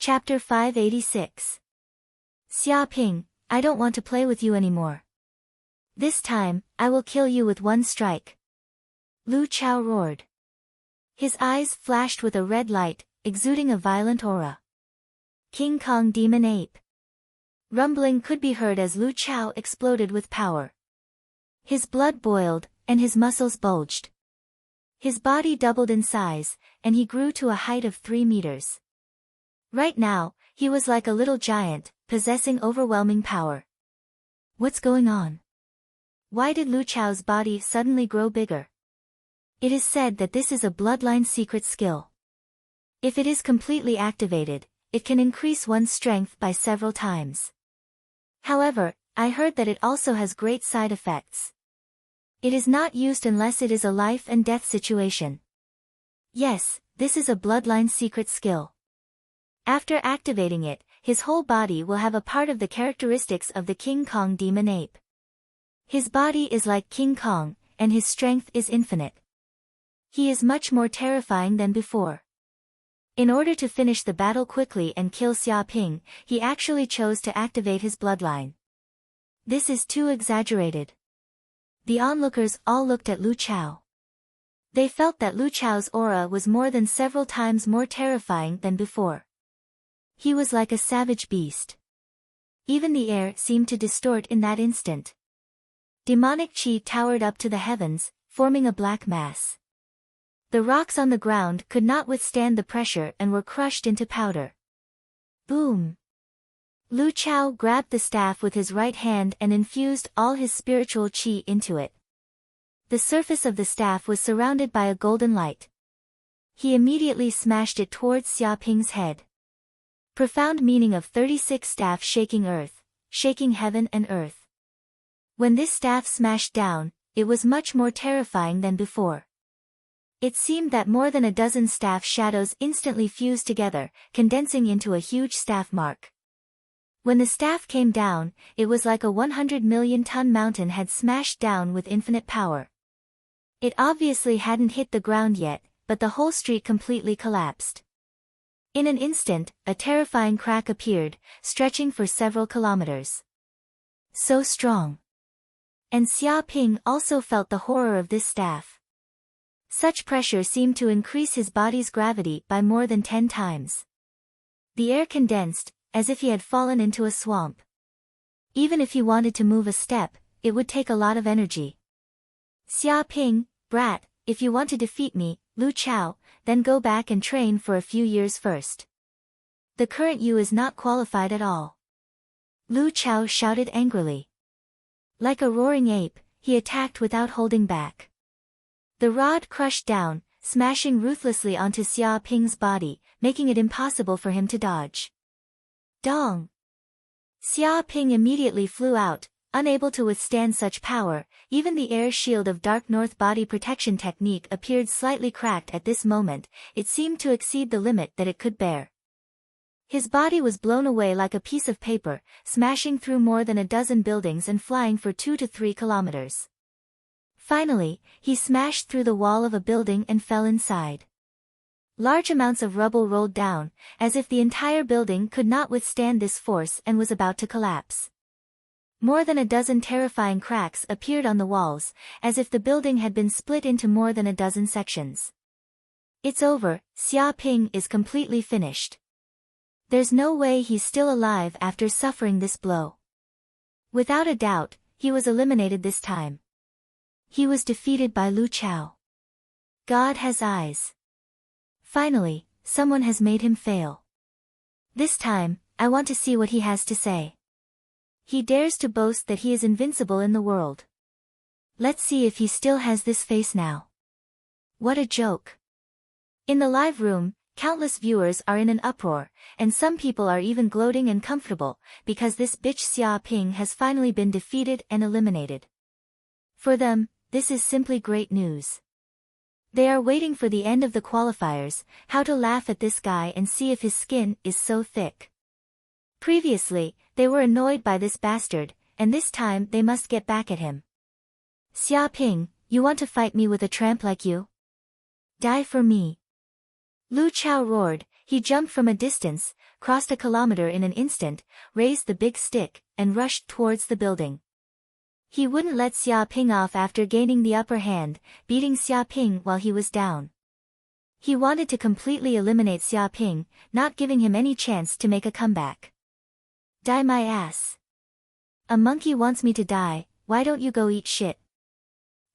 Chapter 586. Xia Ping, I don't want to play with you anymore. This time, I will kill you with one strike. Lu Chao roared. His eyes flashed with a red light, exuding a violent aura. King Kong Demon Ape. Rumbling could be heard as Lu Chao exploded with power. His blood boiled, and his muscles bulged. His body doubled in size, and he grew to a height of 3 meters. Right now, he was like a little giant, possessing overwhelming power. What's going on? Why did Lu Chao's body suddenly grow bigger? It is said that this is a bloodline secret skill. If it is completely activated, it can increase one's strength by several times. However, I heard that it also has great side effects. It is not used unless it is a life and death situation. Yes, this is a bloodline secret skill. After activating it, his whole body will have a part of the characteristics of the King Kong Demon Ape. His body is like King Kong, and his strength is infinite. He is much more terrifying than before. In order to finish the battle quickly and kill Xia Ping, he actually chose to activate his bloodline. This is too exaggerated. The onlookers all looked at Lu Chao. They felt that Lu Chao's aura was more than several times more terrifying than before. He was like a savage beast. Even the air seemed to distort in that instant. Demonic chi towered up to the heavens, forming a black mass. The rocks on the ground could not withstand the pressure and were crushed into powder. Boom! Lu Chao grabbed the staff with his right hand and infused all his spiritual chi into it. The surface of the staff was surrounded by a golden light. He immediately smashed it towards Xia Ping's head. Profound meaning of 36 staff shaking earth, shaking heaven and earth. When this staff smashed down, it was much more terrifying than before. It seemed that more than a dozen staff shadows instantly fused together, condensing into a huge staff mark. When the staff came down, it was like a 100 million ton mountain had smashed down with infinite power. It obviously hadn't hit the ground yet, but the whole street completely collapsed. In an instant, a terrifying crack appeared, stretching for several kilometers. So strong. And Xia Ping also felt the horror of this staff. Such pressure seemed to increase his body's gravity by more than 10 times. The air condensed, as if he had fallen into a swamp. Even if he wanted to move a step, it would take a lot of energy. Xia Ping, brat, if you want to defeat me, Lu Chao, then go back and train for a few years first. The current you is not qualified at all. Lu Chao shouted angrily. Like a roaring ape, he attacked without holding back. The rod crushed down, smashing ruthlessly onto Xia Ping's body, making it impossible for him to dodge. Dong! Xia Ping immediately flew out, unable to withstand such power. Even the air shield of Dark North body protection technique appeared slightly cracked at this moment. It seemed to exceed the limit that it could bear. His body was blown away like a piece of paper, smashing through more than a dozen buildings and flying for 2 to 3 kilometers. Finally, he smashed through the wall of a building and fell inside. Large amounts of rubble rolled down, as if the entire building could not withstand this force and was about to collapse. More than a dozen terrifying cracks appeared on the walls, as if the building had been split into more than a dozen sections. It's over, Xia Ping is completely finished. There's no way he's still alive after suffering this blow. Without a doubt, he was eliminated this time. He was defeated by Lu Chao. God has eyes. Finally, someone has made him fail. This time, I want to see what he has to say. He dares to boast that he is invincible in the world. Let's see if he still has this face now. What a joke. In the live room, countless viewers are in an uproar, and some people are even gloating and comfortable, because this bitch Xia Ping has finally been defeated and eliminated. For them, this is simply great news. They are waiting for the end of the qualifiers, how to laugh at this guy and see if his skin is so thick. Previously, they were annoyed by this bastard, and this time they must get back at him. Xia Ping, you want to fight me with a tramp like you? Die for me. Lu Chao roared. He jumped from a distance, crossed a kilometer in an instant, raised the big stick, and rushed towards the building. He wouldn't let Xia Ping off after gaining the upper hand, beating Xia Ping while he was down. He wanted to completely eliminate Xia Ping, not giving him any chance to make a comeback. Die my ass. A monkey wants me to die, why don't you go eat shit?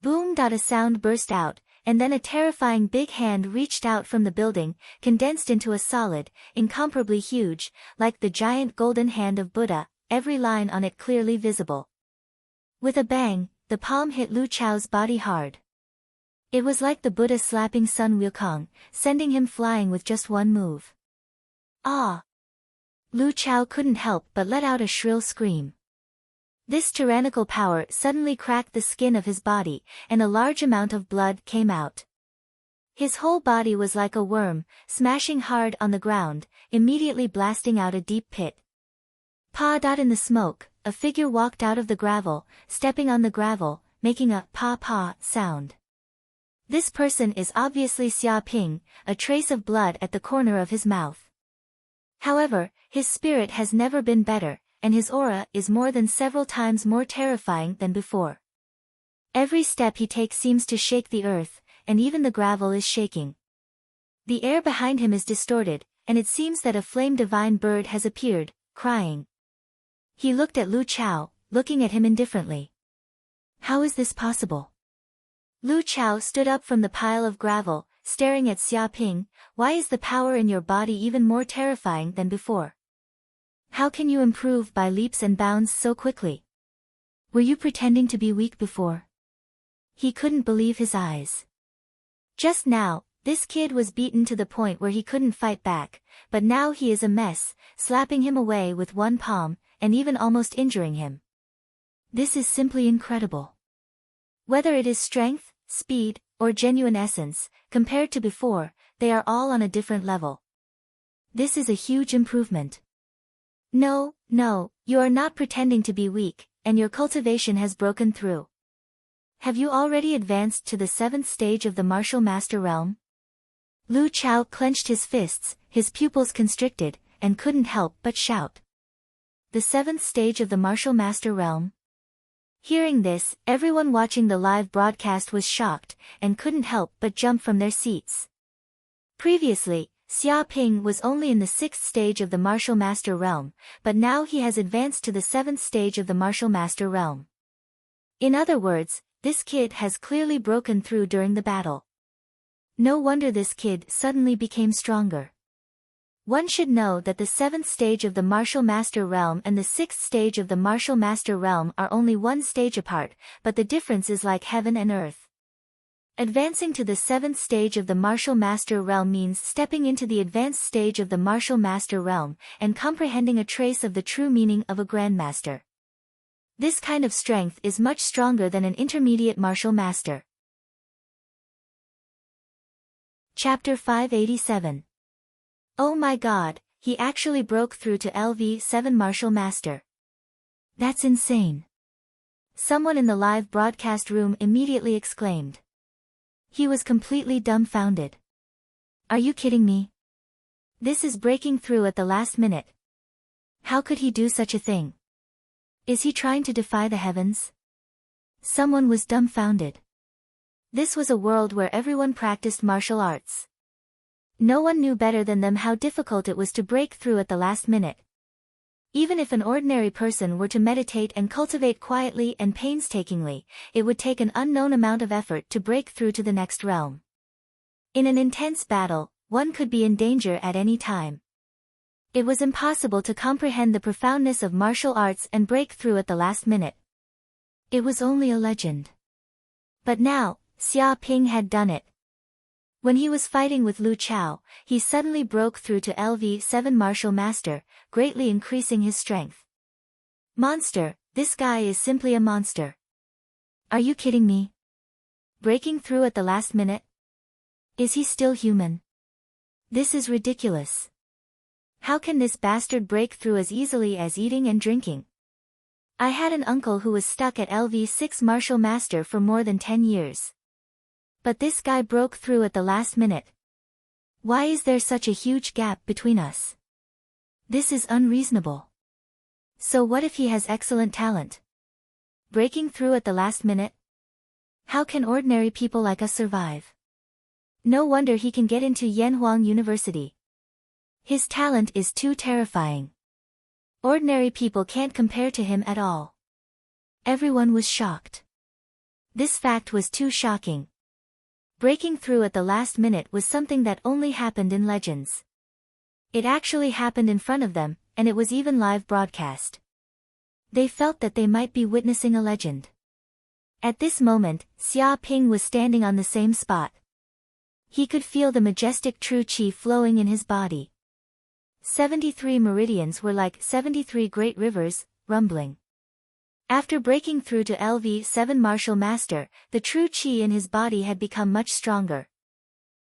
Boom! A sound burst out, and then a terrifying big hand reached out from the building, condensed into a solid, incomparably huge, like the giant golden hand of Buddha, every line on it clearly visible. With a bang, the palm hit Lu Chao's body hard. It was like the Buddha slapping Sun Wukong, sending him flying with just one move. Ah! Lu Chao couldn't help but let out a shrill scream. This tyrannical power suddenly cracked the skin of his body, and a large amount of blood came out. His whole body was like a worm, smashing hard on the ground, immediately blasting out a deep pit. Pa! In the smoke, a figure walked out of the gravel, stepping on the gravel, making a pa sound. This person is obviously Xia Ping, a trace of blood at the corner of his mouth. However, his spirit has never been better, and his aura is more than several times more terrifying than before. Every step he takes seems to shake the earth, and even the gravel is shaking. The air behind him is distorted, and it seems that a flame divine bird has appeared, crying. He looked at Lu Chao, looking at him indifferently. How is this possible? Lu Chao stood up from the pile of gravel, staring at Xia Ping. Why is the power in your body even more terrifying than before? How can you improve by leaps and bounds so quickly? Were you pretending to be weak before? He couldn't believe his eyes. Just now, this kid was beaten to the point where he couldn't fight back, but now he is a mess, slapping him away with one palm, and even almost injuring him. This is simply incredible. Whether it is strength, speed, or genuine essence, compared to before, they are all on a different level. This is a huge improvement. No, you are not pretending to be weak, and your cultivation has broken through. Have you already advanced to the 7th stage of the martial master realm? Lu Chao clenched his fists, his pupils constricted, and couldn't help but shout. The 7th stage of the martial master realm? Hearing this, everyone watching the live broadcast was shocked, and couldn't help but jump from their seats. Previously, Xia Ping was only in the 6th stage of the martial master realm, but now he has advanced to the 7th stage of the martial master realm. In other words, this kid has clearly broken through during the battle. No wonder this kid suddenly became stronger. One should know that the 7th stage of the martial master realm and the 6th stage of the martial master realm are only one stage apart, but the difference is like heaven and earth. Advancing to the 7th stage of the martial master realm means stepping into the advanced stage of the martial master realm, and comprehending a trace of the true meaning of a grandmaster. This kind of strength is much stronger than an intermediate martial master. Chapter 587. Oh my god, he actually broke through to LV7 martial master. That's insane. Someone in the live broadcast room immediately exclaimed. He was completely dumbfounded. Are you kidding me? This is breaking through at the last minute. How could he do such a thing? Is he trying to defy the heavens? Someone was dumbfounded. This was a world where everyone practiced martial arts. No one knew better than them how difficult it was to break through at the last minute. Even if an ordinary person were to meditate and cultivate quietly and painstakingly, it would take an unknown amount of effort to break through to the next realm. In an intense battle, one could be in danger at any time. It was impossible to comprehend the profoundness of martial arts and break through at the last minute. It was only a legend. But now, Xia Ping had done it. When he was fighting with Lu Chao, he suddenly broke through to LV7 martial master, greatly increasing his strength. Monster, this guy is simply a monster. Are you kidding me? Breaking through at the last minute? Is he still human? This is ridiculous. How can this bastard break through as easily as eating and drinking? I had an uncle who was stuck at LV6 martial master for more than 10 years. But this guy broke through at the last minute. Why is there such a huge gap between us? This is unreasonable. So what if he has excellent talent? Breaking through at the last minute? How can ordinary people like us survive? No wonder he can get into Yanhuang University. His talent is too terrifying. Ordinary people can't compare to him at all. Everyone was shocked. This fact was too shocking. Breaking through at the last minute was something that only happened in legends. It actually happened in front of them, and it was even live broadcast. They felt that they might be witnessing a legend. At this moment, Xia Ping was standing on the same spot. He could feel the majestic true qi flowing in his body. 73 meridians were like 73 great rivers, rumbling. After breaking through to LV7 Martial Master, the true qi in his body had become much stronger.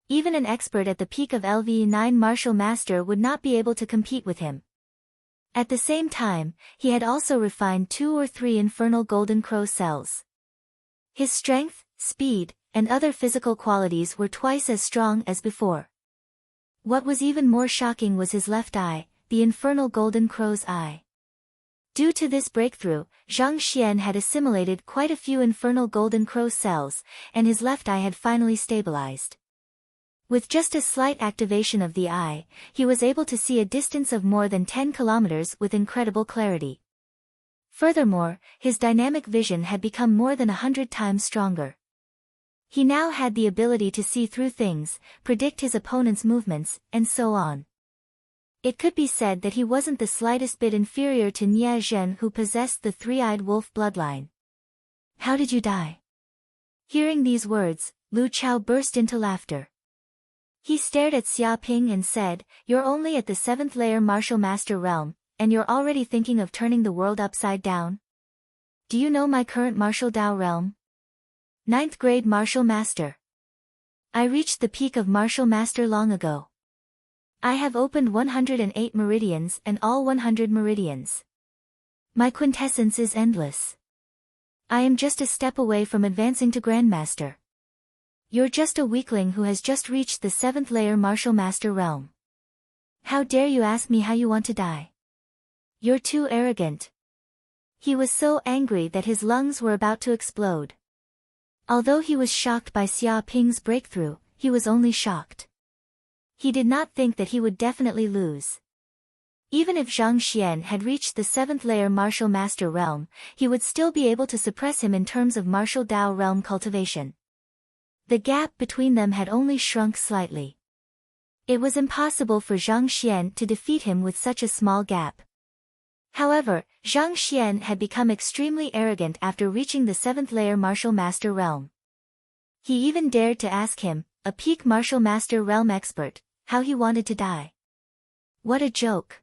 Even an expert at the peak of LV9 Martial Master would not be able to compete with him. At the same time, he had also refined 2 or 3 infernal golden crow cells. His strength, speed, and other physical qualities were twice as strong as before. What was even more shocking was his left eye, the infernal golden crow's eye. Due to this breakthrough, Zhang Xian had assimilated quite a few infernal golden crow cells, and his left eye had finally stabilized. With just a slight activation of the eye, he was able to see a distance of more than 10 kilometers with incredible clarity. Furthermore, his dynamic vision had become more than 100 times stronger. He now had the ability to see through things, predict his opponent's movements, and so on. It could be said that he wasn't the slightest bit inferior to Nie Zhen, who possessed the three-eyed wolf bloodline. How did you die? Hearing these words, Lu Chao burst into laughter. He stared at Xia Ping and said, "You're only at the 7th layer martial master realm, and you're already thinking of turning the world upside down? Do you know my current martial Dao realm? 9th grade martial master. I reached the peak of martial master long ago. I have opened 108 meridians and all 100 meridians. My quintessence is endless. I am just a step away from advancing to grandmaster. You're just a weakling who has just reached the 7th layer martial master realm. How dare you ask me how you want to die? You're too arrogant." He was so angry that his lungs were about to explode. Although he was shocked by Xia Ping's breakthrough, he was only shocked. He did not think that he would definitely lose. Even if Zhang Xian had reached the 7th layer martial master realm, he would still be able to suppress him in terms of martial Dao realm cultivation. The gap between them had only shrunk slightly. It was impossible for Zhang Xian to defeat him with such a small gap. However, Zhang Xian had become extremely arrogant after reaching the 7th layer martial master realm. He even dared to ask him, a peak martial master realm expert, how he wanted to die. What a joke.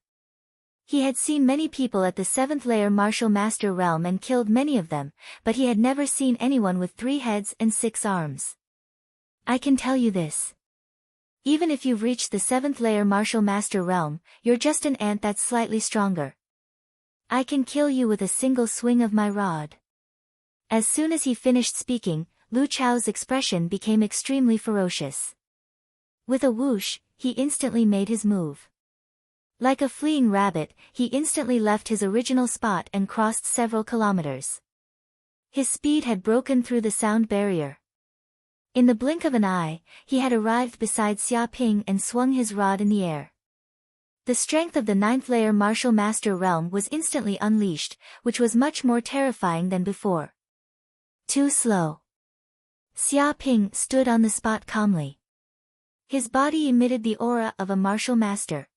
He had seen many people at the 7th layer martial master realm and killed many of them, but he had never seen anyone with 3 heads and 6 arms. I can tell you this. Even if you've reached the 7th layer martial master realm, you're just an ant that's slightly stronger. I can kill you with a single swing of my rod. As soon as he finished speaking, Lu Chao's expression became extremely ferocious. With a whoosh, he instantly made his move. Like a fleeing rabbit, he instantly left his original spot and crossed several kilometers. His speed had broken through the sound barrier. In the blink of an eye, he had arrived beside Xia Ping and swung his rod in the air. The strength of the 9th layer martial master realm was instantly unleashed, which was much more terrifying than before. Too slow. Xia Ping stood on the spot calmly. His body emitted the aura of a martial master.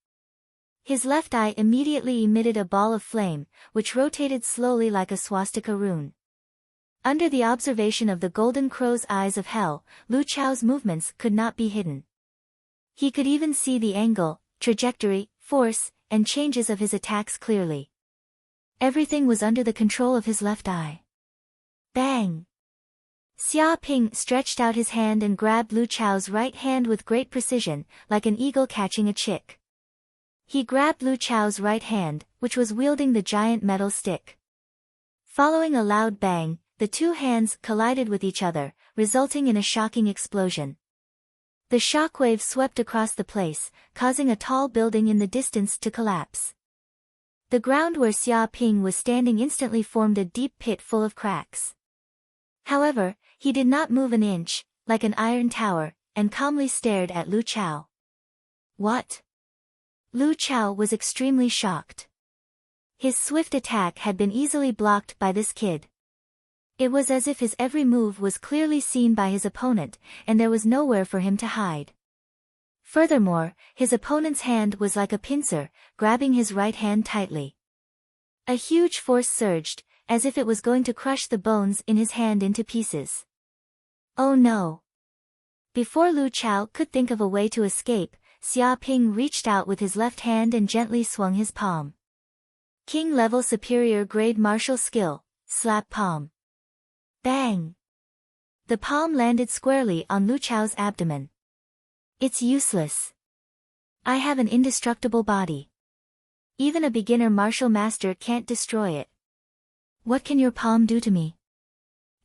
His left eye immediately emitted a ball of flame, which rotated slowly like a swastika rune. Under the observation of the golden crow's eyes of hell, Lu Chao's movements could not be hidden. He could even see the angle, trajectory, force, and changes of his attacks clearly. Everything was under the control of his left eye. Bang! Xia Ping stretched out his hand and grabbed Lu Chao's right hand with great precision, like an eagle catching a chick. He grabbed Lu Chao's right hand, which was wielding the giant metal stick. Following a loud bang, the two hands collided with each other, resulting in a shocking explosion. The shockwave swept across the place, causing a tall building in the distance to collapse. The ground where Xia Ping was standing instantly formed a deep pit full of cracks. However, he did not move an inch, like an iron tower, and calmly stared at Lu Chao. What? Lu Chao was extremely shocked. His swift attack had been easily blocked by this kid. It was as if his every move was clearly seen by his opponent, and there was nowhere for him to hide. Furthermore, his opponent's hand was like a pincer, grabbing his right hand tightly. A huge force surged, as if it was going to crush the bones in his hand into pieces. Oh no! Before Lu Chao could think of a way to escape, Xia Ping reached out with his left hand and gently swung his palm. King-level superior grade martial skill, slap palm. Bang! The palm landed squarely on Lu Chao's abdomen. It's useless. I have an indestructible body. Even a beginner martial master can't destroy it. What can your palm do to me?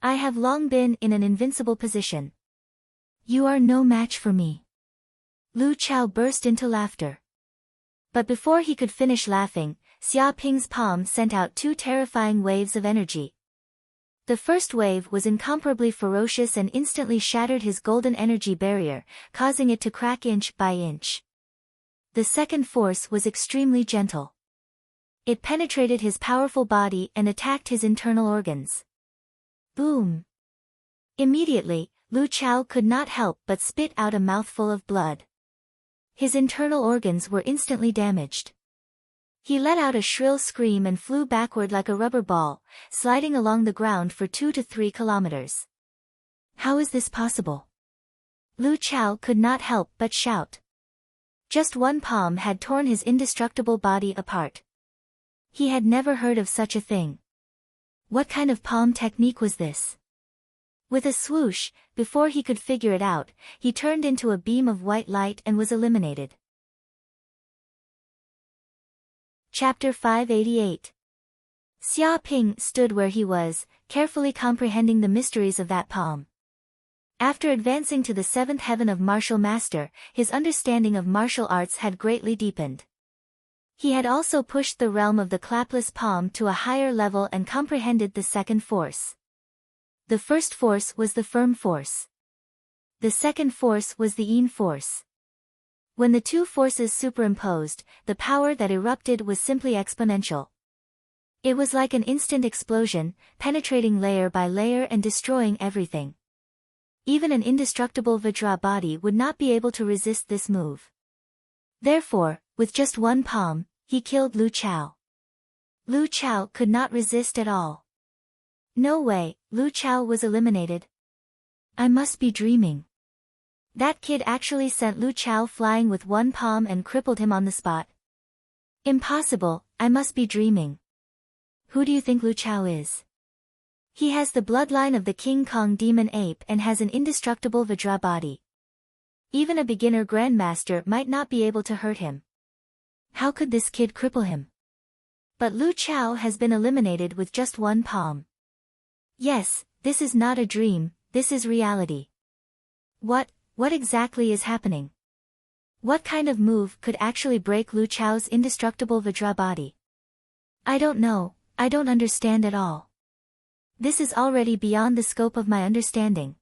I have long been in an invincible position. You are no match for me. Lu Chao burst into laughter. But before he could finish laughing, Xia Ping's palm sent out two terrifying waves of energy. The first wave was incomparably ferocious and instantly shattered his golden energy barrier, causing it to crack inch by inch. The second force was extremely gentle. It penetrated his powerful body and attacked his internal organs. Boom! Immediately, Lu Chao could not help but spit out a mouthful of blood. His internal organs were instantly damaged. He let out a shrill scream and flew backward like a rubber ball, sliding along the ground for 2 to 3 kilometers. How is this possible? Lu Chao could not help but shout. Just one palm had torn his indestructible body apart. He had never heard of such a thing. What kind of palm technique was this? With a swoosh, before he could figure it out, he turned into a beam of white light and was eliminated. Chapter 588. Xia Ping stood where he was, carefully comprehending the mysteries of that palm. After advancing to the 7th heaven of martial master, his understanding of martial arts had greatly deepened. He had also pushed the realm of the clapless palm to a higher level and comprehended the second force. The first force was the firm force. The second force was the yin force. When the two forces superimposed, the power that erupted was simply exponential. It was like an instant explosion, penetrating layer by layer and destroying everything. Even an indestructible Vajra body would not be able to resist this move. Therefore, with just one palm, he killed Lu Chao. Lu Chao could not resist at all. No way, Lu Chao was eliminated. I must be dreaming. That kid actually sent Lu Chao flying with one palm and crippled him on the spot. Impossible, I must be dreaming. Who do you think Lu Chao is? He has the bloodline of the King Kong demon ape and has an indestructible Vajra body. Even a beginner grandmaster might not be able to hurt him. How could this kid cripple him? But Lu Chao has been eliminated with just one palm. Yes, this is not a dream, this is reality. What exactly is happening? What kind of move could actually break Lu Chao's indestructible Vajra body? I don't know, I don't understand at all. This is already beyond the scope of my understanding.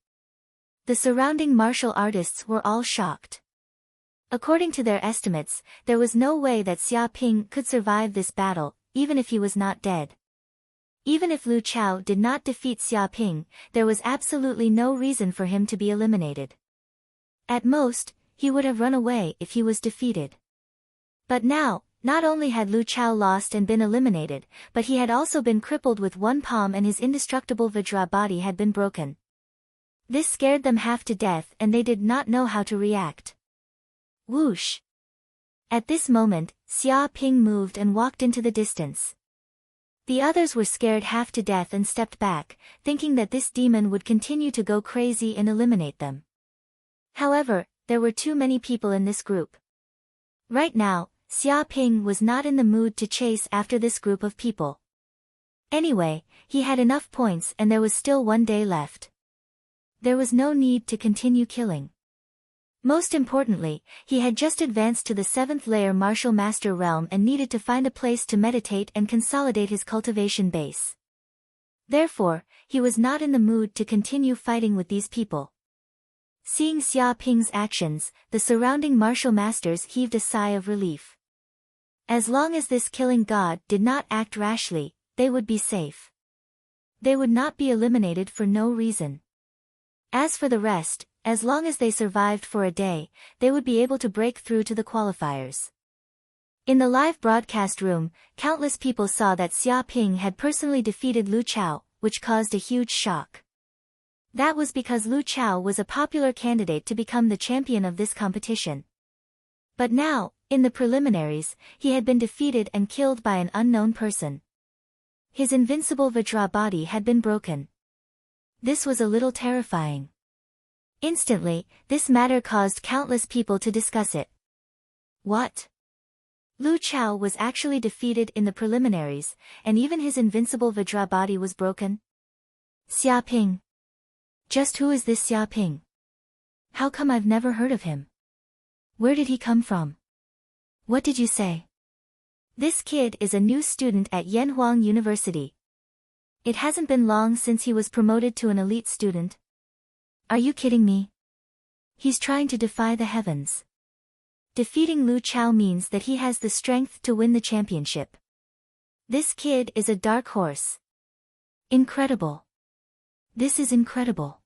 The surrounding martial artists were all shocked. According to their estimates, there was no way that Xia Ping could survive this battle, even if he was not dead. Even if Lu Chao did not defeat Xia Ping, there was absolutely no reason for him to be eliminated. At most, he would have run away if he was defeated. But now, not only had Lu Chao lost and been eliminated, but he had also been crippled with one palm and his indestructible Vajra body had been broken. This scared them half to death and they did not know how to react. Whoosh! At this moment, Xia Ping moved and walked into the distance. The others were scared half to death and stepped back, thinking that this demon would continue to go crazy and eliminate them. However, there were too many people in this group. Right now, Xia Ping was not in the mood to chase after this group of people. Anyway, he had enough points and there was still one day left. There was no need to continue killing. Most importantly, he had just advanced to the 7th layer martial master realm and needed to find a place to meditate and consolidate his cultivation base. Therefore, he was not in the mood to continue fighting with these people. Seeing Xia Ping's actions, the surrounding martial masters heaved a sigh of relief. As long as this killing god did not act rashly, they would be safe. They would not be eliminated for no reason. As for the rest, as long as they survived for a day, they would be able to break through to the qualifiers. In the live broadcast room, countless people saw that Xia Ping had personally defeated Lu Chao, which caused a huge shock. That was because Lu Chao was a popular candidate to become the champion of this competition. But now, in the preliminaries, he had been defeated and killed by an unknown person. His invincible Vajra body had been broken. This was a little terrifying. Instantly, this matter caused countless people to discuss it. What? Lu Chao was actually defeated in the preliminaries, and even his invincible Vajra body was broken? Xia Ping. Just who is this Xia Ping? How come I've never heard of him? Where did he come from? What did you say? This kid is a new student at Yanhuang University. It hasn't been long since he was promoted to an elite student. Are you kidding me? He's trying to defy the heavens. Defeating Lu Chao means that he has the strength to win the championship. This kid is a dark horse. Incredible. This is incredible.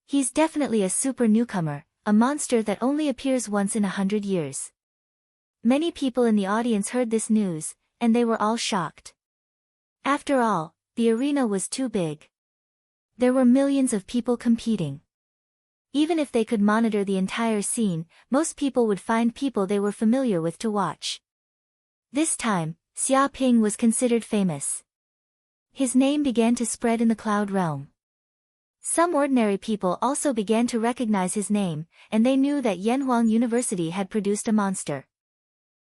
He's definitely a super newcomer, a monster that only appears once in 100 years. Many people in the audience heard this news, and they were all shocked. After all, the arena was too big. There were millions of people competing. Even if they could monitor the entire scene, most people would find people they were familiar with to watch. This time, Xia Ping was considered famous. His name began to spread in the cloud realm. Some ordinary people also began to recognize his name, and they knew that Yanhuang University had produced a monster.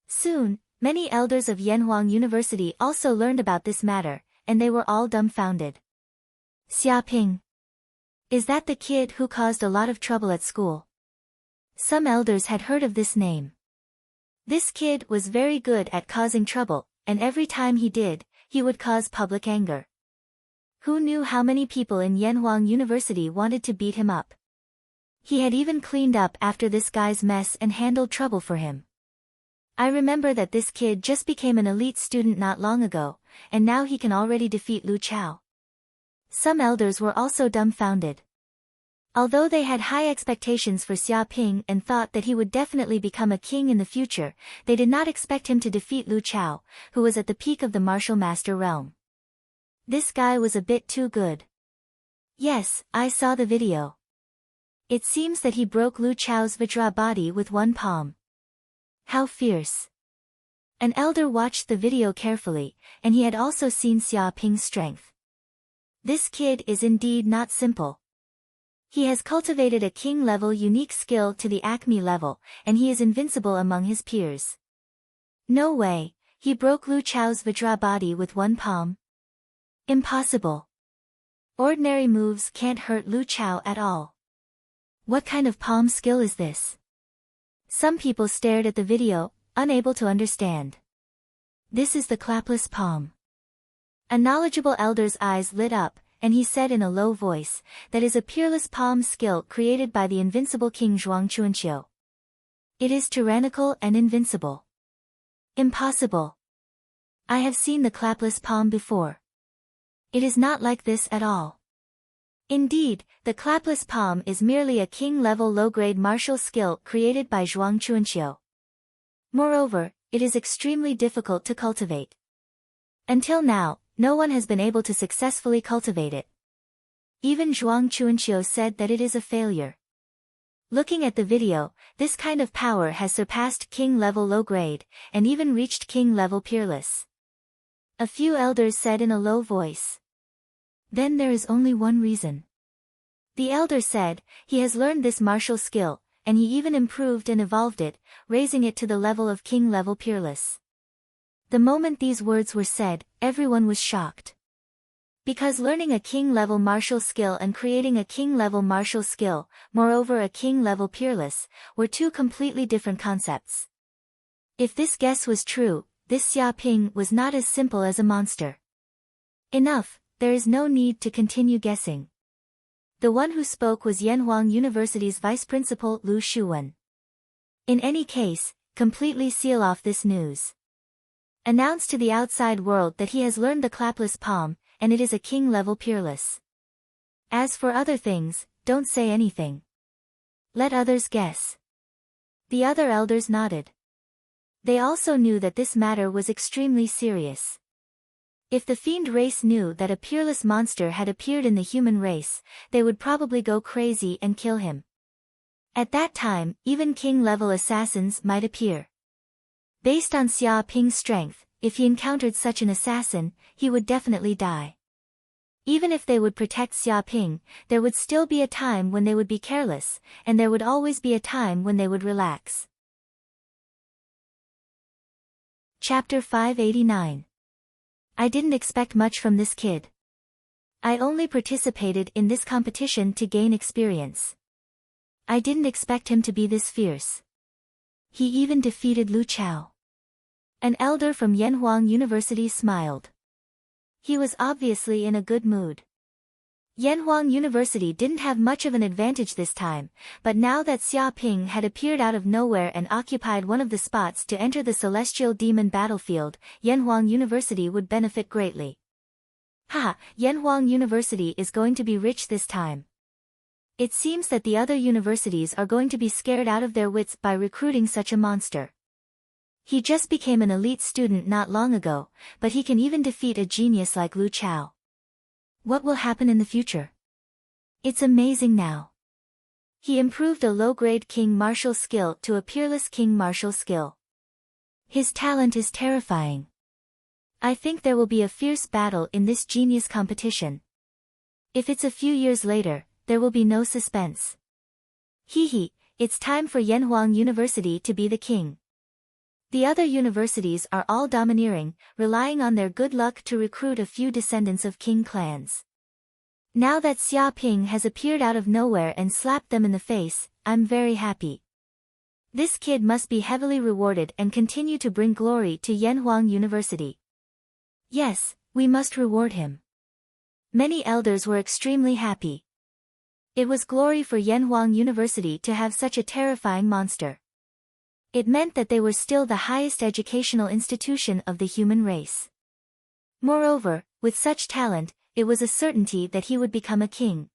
Soon, many elders of Yanhuang University also learned about this matter, and they were all dumbfounded. Xia Ping. Is that the kid who caused a lot of trouble at school? Some elders had heard of this name. This kid was very good at causing trouble, and every time he did, he would cause public anger. Who knew how many people in Yanhuang University wanted to beat him up? He had even cleaned up after this guy's mess and handled trouble for him. I remember that this kid just became an elite student not long ago, and now he can already defeat Lu Chao. Some elders were also dumbfounded. Although they had high expectations for Xia Ping and thought that he would definitely become a king in the future, they did not expect him to defeat Lu Chao, who was at the peak of the martial master realm. This guy was a bit too good. Yes, I saw the video. It seems that he broke Lu Chao's Vajra body with one palm. How fierce. An elder watched the video carefully, and he had also seen Xia Ping's strength. This kid is indeed not simple. He has cultivated a king-level unique skill to the Acme level, and he is invincible among his peers. No way, he broke Lu Chao's Vajra body with one palm. Impossible. Ordinary moves can't hurt Lu Chao at all. What kind of palm skill is this? Some people stared at the video, unable to understand. This is the clapless palm. A knowledgeable elder's eyes lit up, and he said in a low voice, that is a peerless palm skill created by the invincible King Zhuang Chuanqiu. It is tyrannical and invincible. Impossible. I have seen the clapless palm before. It is not like this at all. Indeed, the clapless palm is merely a king-level low-grade martial skill created by Zhuang Chuanqiu. Moreover, it is extremely difficult to cultivate. Until now, no one has been able to successfully cultivate it. Even Zhuang Chuanqiu said that it is a failure. Looking at the video, this kind of power has surpassed king-level low-grade, and even reached king-level peerless. A few elders said in a low voice. Then there is only one reason. The elder said, he has learned this martial skill, and he even improved and evolved it, raising it to the level of king-level peerless. The moment these words were said, everyone was shocked. Because learning a king-level martial skill and creating a king-level martial skill, moreover a king-level peerless, were two completely different concepts. If this guess was true, this Xia Ping was not as simple as a monster. Enough, there is no need to continue guessing. The one who spoke was Yanhuang University's vice principal Lu Shuwen. In any case, completely seal off this news. Announce to the outside world that he has learned the clapless palm, and it is a king-level peerless. As for other things, don't say anything. Let others guess. The other elders nodded. They also knew that this matter was extremely serious. If the fiend race knew that a peerless monster had appeared in the human race, they would probably go crazy and kill him. At that time, even king-level assassins might appear. Based on Xia Ping's strength, if he encountered such an assassin, he would definitely die. Even if they would protect Xia Ping, there would still be a time when they would be careless, and there would always be a time when they would relax. Chapter 589. I didn't expect much from this kid. I only participated in this competition to gain experience. I didn't expect him to be this fierce. He even defeated Lu Chao. An elder from Yanhuang University smiled. He was obviously in a good mood. Yanhuang University didn't have much of an advantage this time, but now that Xia Ping had appeared out of nowhere and occupied one of the spots to enter the celestial demon battlefield, Yanhuang University would benefit greatly. Haha, Yanhuang University is going to be rich this time. It seems that the other universities are going to be scared out of their wits by recruiting such a monster. He just became an elite student not long ago, but he can even defeat a genius like Lu Chao. What will happen in the future? It's amazing now. He improved a low-grade king martial skill to a peerless king martial skill. His talent is terrifying. I think there will be a fierce battle in this genius competition. If it's a few years later, there will be no suspense. Hee, it's time for Yanhuang University to be the king. The other universities are all domineering, relying on their good luck to recruit a few descendants of king clans. Now that Xia Ping has appeared out of nowhere and slapped them in the face, I'm very happy. This kid must be heavily rewarded and continue to bring glory to Yanhuang University. Yes, we must reward him. Many elders were extremely happy. It was glory for Yanhuang University to have such a terrifying monster. It meant that they were still the highest educational institution of the human race. Moreover, with such talent, it was a certainty that he would become a king.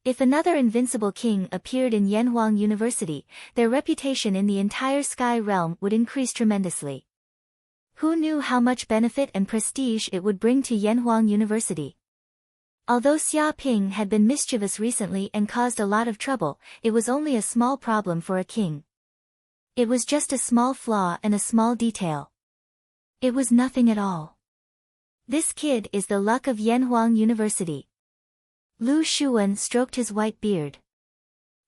If another invincible king appeared in Yanhuang University, their reputation in the entire sky realm would increase tremendously. Who knew how much benefit and prestige it would bring to Yanhuang University? Although Xia Ping had been mischievous recently and caused a lot of trouble, it was only a small problem for a king. It was just a small flaw and a small detail. It was nothing at all. This kid is the luck of Yanhuang University. Lu Shuwen stroked his white beard.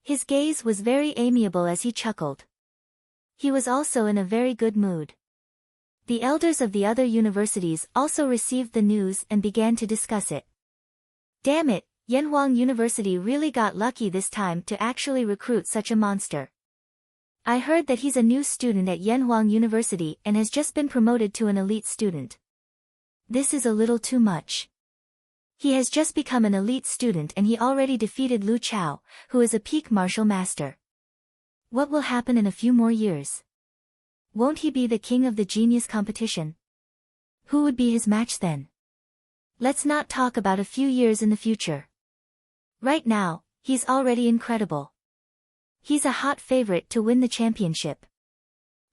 His gaze was very amiable as he chuckled. He was also in a very good mood. The elders of the other universities also received the news and began to discuss it. Damn it, Yanhuang University really got lucky this time to actually recruit such a monster. I heard that he's a new student at Yanhuang University and has just been promoted to an elite student. This is a little too much. He has just become an elite student and he already defeated Lu Chao, who is a peak martial master. What will happen in a few more years? Won't he be the king of the genius competition? Who would be his match then? Let's not talk about a few years in the future. Right now, he's already incredible. He's a hot favorite to win the championship.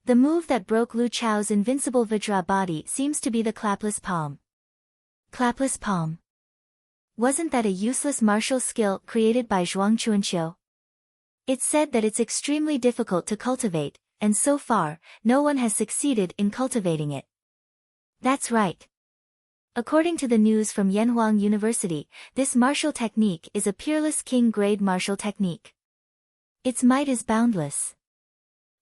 The move that broke Lu Chao's invincible Vajra body seems to be the clapless palm. Clapless palm. Wasn't that a useless martial skill created by Zhuang Chuanqiu? It's said that it's extremely difficult to cultivate, and so far, no one has succeeded in cultivating it. That's right. According to the news from Yanhuang University, this martial technique is a peerless king-grade martial technique. Its might is boundless.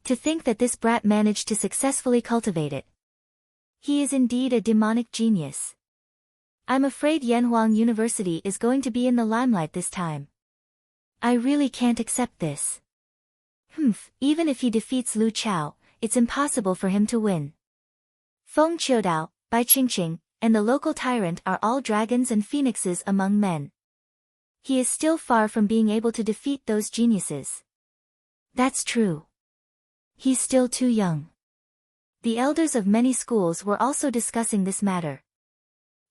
To think that this brat managed to successfully cultivate it. He is indeed a demonic genius. I'm afraid Yanhuang University is going to be in the limelight this time. I really can't accept this. Even if he defeats Lu Chao, it's impossible for him to win. Feng Qiudao, Bai Qingqing, and the local tyrant are all dragons and phoenixes among men. He is still far from being able to defeat those geniuses. That's true. He's still too young. The elders of many schools were also discussing this matter.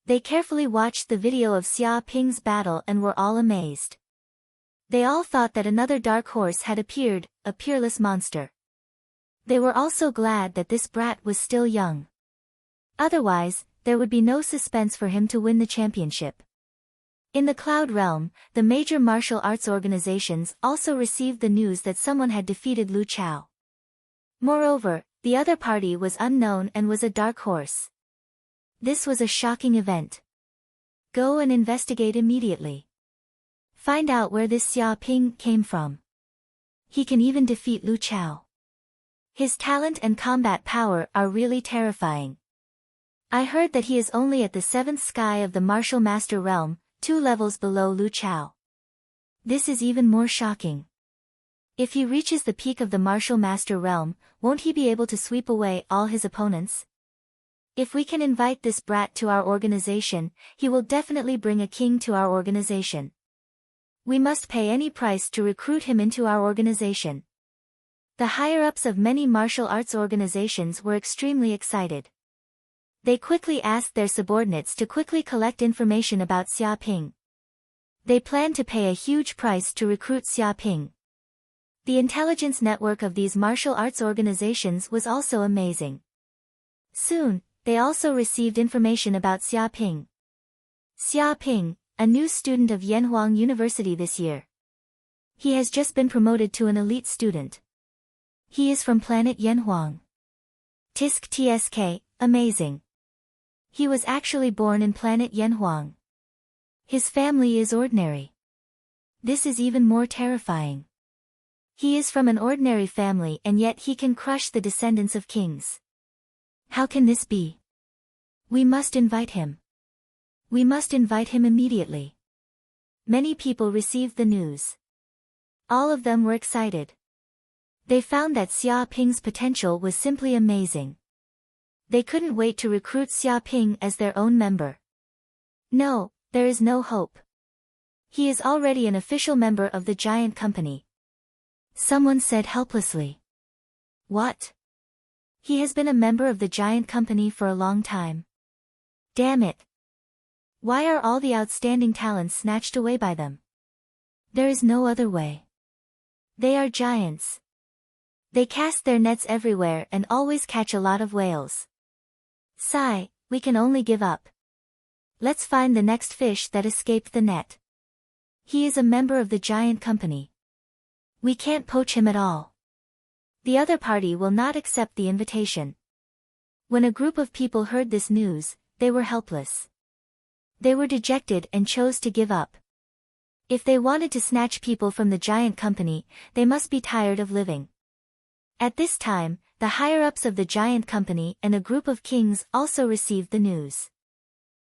They carefully watched the video of Xia Ping's battle and were all amazed. They all thought that another dark horse had appeared, a peerless monster. They were also glad that this brat was still young. Otherwise, there would be no suspense for him to win the championship. In the Cloud Realm, the major martial arts organizations also received the news that someone had defeated Lu Chao. Moreover, the other party was unknown and was a dark horse. This was a shocking event. Go and investigate immediately. Find out where this Xia Ping came from. He can even defeat Lu Chao. His talent and combat power are really terrifying. I heard that he is only at the 7th sky of the Martial Master Realm, 2 levels below Lu Chao. This is even more shocking. If he reaches the peak of the Martial Master Realm, won't he be able to sweep away all his opponents? If we can invite this brat to our organization, he will definitely bring a king to our organization. We must pay any price to recruit him into our organization. The higher-ups of many martial arts organizations were extremely excited. They quickly asked their subordinates to quickly collect information about Xia Ping. They planned to pay a huge price to recruit Xia Ping. The intelligence network of these martial arts organizations was also amazing. Soon, they also received information about Xia Ping. Xia Ping, a new student of Yanhuang University this year. He has just been promoted to an elite student. He is from planet Yanhuang. Tisk Tsk, amazing. He was actually born in planet Yanhuang. His family is ordinary. This is even more terrifying. He is from an ordinary family and yet he can crush the descendants of kings. How can this be? We must invite him. We must invite him immediately. Many people received the news. All of them were excited. They found that Xia Ping's potential was simply amazing. They couldn't wait to recruit Xia Ping as their own member. No, there is no hope. He is already an official member of the giant company. Someone said helplessly. What? He has been a member of the giant company for a long time. Damn it. Why are all the outstanding talents snatched away by them? There is no other way. They are giants. They cast their nets everywhere and always catch a lot of whales. Sigh, we can only give up. Let's find the next fish that escaped the net. He is a member of the giant company. We can't poach him at all. The other party will not accept the invitation. When a group of people heard this news, they were helpless. They were dejected and chose to give up. If they wanted to snatch people from the giant company, they must be tired of living. At this time, the higher-ups of the giant company and a group of kings also received the news.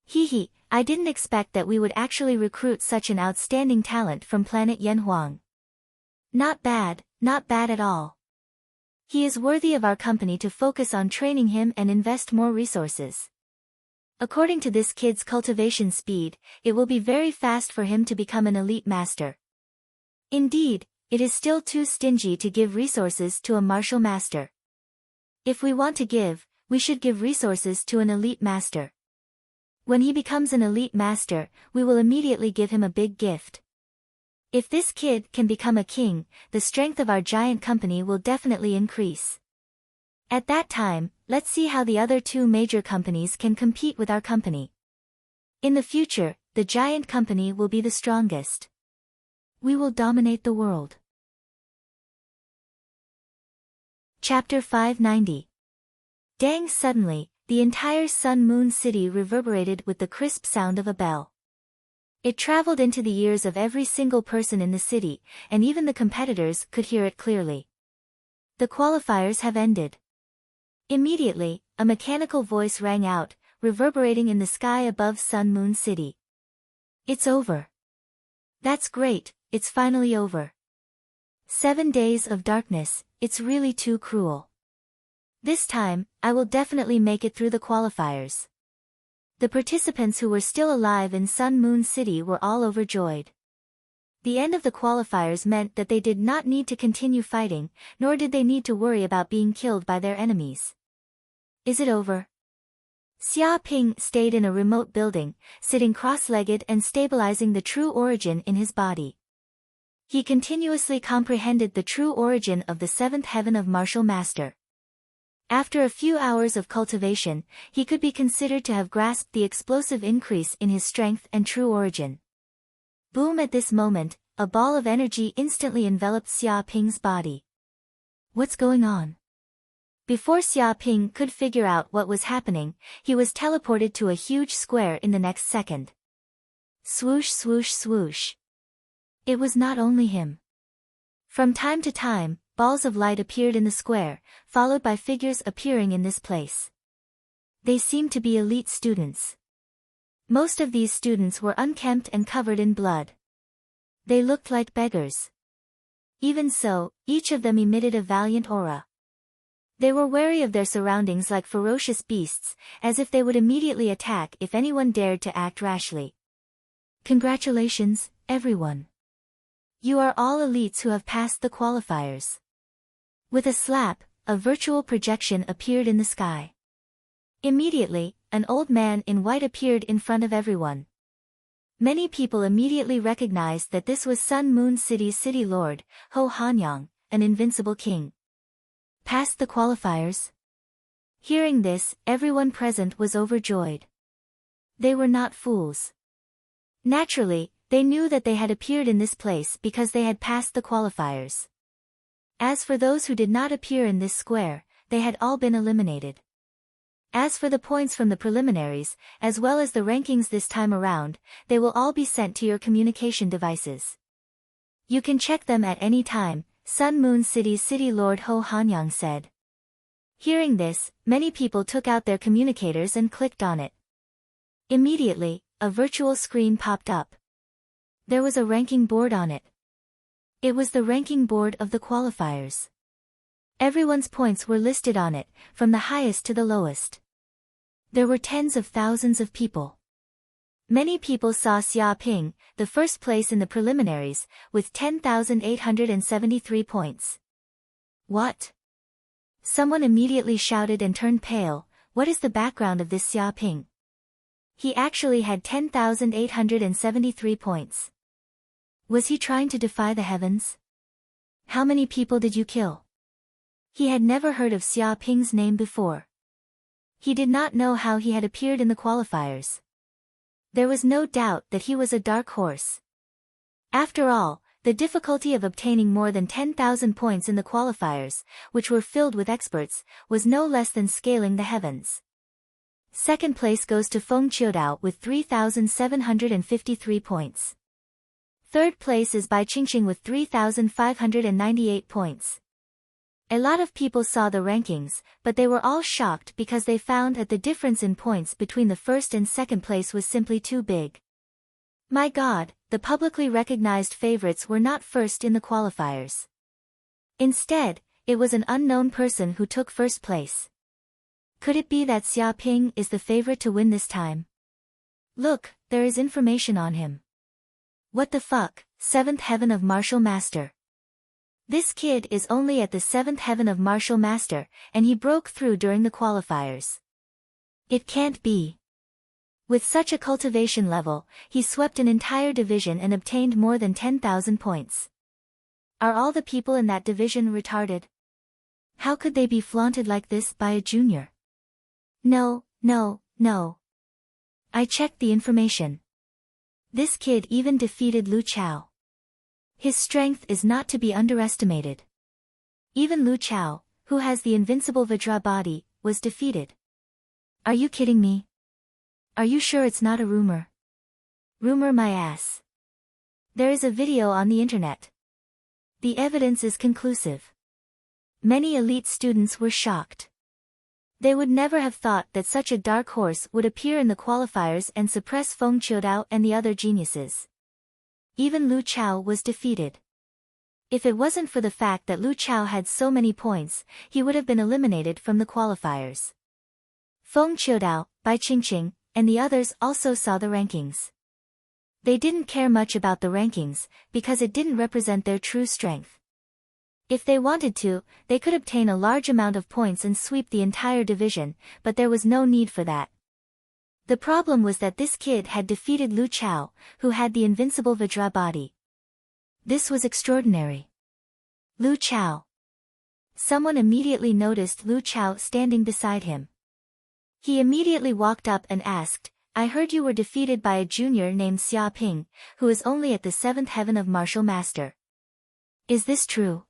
Hee, I didn't expect that we would actually recruit such an outstanding talent from planet Yanhuang. Not bad at all. He is worthy of our company to focus on training him and invest more resources. According to this kid's cultivation speed, it will be very fast for him to become an elite master. Indeed, it is still too stingy to give resources to a martial master. If we want to give, we should give resources to an elite master. When he becomes an elite master, we will immediately give him a big gift. If this kid can become a king, the strength of our giant company will definitely increase. At that time, let's see how the other 2 major companies can compete with our company. In the future, the giant company will be the strongest. We will dominate the world. Chapter 590. Dang! Suddenly, the entire Sun-Moon City reverberated with the crisp sound of a bell. It traveled into the ears of every single person in the city, and even the competitors could hear it clearly. The qualifiers have ended. Immediately, a mechanical voice rang out, reverberating in the sky above Sun Moon City. It's over. That's great, it's finally over. 7 days of darkness, it's really too cruel. This time, I will definitely make it through the qualifiers. The participants who were still alive in Sun Moon City were all overjoyed. The end of the qualifiers meant that they did not need to continue fighting, nor did they need to worry about being killed by their enemies. Is it over? Xia Ping stayed in a remote building, sitting cross-legged and stabilizing the true origin in his body. He continuously comprehended the true origin of the seventh heaven of martial master. After a few hours of cultivation, he could be considered to have grasped the explosive increase in his strength and true origin. Boom! At this moment, a ball of energy instantly enveloped Xia Ping's body. What's going on? Before Xia Ping could figure out what was happening, he was teleported to a huge square in the next second. Swoosh swoosh swoosh. It was not only him. From time to time, balls of light appeared in the square, followed by figures appearing in this place. They seemed to be elite students. Most of these students were unkempt and covered in blood. They looked like beggars. Even so, each of them emitted a valiant aura. They were wary of their surroundings like ferocious beasts, as if they would immediately attack if anyone dared to act rashly. Congratulations, everyone. You are all elites who have passed the qualifiers. With a slap, a virtual projection appeared in the sky. Immediately, an old man in white appeared in front of everyone. Many people immediately recognized that this was Sun Moon City's city lord, Ho Hanyang, an invincible king. Passed the qualifiers? Hearing this, everyone present was overjoyed. They were not fools. Naturally, they knew that they had appeared in this place because they had passed the qualifiers. As for those who did not appear in this square, they had all been eliminated. As for the points from the preliminaries, as well as the rankings this time around, they will all be sent to your communication devices. You can check them at any time, Sun Moon City's city lord Ho Hanyang said. Hearing this, many people took out their communicators and clicked on it. Immediately, a virtual screen popped up. There was a ranking board on it. It was the ranking board of the qualifiers. Everyone's points were listed on it, from the highest to the lowest. There were tens of thousands of people. Many people saw Xia Ping, the first place in the preliminaries, with 10,873 points. What? Someone immediately shouted and turned pale. What is the background of this Xia Ping? He actually had 10,873 points. Was he trying to defy the heavens? How many people did you kill? He had never heard of Xia Ping's name before. He did not know how he had appeared in the qualifiers. There was no doubt that he was a dark horse. After all, the difficulty of obtaining more than 10,000 points in the qualifiers, which were filled with experts, was no less than scaling the heavens. Second place goes to Feng Qiudao with 3,753 points. Third place is Bai Qingqing with 3,598 points. A lot of people saw the rankings, but they were all shocked because they found that the difference in points between the first and second place was simply too big. My God, the publicly recognized favorites were not first in the qualifiers. Instead, it was an unknown person who took first place. Could it be that Xia Ping is the favorite to win this time? Look, there is information on him. What the fuck, 7th heaven of martial master. This kid is only at the 7th heaven of martial master, and he broke through during the qualifiers. It can't be. With such a cultivation level, he swept an entire division and obtained more than 10,000 points. Are all the people in that division retarded? How could they be flaunted like this by a junior? No, no, no. I checked the information. This kid even defeated Lu Chao. His strength is not to be underestimated. Even Lu Chao, who has the invincible Vajra body, was defeated. Are you kidding me? Are you sure it's not a rumor? Rumor my ass. There is a video on the internet. The evidence is conclusive. Many elite students were shocked. They would never have thought that such a dark horse would appear in the qualifiers and suppress Feng Qiudao and the other geniuses. Even Lu Chao was defeated. If it wasn't for the fact that Lu Chao had so many points, he would have been eliminated from the qualifiers. Feng Qiudao, Bai Qingqing, and the others also saw the rankings. They didn't care much about the rankings, because it didn't represent their true strength. If they wanted to, they could obtain a large amount of points and sweep the entire division, but there was no need for that. The problem was that this kid had defeated Lu Chao, who had the invincible Vajra body. This was extraordinary. Lu Chao. Someone immediately noticed Lu Chao standing beside him. He immediately walked up and asked, "I heard you were defeated by a junior named Xia Ping, who is only at the 7th heaven of martial master. Is this true?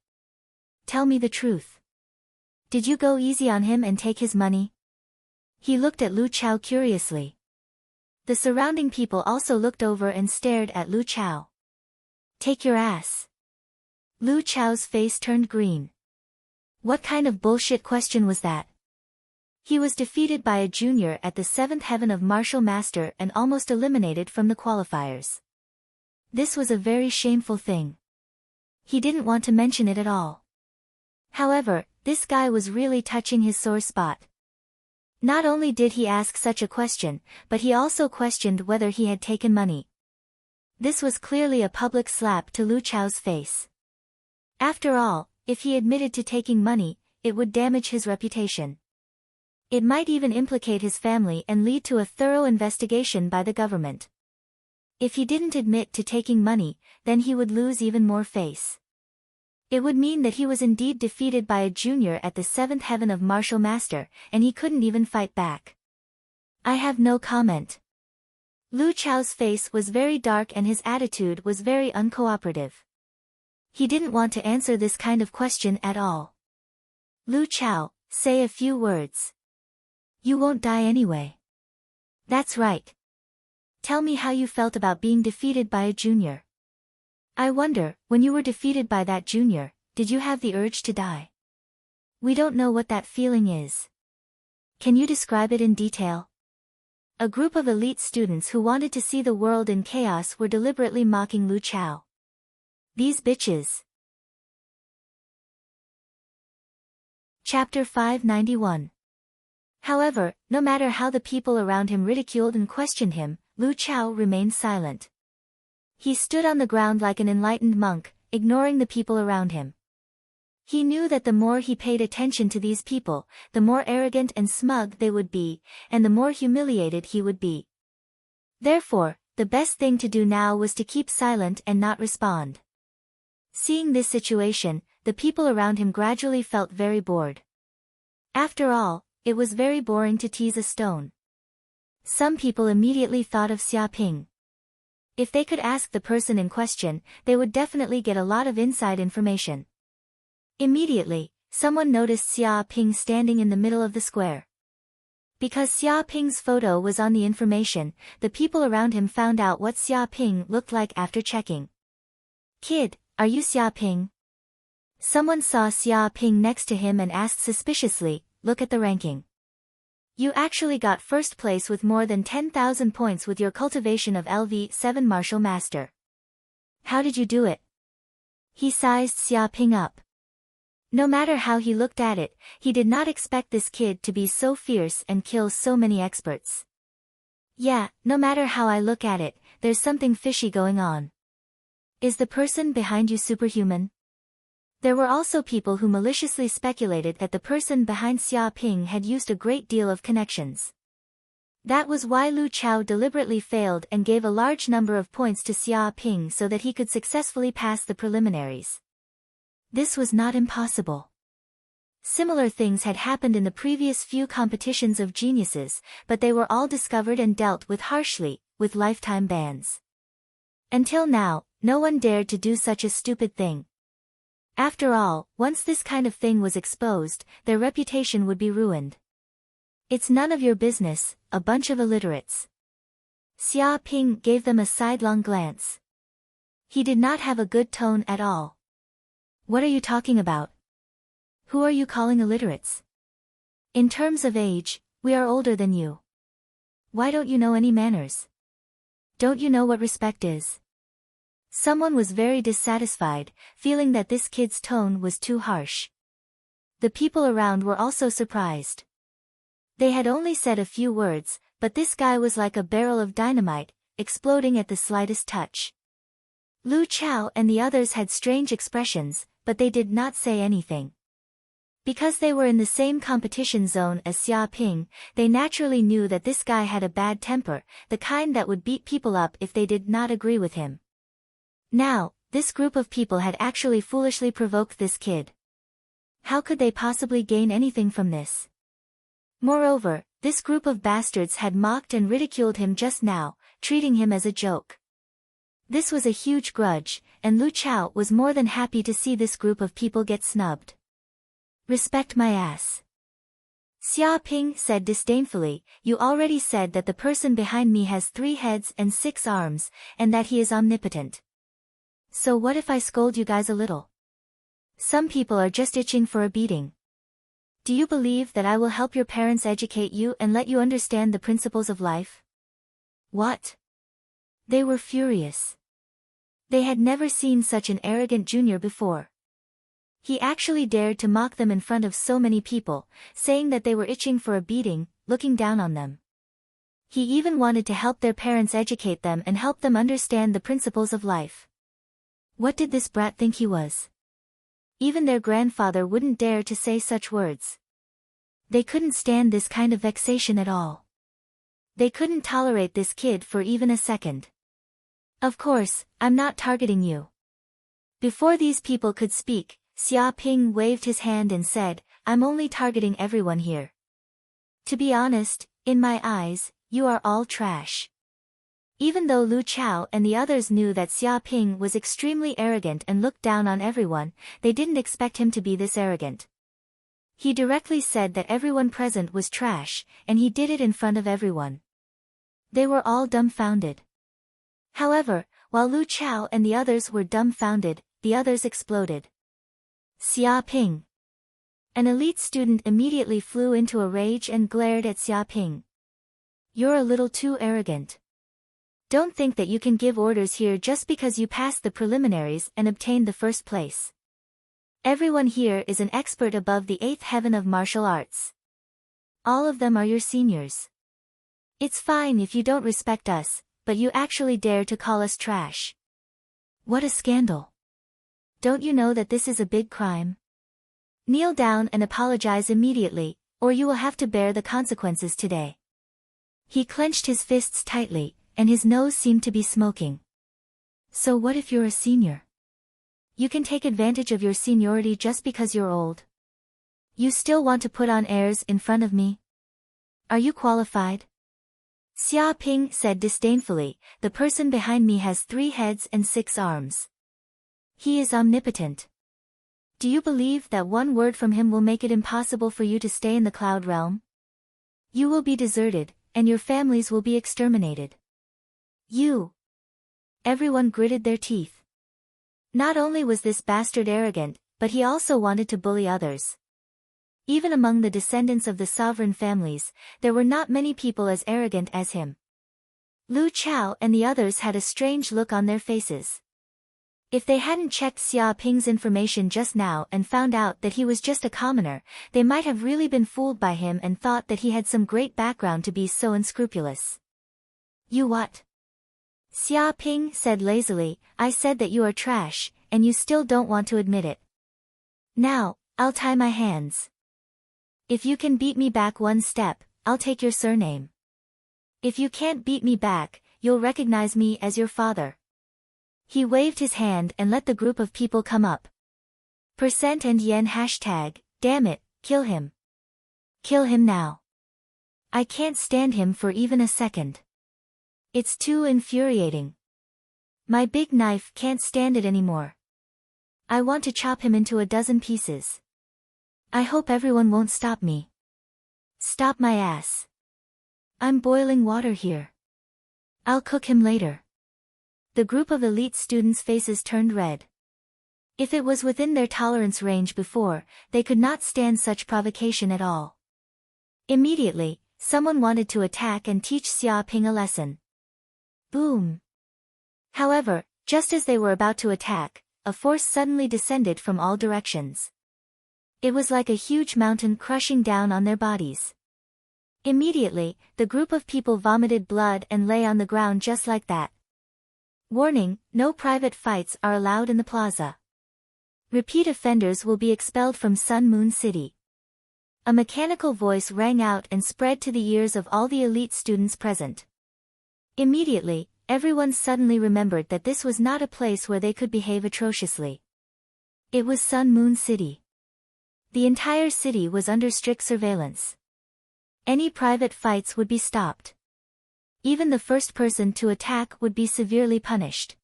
Tell me the truth. Did you go easy on him and take his money?" He looked at Lu Chao curiously. The surrounding people also looked over and stared at Lu Chao. "Take your ass." Lu Chao's face turned green. What kind of bullshit question was that? He was defeated by a junior at the 7th heaven of martial master and almost eliminated from the qualifiers. This was a very shameful thing. He didn't want to mention it at all. However, this guy was really touching his sore spot. Not only did he ask such a question, but he also questioned whether he had taken money. This was clearly a public slap to Lu Chao's face. After all, if he admitted to taking money, it would damage his reputation. It might even implicate his family and lead to a thorough investigation by the government. If he didn't admit to taking money, then he would lose even more face. It would mean that he was indeed defeated by a junior at the 7th heaven of martial master, and he couldn't even fight back. "I have no comment." Lu Chao's face was very dark and his attitude was very uncooperative. He didn't want to answer this kind of question at all. "Lu Chao, say a few words. You won't die anyway." "That's right. Tell me how you felt about being defeated by a junior. I wonder, when you were defeated by that junior, did you have the urge to die? We don't know what that feeling is. Can you describe it in detail?" A group of elite students who wanted to see the world in chaos were deliberately mocking Lu Chao. These bitches. Chapter 591. However, no matter how the people around him ridiculed and questioned him, Lu Chao remained silent. He stood on the ground like an enlightened monk, ignoring the people around him. He knew that the more he paid attention to these people, the more arrogant and smug they would be, and the more humiliated he would be. Therefore, the best thing to do now was to keep silent and not respond. Seeing this situation, the people around him gradually felt very bored. After all, it was very boring to tease a stone. Some people immediately thought of Xia Ping. If they could ask the person in question, they would definitely get a lot of inside information. Immediately, someone noticed Xia Ping standing in the middle of the square. Because Xia Ping's photo was on the information, the people around him found out what Xia Ping looked like after checking. "Kid, are you Xia Ping?" Someone saw Xia Ping next to him and asked suspiciously, "Look at the ranking. You actually got first place with more than 10,000 points with your cultivation of LV7 Martial Master. How did you do it?" He sized Xia Ping up. No matter how he looked at it, he did not expect this kid to be so fierce and kill so many experts. "Yeah, no matter how I look at it, there's something fishy going on. Is the person behind you superhuman?" There were also people who maliciously speculated that the person behind Xia Ping had used a great deal of connections. That was why Lu Chao deliberately failed and gave a large number of points to Xia Ping so that he could successfully pass the preliminaries. This was not impossible. Similar things had happened in the previous few competitions of geniuses, but they were all discovered and dealt with harshly, with lifetime bans. Until now, no one dared to do such a stupid thing. After all, once this kind of thing was exposed, their reputation would be ruined. "It's none of your business, a bunch of illiterates." Xia Ping gave them a sidelong glance. He did not have a good tone at all. "What are you talking about? Who are you calling illiterates? In terms of age, we are older than you. Why don't you know any manners? Don't you know what respect is? Someone was very dissatisfied, feeling that this kid's tone was too harsh. The people around were also surprised. They had only said a few words, but this guy was like a barrel of dynamite, exploding at the slightest touch. Lu Chao and the others had strange expressions, but they did not say anything. Because they were in the same competition zone as Xia Ping, they naturally knew that this guy had a bad temper, the kind that would beat people up if they did not agree with him. Now, this group of people had actually foolishly provoked this kid. How could they possibly gain anything from this? Moreover, this group of bastards had mocked and ridiculed him just now, treating him as a joke. This was a huge grudge, and Lu Chao was more than happy to see this group of people get snubbed. Respect my ass. Xia Ping said disdainfully, you already said that the person behind me has 3 heads and 6 arms, and that he is omnipotent. So what if I scold you guys a little? Some people are just itching for a beating. Do you believe that I will help your parents educate you and let you understand the principles of life? What? They were furious. They had never seen such an arrogant junior before. He actually dared to mock them in front of so many people, saying that they were itching for a beating, looking down on them. He even wanted to help their parents educate them and help them understand the principles of life. What did this brat think he was? Even their grandfather wouldn't dare to say such words. They couldn't stand this kind of vexation at all. They couldn't tolerate this kid for even a second. Of course, I'm not targeting you. Before these people could speak, Xia Ping waved his hand and said, I'm only targeting everyone here. To be honest, in my eyes, you are all trash. Even though Lu Chao and the others knew that Xia Ping was extremely arrogant and looked down on everyone, they didn't expect him to be this arrogant. He directly said that everyone present was trash, and he did it in front of everyone. They were all dumbfounded. However, while Lu Chao and the others were dumbfounded, the others exploded. Xia Ping. An elite student immediately flew into a rage and glared at Xia Ping. You're a little too arrogant. Don't think that you can give orders here just because you passed the preliminaries and obtained the first place. Everyone here is an expert above the 8th heaven of martial arts. All of them are your seniors. It's fine if you don't respect us, but you actually dare to call us trash. What a scandal. Don't you know that this is a big crime? Kneel down and apologize immediately, or you will have to bear the consequences today. He clenched his fists tightly, and his nose seemed to be smoking. So what if you're a senior? You can take advantage of your seniority just because you're old. You still want to put on airs in front of me? Are you qualified? Xia Ping said disdainfully, the person behind me has 3 heads and 6 arms. He is omnipotent. Do you believe that one word from him will make it impossible for you to stay in the cloud realm? You will be deserted, and your families will be exterminated. You! Everyone gritted their teeth. Not only was this bastard arrogant, but he also wanted to bully others. Even among the descendants of the sovereign families, there were not many people as arrogant as him. Lu Chao and the others had a strange look on their faces. If they hadn't checked Xia Ping's information just now and found out that he was just a commoner, they might have really been fooled by him and thought that he had some great background to be so unscrupulous. You what? Xia Ping said lazily, I said that you are trash, and you still don't want to admit it. Now, I'll tie my hands. If you can beat me back one step, I'll take your surname. If you can't beat me back, you'll recognize me as your father. He waved his hand and let the group of people come up. %and yen #, damn it, kill him. Kill him now. I can't stand him for even a second. It's too infuriating. My big knife can't stand it anymore. I want to chop him into a dozen pieces. I hope everyone won't stop me. Stop my ass. I'm boiling water here. I'll cook him later. The group of elite students' faces turned red. If it was within their tolerance range before, they could not stand such provocation at all. Immediately, someone wanted to attack and teach Xia Ping a lesson. Boom! However, just as they were about to attack, a force suddenly descended from all directions. It was like a huge mountain crushing down on their bodies. Immediately, the group of people vomited blood and lay on the ground just like that. Warning: no private fights are allowed in the plaza. Repeat offenders will be expelled from Sun Moon City. A mechanical voice rang out and spread to the ears of all the elite students present. Immediately, everyone suddenly remembered that this was not a place where they could behave atrociously. It was Sun Moon City. The entire city was under strict surveillance. Any private fights would be stopped. Even the first person to attack would be severely punished.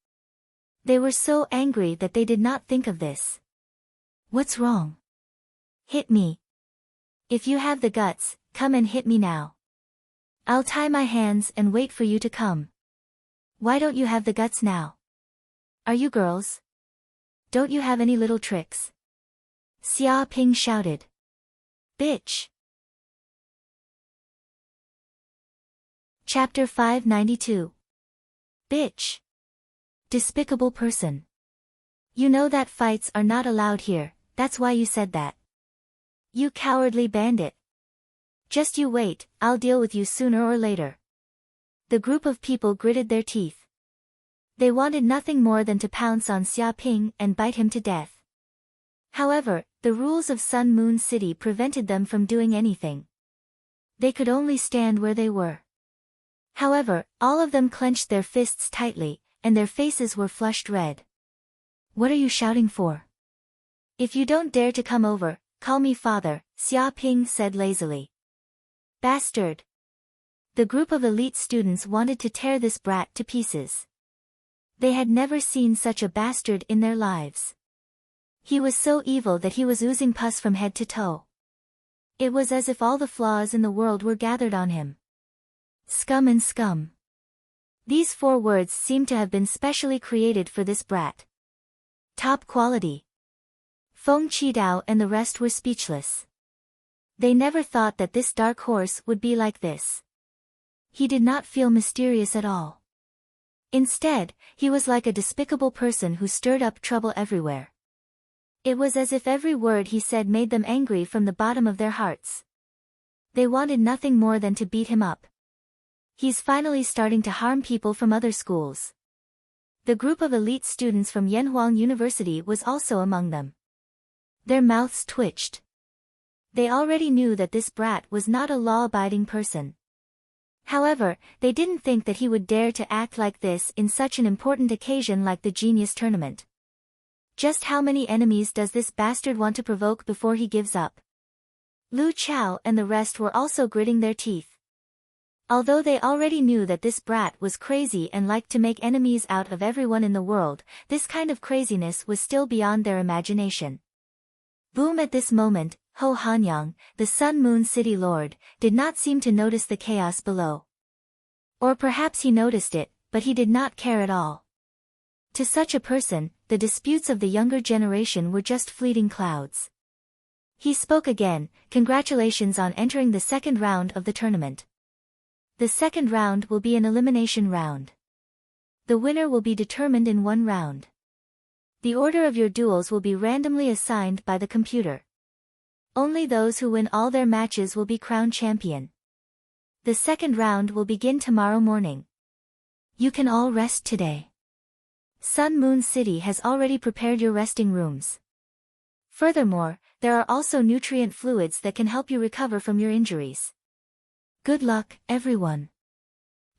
They were so angry that they did not think of this. What's wrong? Hit me. If you have the guts, come and hit me now. I'll tie my hands and wait for you to come. Why don't you have the guts now? Are you girls? Don't you have any little tricks? Xia Ping shouted. Bitch! Chapter 592. Bitch! Despicable person. You know that fights are not allowed here, that's why you said that. You cowardly bandit. Just you wait, I'll deal with you sooner or later. The group of people gritted their teeth. They wanted nothing more than to pounce on Xia Ping and bite him to death. However, the rules of Sun Moon City prevented them from doing anything. They could only stand where they were. However, all of them clenched their fists tightly, and their faces were flushed red. What are you shouting for? If you don't dare to come over, call me father, Xia Ping said lazily. Bastard! The group of elite students wanted to tear this brat to pieces. They had never seen such a bastard in their lives. He was so evil that he was oozing pus from head to toe. It was as if all the flaws in the world were gathered on him. Scum and scum. These 4 words seemed to have been specially created for this brat. Top quality. Feng Qidao and the rest were speechless. They never thought that this dark horse would be like this. He did not feel mysterious at all. Instead, he was like a despicable person who stirred up trouble everywhere. It was as if every word he said made them angry from the bottom of their hearts. They wanted nothing more than to beat him up. He's finally starting to harm people from other schools. The group of elite students from Yanhuang University was also among them. Their mouths twitched. They already knew that this brat was not a law-abiding person. However, they didn't think that he would dare to act like this in such an important occasion like the Genius Tournament. Just how many enemies does this bastard want to provoke before he gives up? Lu Chao and the rest were also gritting their teeth. Although they already knew that this brat was crazy and liked to make enemies out of everyone in the world, this kind of craziness was still beyond their imagination. Boom! At this moment, Ho Hanyang, the Sun Moon City Lord, did not seem to notice the chaos below. Or perhaps he noticed it, but he did not care at all. To such a person, the disputes of the younger generation were just fleeting clouds. He spoke again. Congratulations on entering the second round of the tournament. The second round will be an elimination round. The winner will be determined in 1 round. The order of your duels will be randomly assigned by the computer. Only those who win all their matches will be crowned champion. The second round will begin tomorrow morning. You can all rest today. Sun Moon City has already prepared your resting rooms. Furthermore, there are also nutrient fluids that can help you recover from your injuries. Good luck, everyone.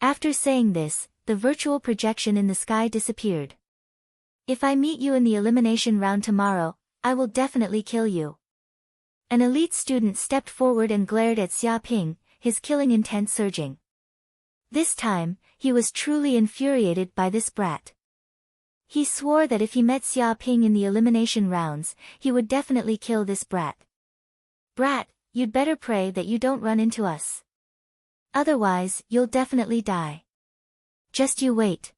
After saying this, the virtual projection in the sky disappeared. If I meet you in the elimination round tomorrow, I will definitely kill you. An elite student stepped forward and glared at Xia Ping, his killing intent surging. This time, he was truly infuriated by this brat. He swore that if he met Xia Ping in the elimination rounds, he would definitely kill this brat. Brat, you'd better pray that you don't run into us. Otherwise, you'll definitely die. Just you wait.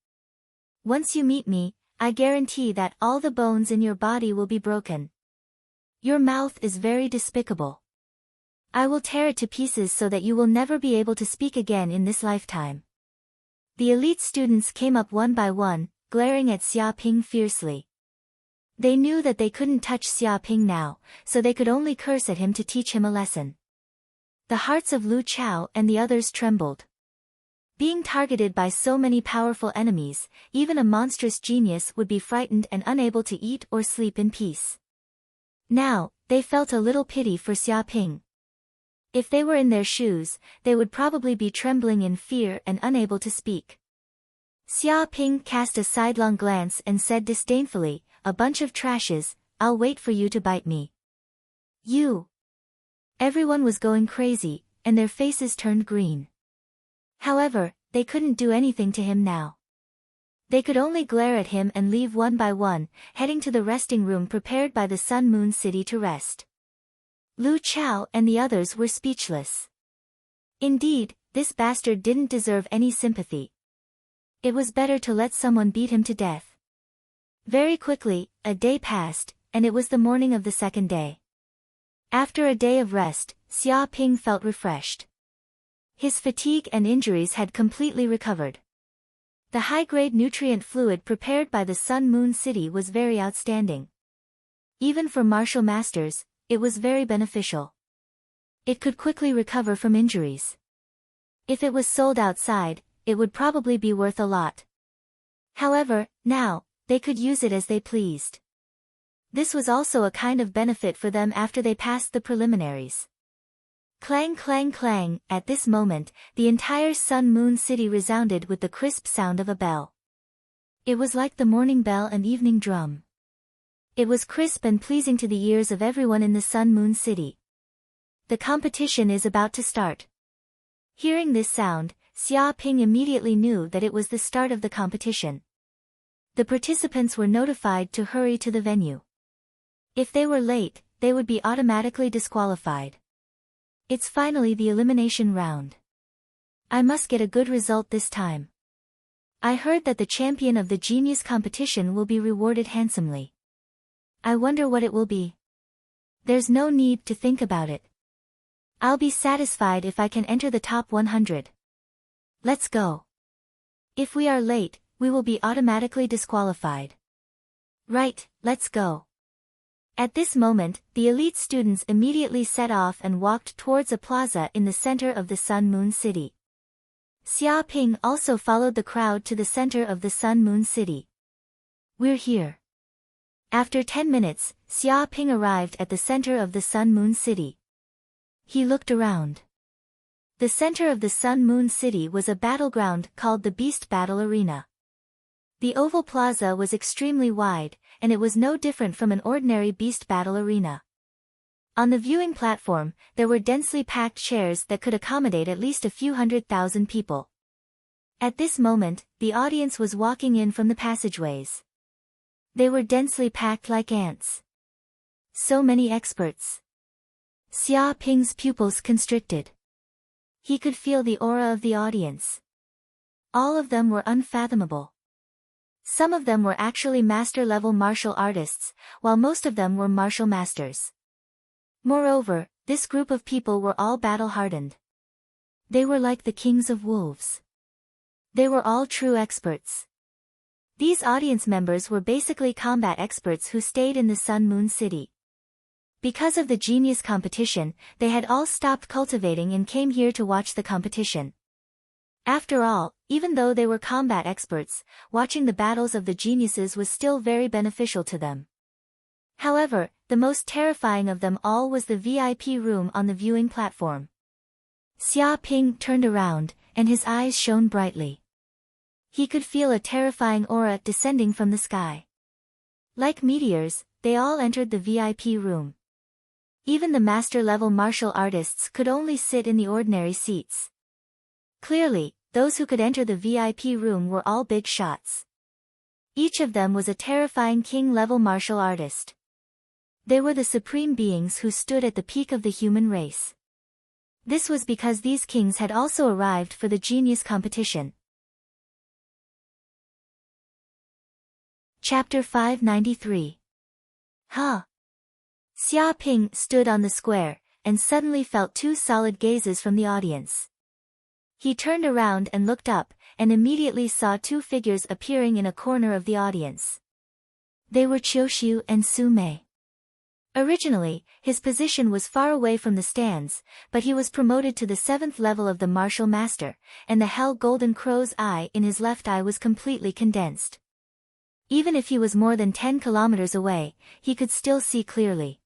Once you meet me, I guarantee that all the bones in your body will be broken. Your mouth is very despicable. I will tear it to pieces so that you will never be able to speak again in this lifetime. The elite students came up one by one, glaring at Xiaoping fiercely. They knew that they couldn't touch Xiaoping now, so they could only curse at him to teach him a lesson. The hearts of Lu Chao and the others trembled. Being targeted by so many powerful enemies, even a monstrous genius would be frightened and unable to eat or sleep in peace. Now, they felt a little pity for Xiaoping. If they were in their shoes, they would probably be trembling in fear and unable to speak. Xiaoping cast a sidelong glance and said disdainfully, "A bunch of trashes, I'll wait for you to bite me." You! Everyone was going crazy, and their faces turned green. However, they couldn't do anything to him now. They could only glare at him and leave one by one, heading to the resting room prepared by the Sun Moon City to rest. Lu Chao and the others were speechless. Indeed, this bastard didn't deserve any sympathy. It was better to let someone beat him to death. Very quickly, a day passed, and it was the morning of the second day. After a day of rest, Xiaoping felt refreshed. His fatigue and injuries had completely recovered. The high-grade nutrient fluid prepared by the Sun Moon City was very outstanding. Even for martial masters, it was very beneficial. It could quickly recover from injuries. If it was sold outside, it would probably be worth a lot. However, now, they could use it as they pleased. This was also a kind of benefit for them after they passed the preliminaries. Clang clang clang, at this moment, the entire Sun Moon City resounded with the crisp sound of a bell. It was like the morning bell and evening drum. It was crisp and pleasing to the ears of everyone in the Sun Moon City. The competition is about to start. Hearing this sound, Xiaoping immediately knew that it was the start of the competition. The participants were notified to hurry to the venue. If they were late, they would be automatically disqualified. It's finally the elimination round. I must get a good result this time. I heard that the champion of the genius competition will be rewarded handsomely. I wonder what it will be. There's no need to think about it. I'll be satisfied if I can enter the top 100. Let's go. If we are late, we will be automatically disqualified. Right, let's go. At this moment, the elite students immediately set off and walked towards a plaza in the center of the Sun Moon City. Xiaoping also followed the crowd to the center of the Sun Moon City. We're here. After 10 minutes, Xiaoping arrived at the center of the Sun Moon City. He looked around. The center of the Sun Moon City was a battleground called the Beast Battle Arena. The oval plaza was extremely wide, and it was no different from an ordinary beast battle arena. On the viewing platform, there were densely packed chairs that could accommodate at least a few 100,000 people. At this moment, the audience was walking in from the passageways. They were densely packed like ants. So many experts. Xiaoping's pupils constricted. He could feel the aura of the audience. All of them were unfathomable. Some of them were actually master-level martial artists, while most of them were martial masters. Moreover, this group of people were all battle-hardened. They were like the kings of wolves. They were all true experts. These audience members were basically combat experts who stayed in the Sun Moon City. Because of the genius competition, they had all stopped cultivating and came here to watch the competition. After all, even though they were combat experts, watching the battles of the geniuses was still very beneficial to them. However, the most terrifying of them all was the VIP room on the viewing platform. Xiaoping turned around, and his eyes shone brightly. He could feel a terrifying aura descending from the sky. Like meteors, they all entered the VIP room. Even the master-level martial artists could only sit in the ordinary seats. Clearly, those who could enter the VIP room were all big shots. Each of them was a terrifying king-level martial artist. They were the supreme beings who stood at the peak of the human race. This was because these kings had also arrived for the genius competition. Chapter 593. Xiaoping stood on the square, and suddenly felt two solid gazes from the audience. He turned around and looked up, and immediately saw two figures appearing in a corner of the audience. They were Qiuxiu and Su Mei. Originally, his position was far away from the stands, but he was promoted to the 7th level of the martial master, and the hell golden crow's eye in his left eye was completely condensed. Even if he was more than 10 kilometers away, he could still see clearly.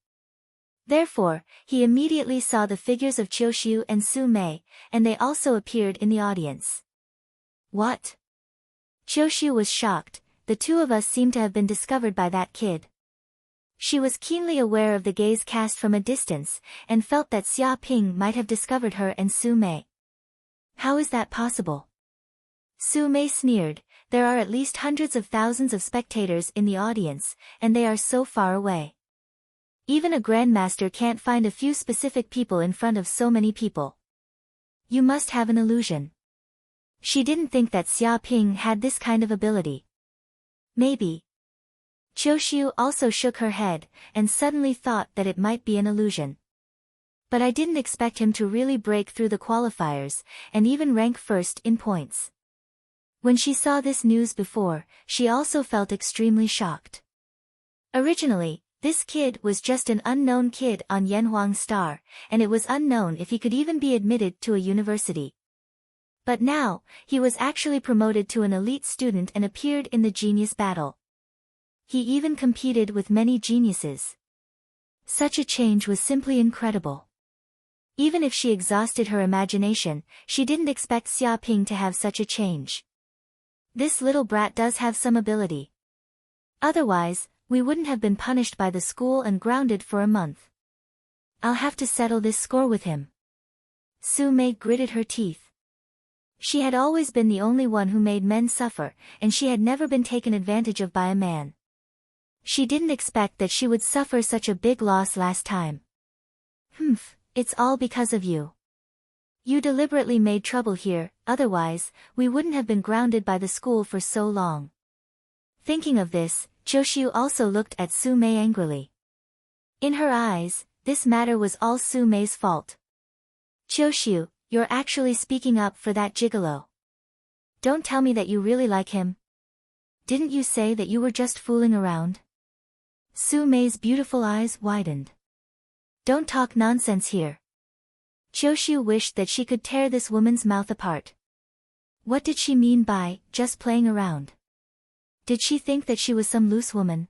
Therefore, he immediately saw the figures of Qiuxiu and Su Mei, and they also appeared in the audience. What? Qiuxiu was shocked. The two of us seem to have been discovered by that kid. She was keenly aware of the gaze cast from a distance, and felt that Xia Ping might have discovered her and Su Mei. How is that possible? Su Mei sneered, there are at least hundreds of thousands of spectators in the audience, and they are so far away. Even a grandmaster can't find a few specific people in front of so many people. You must have an illusion. She didn't think that Xia Ping had this kind of ability. Maybe. Qiuxiu also shook her head, and suddenly thought that it might be an illusion. But I didn't expect him to really break through the qualifiers, and even rank first in points. When she saw this news before, she also felt extremely shocked. Originally, this kid was just an unknown kid on Yanhuang Star, and it was unknown if he could even be admitted to a university. But now, he was actually promoted to an elite student and appeared in the genius battle. He even competed with many geniuses. Such a change was simply incredible. Even if she exhausted her imagination, she didn't expect Xia Ping to have such a change. This little brat does have some ability. Otherwise, we wouldn't have been punished by the school and grounded for a month. I'll have to settle this score with him. Su Mei gritted her teeth. She had always been the only one who made men suffer, and she had never been taken advantage of by a man. She didn't expect that she would suffer such a big loss last time. It's all because of you. You deliberately made trouble here, otherwise, we wouldn't have been grounded by the school for so long. Thinking of this, Qiuxiu also looked at Su Mei angrily. In her eyes, this matter was all Su Mei's fault. Qiuxiu, you're actually speaking up for that gigolo. Don't tell me that you really like him. Didn't you say that you were just fooling around? Su Mei's beautiful eyes widened. Don't talk nonsense here. Qiuxiu wished that she could tear this woman's mouth apart. What did she mean by, just playing around? Did she think that she was some loose woman?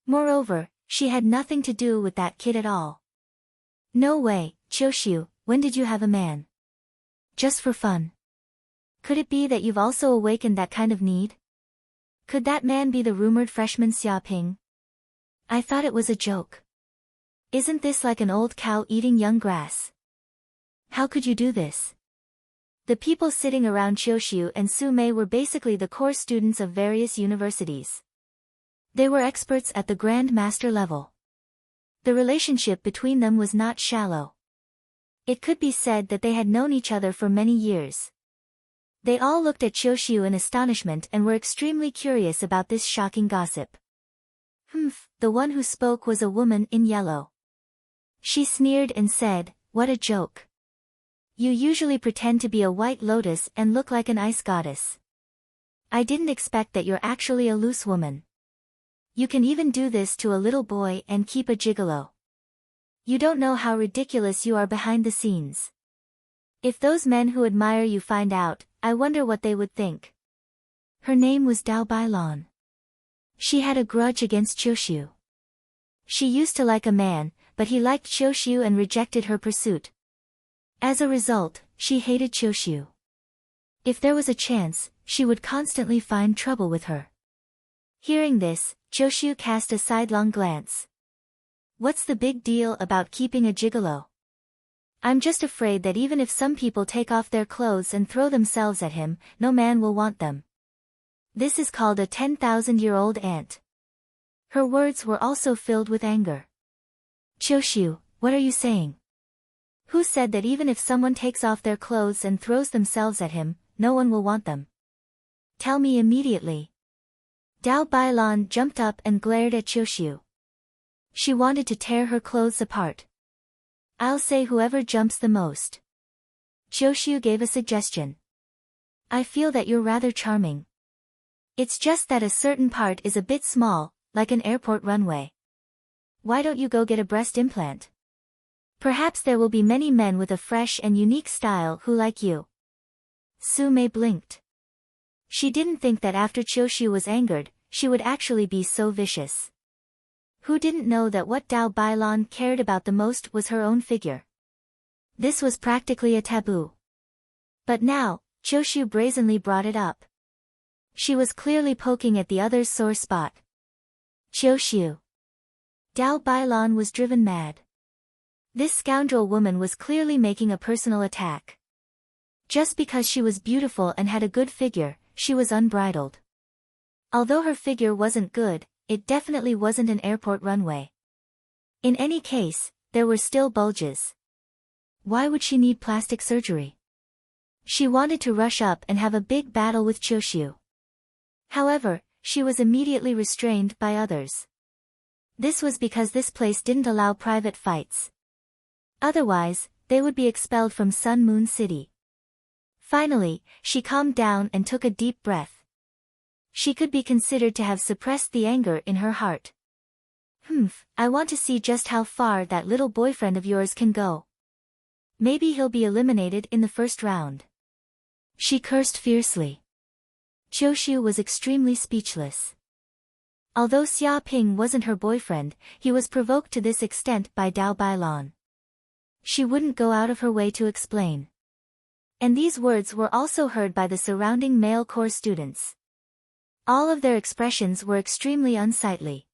Moreover, she had nothing to do with that kid at all. No way, Qiuxiu, when did you have a man? Just for fun. Could it be that you've also awakened that kind of need? Could that man be the rumored freshman Xia Ping? I thought it was a joke. Isn't this like an old cow eating young grass? How could you do this? The people sitting around Qiuxiu and Su Mei were basically the core students of various universities. They were experts at the Grand Master level. The relationship between them was not shallow. It could be said that they had known each other for many years. They all looked at Qiuxiu in astonishment and were extremely curious about this shocking gossip. The one who spoke was a woman in yellow. She sneered and said, "What a joke. You usually pretend to be a white lotus and look like an ice goddess. I didn't expect that you're actually a loose woman. You can even do this to a little boy and keep a gigolo. You don't know how ridiculous you are behind the scenes. If those men who admire you find out, I wonder what they would think." Her name was Dao Bailan. She had a grudge against Qiuxiu. She used to like a man, but he liked Qiuxiu and rejected her pursuit. As a result, she hated Qiuxiu. If there was a chance, she would constantly find trouble with her. Hearing this, Qiuxiu cast a sidelong glance. What's the big deal about keeping a gigolo? I'm just afraid that even if some people take off their clothes and throw themselves at him, no man will want them. This is called a 10,000-year-old ant. Her words were also filled with anger. Qiuxiu, what are you saying? Who said that even if someone takes off their clothes and throws themselves at him, no one will want them? Tell me immediately. Dao Bailan jumped up and glared at Qiuxiu. She wanted to tear her clothes apart. I'll say whoever jumps the most. Qiuxiu gave a suggestion. I feel that you're rather charming. It's just that a certain part is a bit small, like an airport runway. Why don't you go get a breast implant? Perhaps there will be many men with a fresh and unique style who like you. Su Mei blinked. She didn't think that after Qiuxiu was angered, she would actually be so vicious. Who didn't know that what Dao Bailan cared about the most was her own figure? This was practically a taboo. But now, Qiuxiu brazenly brought it up. She was clearly poking at the other's sore spot. Qiuxiu. Dao Bailan was driven mad. This scoundrel woman was clearly making a personal attack. Just because she was beautiful and had a good figure, she was unbridled. Although her figure wasn't good, it definitely wasn't an airport runway. In any case, there were still bulges. Why would she need plastic surgery? She wanted to rush up and have a big battle with Qiuxiu. However, she was immediately restrained by others. This was because this place didn't allow private fights. Otherwise, they would be expelled from Sun Moon City. Finally, she calmed down and took a deep breath. She could be considered to have suppressed the anger in her heart. I want to see just how far that little boyfriend of yours can go. Maybe he'll be eliminated in the first round. She cursed fiercely. Qiuxiu was extremely speechless. Although Xia Ping wasn't her boyfriend, he was provoked to this extent by Dao Bailan. She wouldn't go out of her way to explain. And these words were also heard by the surrounding male core students. All of their expressions were extremely unsightly.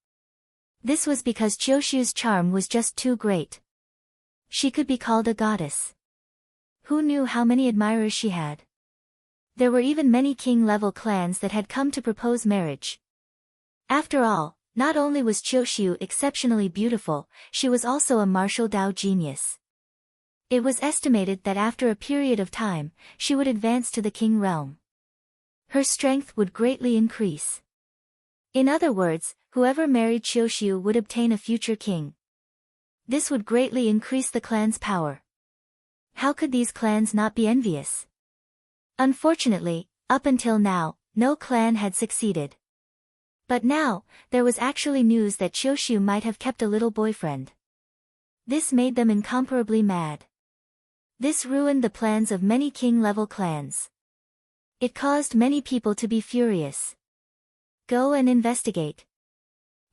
This was because Qiuxiu's charm was just too great. She could be called a goddess. Who knew how many admirers she had? There were even many king-level clans that had come to propose marriage. After all, not only was Qiuxiu exceptionally beautiful, she was also a martial Dao genius. It was estimated that after a period of time, she would advance to the king realm. Her strength would greatly increase. In other words, whoever married Qiuxiu would obtain a future king. This would greatly increase the clan's power. How could these clans not be envious? Unfortunately, up until now, no clan had succeeded. But now, there was actually news that Qiuxiu might have kept a little boyfriend. This made them incomparably mad. This ruined the plans of many king-level clans. It caused many people to be furious. Go and investigate.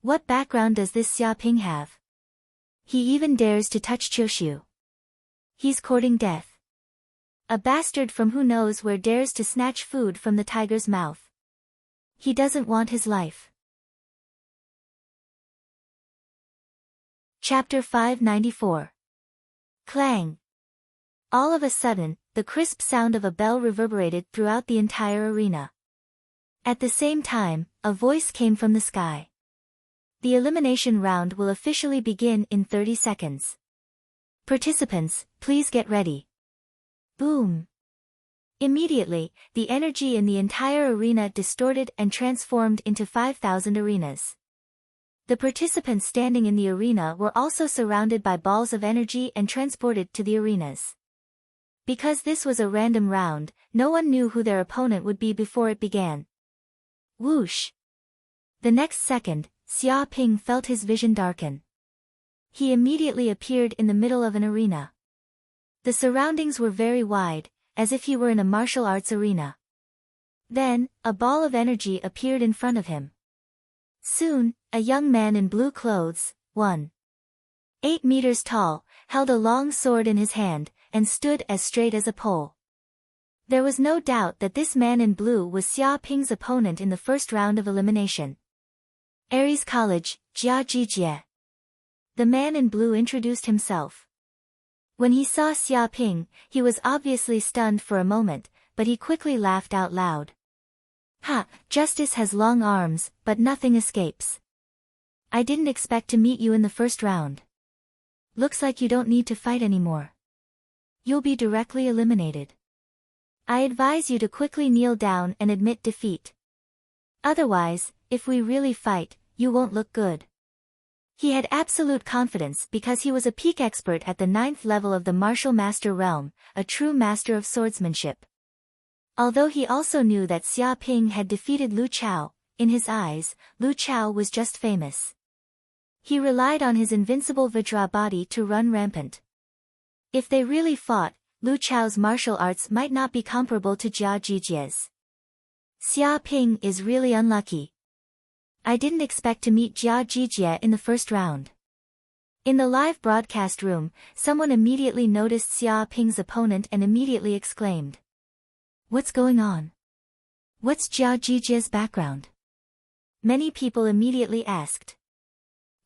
What background does this Xia Ping have? He even dares to touch Qiuxiu. He's courting death. A bastard from who knows where dares to snatch food from the tiger's mouth. He doesn't want his life. Chapter 594. Clang. All of a sudden, the crisp sound of a bell reverberated throughout the entire arena. At the same time, a voice came from the sky. The elimination round will officially begin in 30 seconds. Participants, please get ready. Boom. Immediately, the energy in the entire arena distorted and transformed into 5,000 arenas. The participants standing in the arena were also surrounded by balls of energy and transported to the arenas. Because this was a random round, no one knew who their opponent would be before it began. Whoosh! The next second, Xia Ping felt his vision darken. He immediately appeared in the middle of an arena. The surroundings were very wide, as if he were in a martial arts arena. Then, a ball of energy appeared in front of him. Soon, a young man in blue clothes, 1.8 meters tall, held a long sword in his hand, and stood as straight as a pole. There was no doubt that this man in blue was Xia Ping's opponent in the first round of elimination. Aries College, Jia Jijie. The man in blue introduced himself. When he saw Xia Ping, he was obviously stunned for a moment, but he quickly laughed out loud. Ha, justice has long arms, but nothing escapes. I didn't expect to meet you in the first round. Looks like you don't need to fight anymore. You'll be directly eliminated. I advise you to quickly kneel down and admit defeat. Otherwise, if we really fight, you won't look good. He had absolute confidence because he was a peak expert at the 9th level of the martial master realm, a true master of swordsmanship. Although he also knew that Xia Ping had defeated Lu Chao, in his eyes, Lu Chao was just famous. He relied on his invincible Vajra body to run rampant. If they really fought, Lu Chao's martial arts might not be comparable to Jia Jijie's. Xia Ping is really unlucky. I didn't expect to meet Jia Jijie in the first round. In the live broadcast room, someone immediately noticed Xia Ping's opponent and immediately exclaimed. What's going on? What's Jia Jijie's background? Many people immediately asked.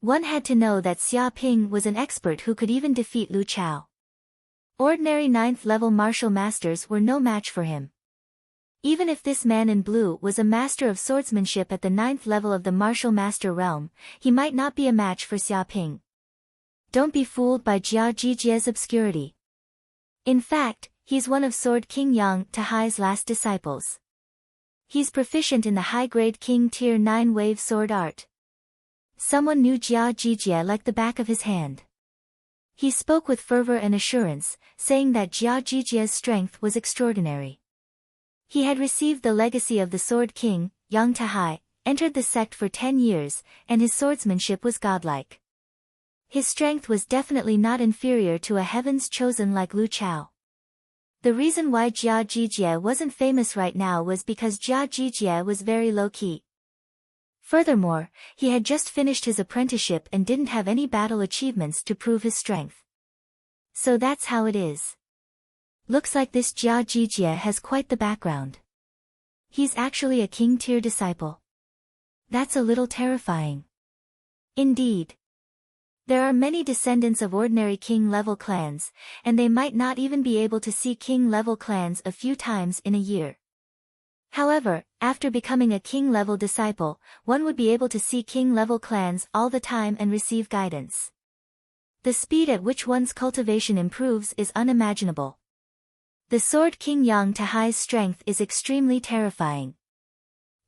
One had to know that Xia Ping was an expert who could even defeat Lu Chao. Ordinary 9th level martial masters were no match for him. Even if this man in blue was a master of swordsmanship at the 9th level of the martial master realm, he might not be a match for Xia Ping. Don't be fooled by Jia Jijie's obscurity. In fact, he's one of Sword King Yang Tahai's last disciples. He's proficient in the high-grade King Tier 9 wave sword art. Someone knew Jia Jijie like the back of his hand. He spoke with fervor and assurance, saying that Jia Jijie's strength was extraordinary. He had received the legacy of the Sword King, Yang Tahai, entered the sect for 10 years, and his swordsmanship was godlike. His strength was definitely not inferior to a heaven's chosen like Lu Chao. The reason why Jia Jijie wasn't famous right now was because Jia Jijie was very low-key. Furthermore, he had just finished his apprenticeship and didn't have any battle achievements to prove his strength. So that's how it is. Looks like this Jia Jijie has quite the background. He's actually a king tier disciple. That's a little terrifying. Indeed. There are many descendants of ordinary king-level clans, and they might not even be able to see king-level clans a few times in a year. However, after becoming a king-level disciple, one would be able to see king-level clans all the time and receive guidance. The speed at which one's cultivation improves is unimaginable. The Sword King Yang Tahai's strength is extremely terrifying.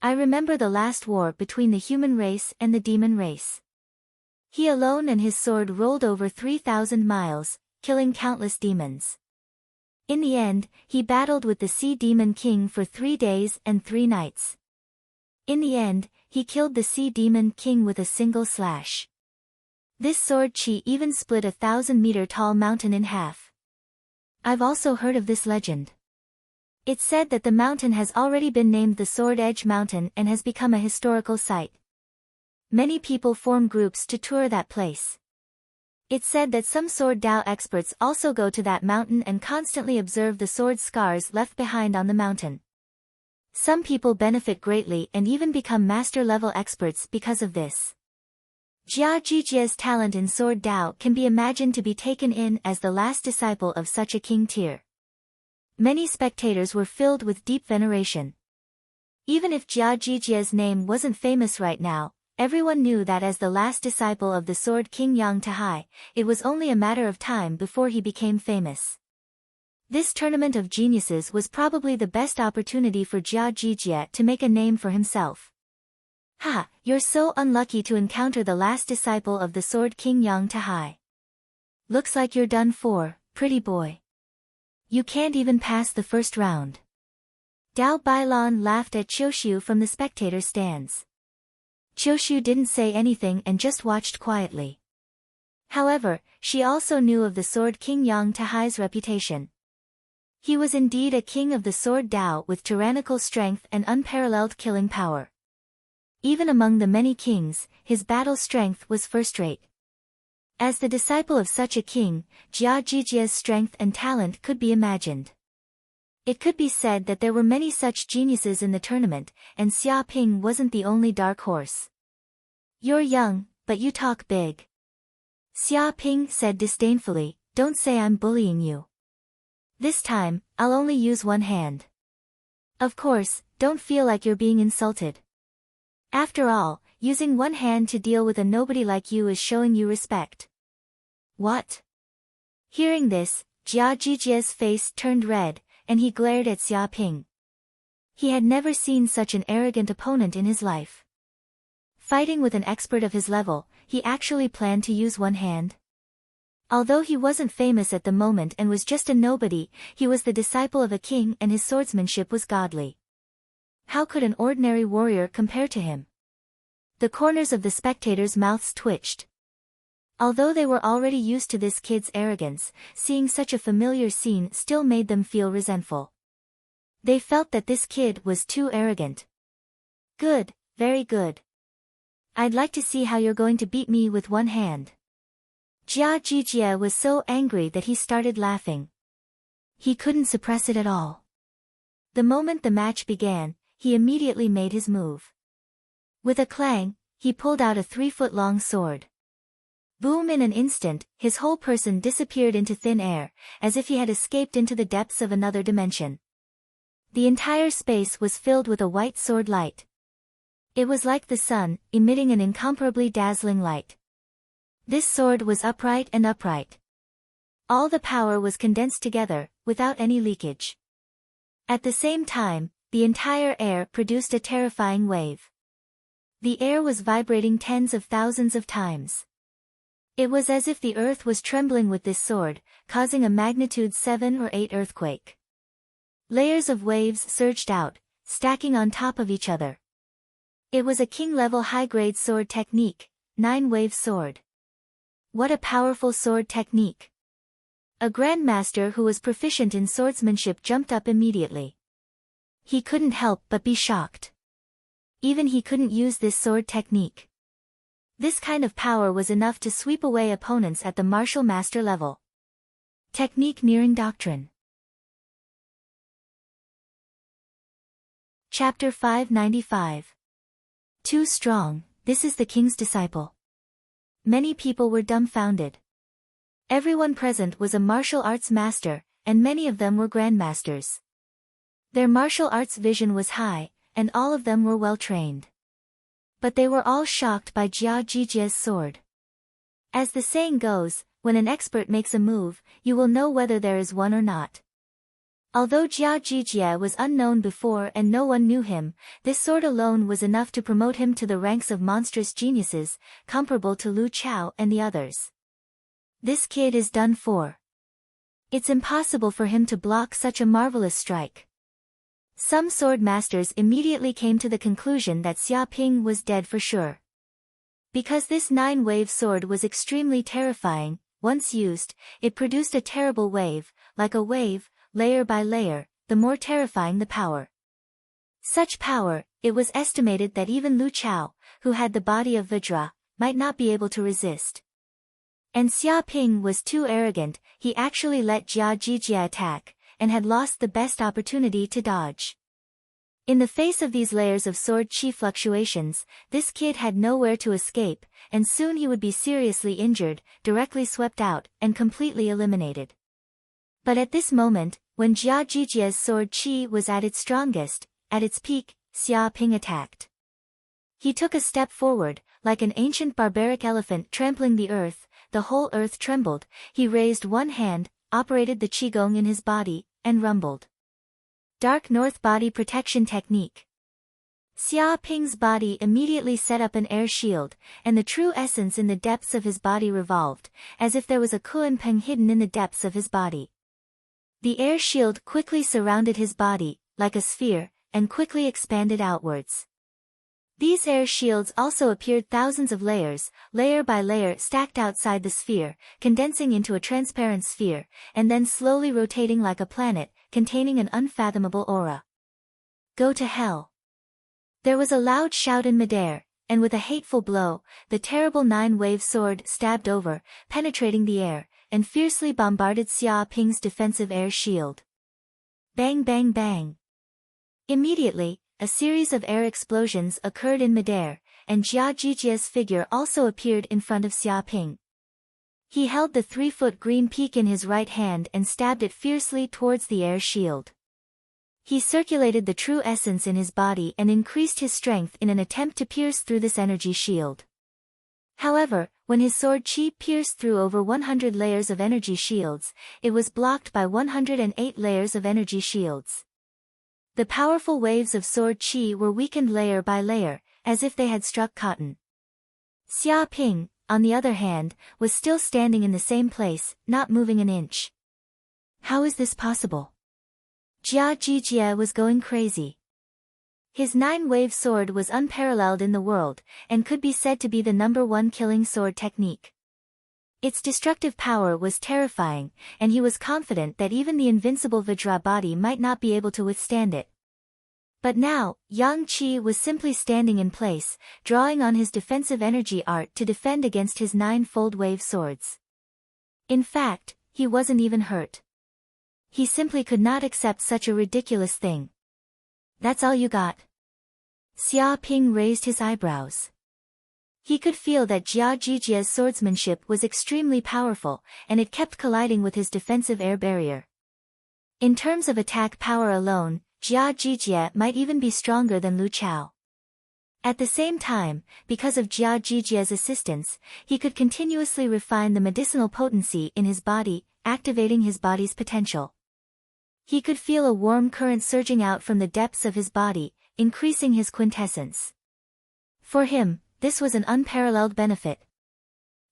I remember the last war between the human race and the demon race. He alone and his sword rolled over 3,000 miles, killing countless demons. In the end, he battled with the Sea Demon King for 3 days and 3 nights. In the end, he killed the Sea Demon King with a single slash. This sword chi even split a 1,000-meter-tall mountain in half. I've also heard of this legend. It's said that the mountain has already been named the Sword Edge Mountain and has become a historical site. Many people form groups to tour that place. It's said that some sword Dao experts also go to that mountain and constantly observe the sword scars left behind on the mountain. Some people benefit greatly and even become master-level experts because of this. Jia Jijie's talent in sword Dao can be imagined to be taken in as the last disciple of such a king tier. Many spectators were filled with deep veneration. Even if Jia Jijie's name wasn't famous right now, everyone knew that as the last disciple of the Sword King Yang Tahai, it was only a matter of time before he became famous. This tournament of geniuses was probably the best opportunity for Jia Jijie to make a name for himself. Ha, you're so unlucky to encounter the last disciple of the Sword King Yang Tahai. Looks like you're done for, pretty boy. You can't even pass the first round. Dao Bailan laughed at Qiushu from the spectator stands. Qiushu didn't say anything and just watched quietly. However, she also knew of the Sword King Yang Tahai's reputation. He was indeed a king of the Sword Dao with tyrannical strength and unparalleled killing power. Even among the many kings, his battle strength was first-rate. As the disciple of such a king, Jia Jijie's strength and talent could be imagined. It could be said that there were many such geniuses in the tournament, and Xia Ping wasn't the only dark horse. You're young, but you talk big. Xia Ping said disdainfully, don't say I'm bullying you. This time, I'll only use one hand. Of course, don't feel like you're being insulted. After all, using one hand to deal with a nobody like you is showing you respect. What? Hearing this, Jia Jijie's face turned red, and he glared at Xia Ping. He had never seen such an arrogant opponent in his life. Fighting with an expert of his level, he actually planned to use one hand? Although he wasn't famous at the moment and was just a nobody, he was the disciple of a king and his swordsmanship was godly. How could an ordinary warrior compare to him? The corners of the spectators' mouths twitched. Although they were already used to this kid's arrogance, seeing such a familiar scene still made them feel resentful. They felt that this kid was too arrogant. Good, very good. I'd like to see how you're going to beat me with one hand. Jia Jijie was so angry that he started laughing. He couldn't suppress it at all. The moment the match began, he immediately made his move. With a clang, he pulled out a 3-foot-long sword. Boom! In an instant, his whole person disappeared into thin air, as if he had escaped into the depths of another dimension. The entire space was filled with a white sword light. It was like the sun, emitting an incomparably dazzling light. This sword was upright and upright. All the power was condensed together, without any leakage. At the same time, the entire air produced a terrifying wave. The air was vibrating tens of thousands of times. It was as if the earth was trembling with this sword, causing a magnitude 7 or 8 earthquake. Layers of waves surged out, stacking on top of each other. It was a king-level high-grade sword technique, 9-wave sword. What a powerful sword technique! A grandmaster who was proficient in swordsmanship jumped up immediately. He couldn't help but be shocked. Even he couldn't use this sword technique. This kind of power was enough to sweep away opponents at the martial master level. Technique nearing doctrine. Chapter 595. Too strong, this is the king's disciple. Many people were dumbfounded. Everyone present was a martial arts master, and many of them were grandmasters. Their martial arts vision was high, and all of them were well trained. But they were all shocked by Jia Jijie's sword. As the saying goes, when an expert makes a move, you will know whether there is one or not. Although Jia Jijie was unknown before and no one knew him, this sword alone was enough to promote him to the ranks of monstrous geniuses, comparable to Lu Chao and the others. This kid is done for. It's impossible for him to block such a marvelous strike. Some sword masters immediately came to the conclusion that Xia Ping was dead for sure. Because this 9-wave sword was extremely terrifying, once used, it produced a terrible wave, like a wave, layer by layer, the more terrifying the power. Such power, it was estimated that even Lu Chao, who had the body of Vajra, might not be able to resist. And Xia Ping was too arrogant, he actually let Jia Jijie attack, and had lost the best opportunity to dodge. In the face of these layers of sword chi fluctuations, this kid had nowhere to escape, and soon he would be seriously injured, directly swept out, and completely eliminated. But at this moment, when Jia Jijie's sword chi was at its strongest, at its peak, Xia Ping attacked. He took a step forward, like an ancient barbaric elephant trampling the earth, the whole earth trembled, he raised one hand, operated the qigong in his body, and rumbled. Dark North Body Protection Technique. Xia Ping's body immediately set up an air shield, and the true essence in the depths of his body revolved, as if there was a Kunpeng hidden in the depths of his body. The air shield quickly surrounded his body, like a sphere, and quickly expanded outwards. These air shields also appeared thousands of layers, layer by layer stacked outside the sphere, condensing into a transparent sphere, and then slowly rotating like a planet, containing an unfathomable aura. Go to hell. There was a loud shout in midair, and with a hateful blow, the terrible 9-wave sword stabbed over, penetrating the air, and fiercely bombarded Xia Ping's defensive air shield. Bang bang bang. Immediately, a series of air explosions occurred in midair, and Jia Jijie's figure also appeared in front of Xia Ping. He held the 3-foot green peak in his right hand and stabbed it fiercely towards the air shield. He circulated the true essence in his body and increased his strength in an attempt to pierce through this energy shield. However, when his sword chi pierced through over 100 layers of energy shields, it was blocked by 108 layers of energy shields. The powerful waves of sword chi were weakened layer by layer, as if they had struck cotton. Xia Ping, on the other hand, was still standing in the same place, not moving an inch. How is this possible? Jia Jijie was going crazy. His 9-wave sword was unparalleled in the world, and could be said to be the #1 killing sword technique. Its destructive power was terrifying, and he was confident that even the invincible Vajra body might not be able to withstand it. But now, Yang Qi was simply standing in place, drawing on his defensive energy art to defend against his 9-fold wave swords. In fact, he wasn't even hurt. He simply could not accept such a ridiculous thing. That's all you got? Xia Ping raised his eyebrows. He could feel that Jia Jijie's swordsmanship was extremely powerful, and it kept colliding with his defensive air barrier. In terms of attack power alone, Jia Jijie might even be stronger than Lu Chao. At the same time, because of Jia Jijie's assistance, he could continuously refine the medicinal potency in his body, activating his body's potential. He could feel a warm current surging out from the depths of his body, increasing his quintessence. For him, this was an unparalleled benefit.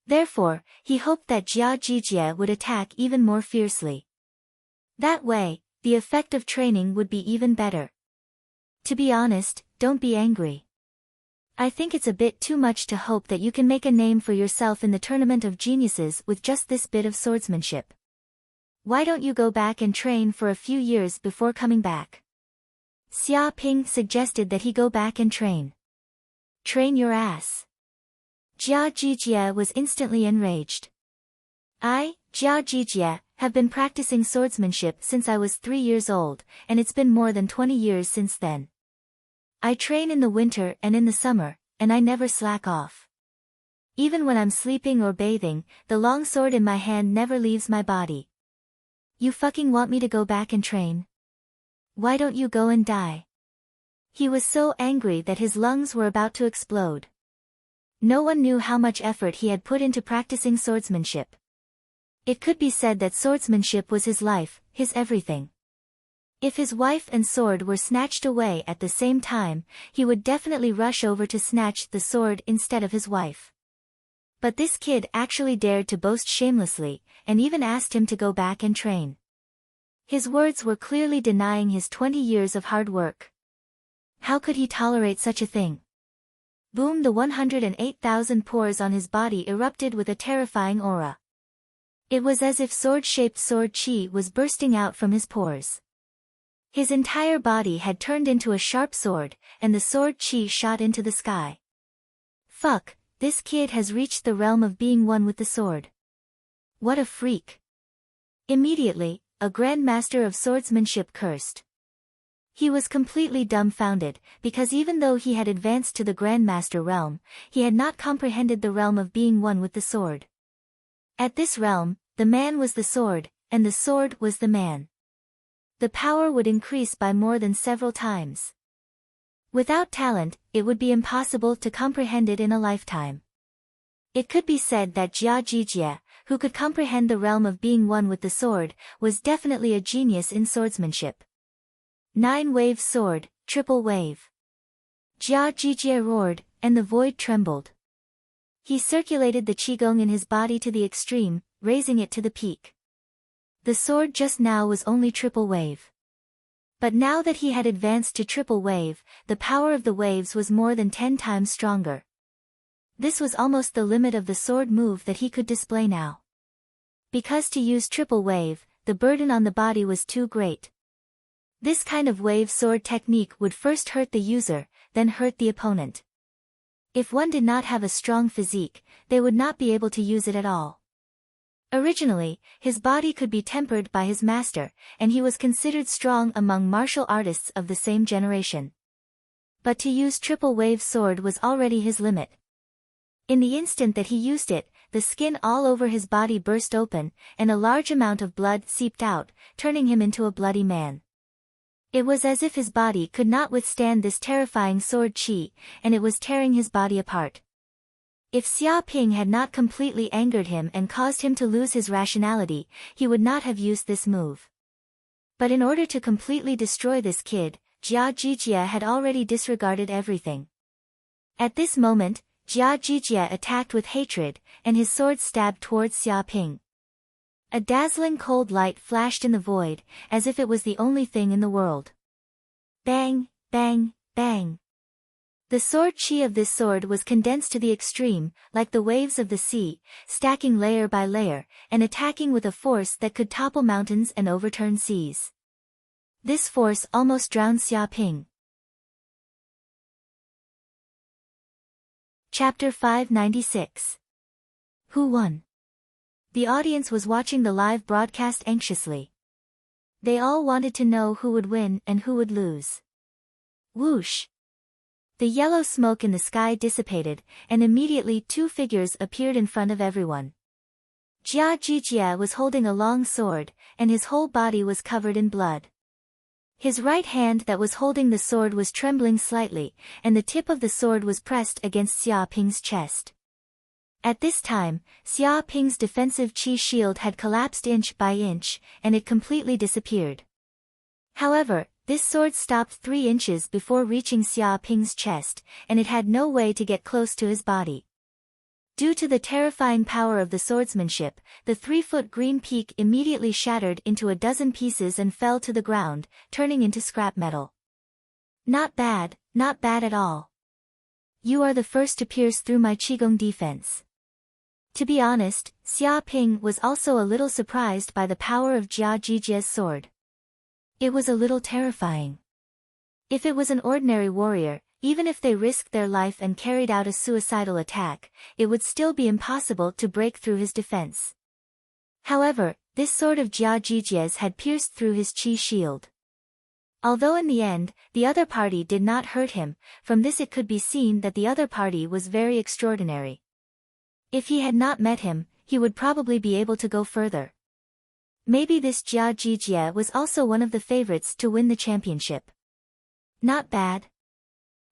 Therefore, he hoped that Jia Jijie would attack even more fiercely. That way, the effect of training would be even better. To be honest, don't be angry. I think it's a bit too much to hope that you can make a name for yourself in the tournament of geniuses with just this bit of swordsmanship. Why don't you go back and train for a few years before coming back? Xia Ping suggested that he go back and train. Train your ass. Jia Jijie was instantly enraged. I, Jia Jijie, have been practicing swordsmanship since I was 3 years old, and it's been more than 20 years since then. I train in the winter and in the summer, and I never slack off. Even when I'm sleeping or bathing, the long sword in my hand never leaves my body. You fucking want me to go back and train? Why don't you go and die? He was so angry that his lungs were about to explode. No one knew how much effort he had put into practicing swordsmanship. It could be said that swordsmanship was his life, his everything. If his wife and sword were snatched away at the same time, he would definitely rush over to snatch the sword instead of his wife. But this kid actually dared to boast shamelessly, and even asked him to go back and train. His words were clearly denying his 20 years of hard work. How could he tolerate such a thing? Boom! The 108,000 pores on his body erupted with a terrifying aura. It was as if sword-shaped sword chi was bursting out from his pores. His entire body had turned into a sharp sword, and the sword chi shot into the sky. Fuck, this kid has reached the realm of being one with the sword. What a freak. Immediately, a grandmaster of swordsmanship cursed. He was completely dumbfounded, because even though he had advanced to the grandmaster realm, he had not comprehended the realm of being one with the sword. At this realm, the man was the sword, and the sword was the man. The power would increase by more than several times. Without talent, it would be impossible to comprehend it in a lifetime. It could be said that Jia Jijie, who could comprehend the realm of being one with the sword, was definitely a genius in swordsmanship. 9-wave sword, triple wave. Jia Jijie roared, and the void trembled. He circulated the qigong in his body to the extreme, raising it to the peak. The sword just now was only triple wave. But now that he had advanced to triple wave, the power of the waves was more than 10 times stronger. This was almost the limit of the sword move that he could display now. Because to use triple wave, the burden on the body was too great. This kind of wave sword technique would first hurt the user, then hurt the opponent. If one did not have a strong physique, they would not be able to use it at all. Originally, his body could be tempered by his master, and he was considered strong among martial artists of the same generation. But to use triple wave sword was already his limit. In the instant that he used it, the skin all over his body burst open, and a large amount of blood seeped out, turning him into a bloody man. It was as if his body could not withstand this terrifying sword chi, and it was tearing his body apart. If Xia Ping had not completely angered him and caused him to lose his rationality, he would not have used this move. But in order to completely destroy this kid, Jia Jijie had already disregarded everything. At this moment, Jia Jijie attacked with hatred, and his sword stabbed towards Xia Ping. A dazzling cold light flashed in the void, as if it was the only thing in the world. Bang, bang, bang. The sword chi of this sword was condensed to the extreme, like the waves of the sea, stacking layer by layer, and attacking with a force that could topple mountains and overturn seas. This force almost drowned Xia Ping. Chapter 596. Who won? The audience was watching the live broadcast anxiously. They all wanted to know who would win and who would lose. Whoosh! The yellow smoke in the sky dissipated, and immediately two figures appeared in front of everyone. Jia Jijie was holding a long sword, and his whole body was covered in blood. His right hand that was holding the sword was trembling slightly, and the tip of the sword was pressed against Xia Ping's chest. At this time, Xia Ping's defensive chi shield had collapsed inch by inch, and it completely disappeared. However, this sword stopped 3 inches before reaching Xia Ping's chest, and it had no way to get close to his body. Due to the terrifying power of the swordsmanship, the 3-foot green peak immediately shattered into a dozen pieces and fell to the ground, turning into scrap metal. Not bad at all. You are the first to pierce through my Qigong defense. To be honest, Xia Ping was also a little surprised by the power of Jia Jijie's sword. It was a little terrifying. If it was an ordinary warrior, even if they risked their life and carried out a suicidal attack, it would still be impossible to break through his defense. However, this sword of Jia Jijie's had pierced through his chi shield. Although in the end, the other party did not hurt him, from this it could be seen that the other party was very extraordinary. If he had not met him, he would probably be able to go further. Maybe this Jia Jijie was also one of the favorites to win the championship. Not bad.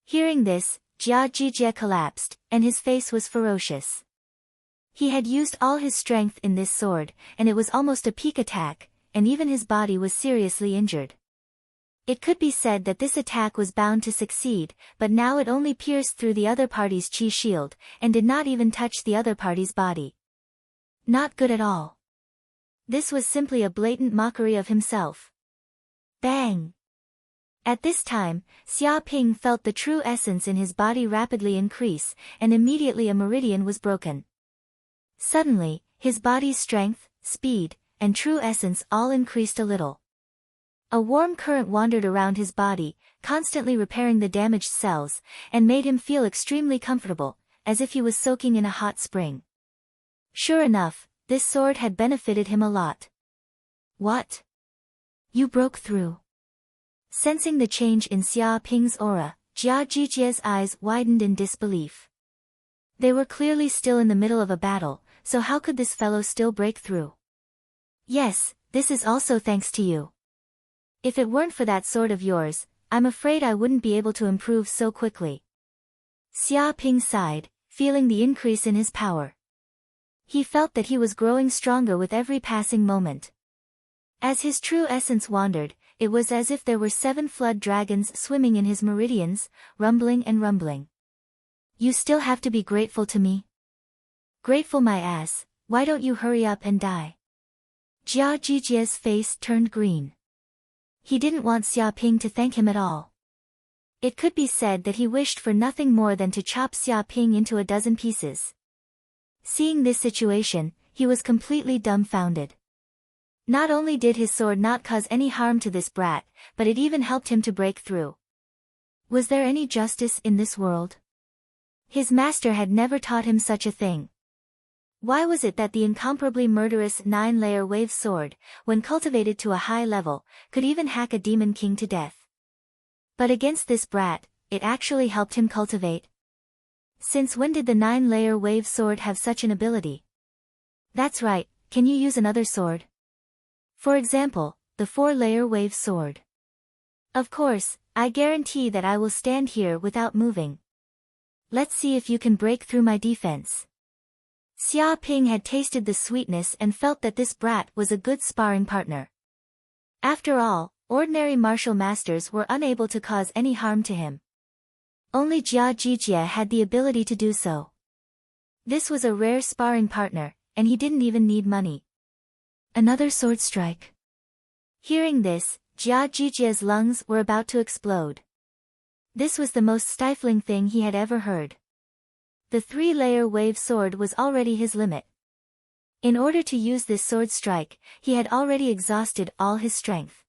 Hearing this, Jia Jijie collapsed, and his face was ferocious. He had used all his strength in this sword, and it was almost a peak attack, and even his body was seriously injured. It could be said that this attack was bound to succeed, but now it only pierced through the other party's chi shield, and did not even touch the other party's body. Not good at all. This was simply a blatant mockery of himself. Bang! At this time, Xia Ping felt the true essence in his body rapidly increase, and immediately a meridian was broken. Suddenly, his body's strength, speed, and true essence all increased a little. A warm current wandered around his body, constantly repairing the damaged cells, and made him feel extremely comfortable, as if he was soaking in a hot spring. Sure enough, this sword had benefited him a lot. What? You broke through. Sensing the change in Xia Ping's aura, Jia Jijie's eyes widened in disbelief. They were clearly still in the middle of a battle, so how could this fellow still break through? Yes, this is also thanks to you. If it weren't for that sword of yours, I'm afraid I wouldn't be able to improve so quickly. Xia Ping sighed, feeling the increase in his power. He felt that he was growing stronger with every passing moment. As his true essence wandered, it was as if there were 7 flood dragons swimming in his meridians, rumbling and rumbling. You still have to be grateful to me? Grateful my ass, why don't you hurry up and die? Jia Jijie's face turned green. He didn't want Xia Ping to thank him at all. It could be said that he wished for nothing more than to chop Xia Ping into a dozen pieces. Seeing this situation, he was completely dumbfounded. Not only did his sword not cause any harm to this brat, but it even helped him to break through. Was there any justice in this world? His master had never taught him such a thing. Why was it that the incomparably murderous 9-layer wave sword, when cultivated to a high level, could even hack a demon king to death? But against this brat, it actually helped him cultivate. Since when did the 9-layer wave sword have such an ability? That's right, can you use another sword? For example, the 4-layer wave sword. Of course, I guarantee that I will stand here without moving. Let's see if you can break through my defense. Xia Ping had tasted the sweetness and felt that this brat was a good sparring partner. After all, ordinary martial masters were unable to cause any harm to him. Only Jia Jijie had the ability to do so. This was a rare sparring partner, and he didn't even need money. Another sword strike. Hearing this, Jia Jijie's lungs were about to explode. This was the most stifling thing he had ever heard. The 3-layer wave sword was already his limit. In order to use this sword strike, he had already exhausted all his strength.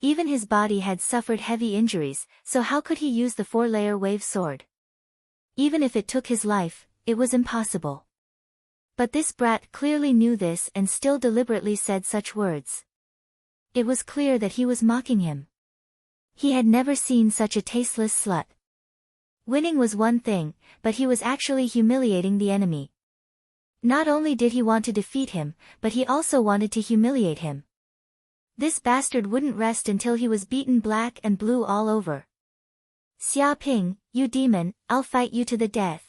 Even his body had suffered heavy injuries, so how could he use the 4-layer wave sword? Even if it took his life, it was impossible. But this brat clearly knew this and still deliberately said such words. It was clear that he was mocking him. He had never seen such a tasteless slut. Winning was one thing, but he was actually humiliating the enemy. Not only did he want to defeat him, but he also wanted to humiliate him. This bastard wouldn't rest until he was beaten black and blue all over. Xia Ping, you demon, I'll fight you to the death.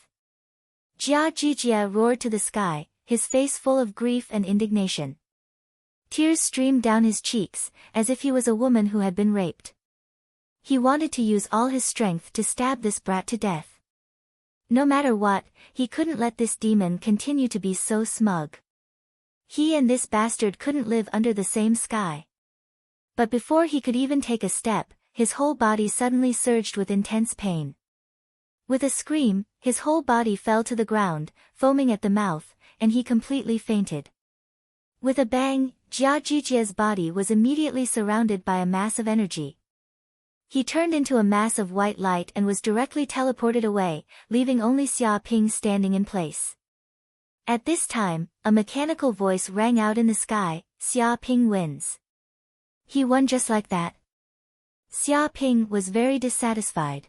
Jia Jijie roared to the sky, his face full of grief and indignation. Tears streamed down his cheeks, as if he was a woman who had been raped. He wanted to use all his strength to stab this brat to death. No matter what, he couldn't let this demon continue to be so smug. He and this bastard couldn't live under the same sky. But before he could even take a step, his whole body suddenly surged with intense pain. With a scream, his whole body fell to the ground, foaming at the mouth, and he completely fainted. With a bang, Jia Jijie's body was immediately surrounded by a mass of energy. He turned into a mass of white light and was directly teleported away, leaving only Xia Ping standing in place. At this time, a mechanical voice rang out in the sky, Xia Ping wins. He won just like that. Xia Ping was very dissatisfied.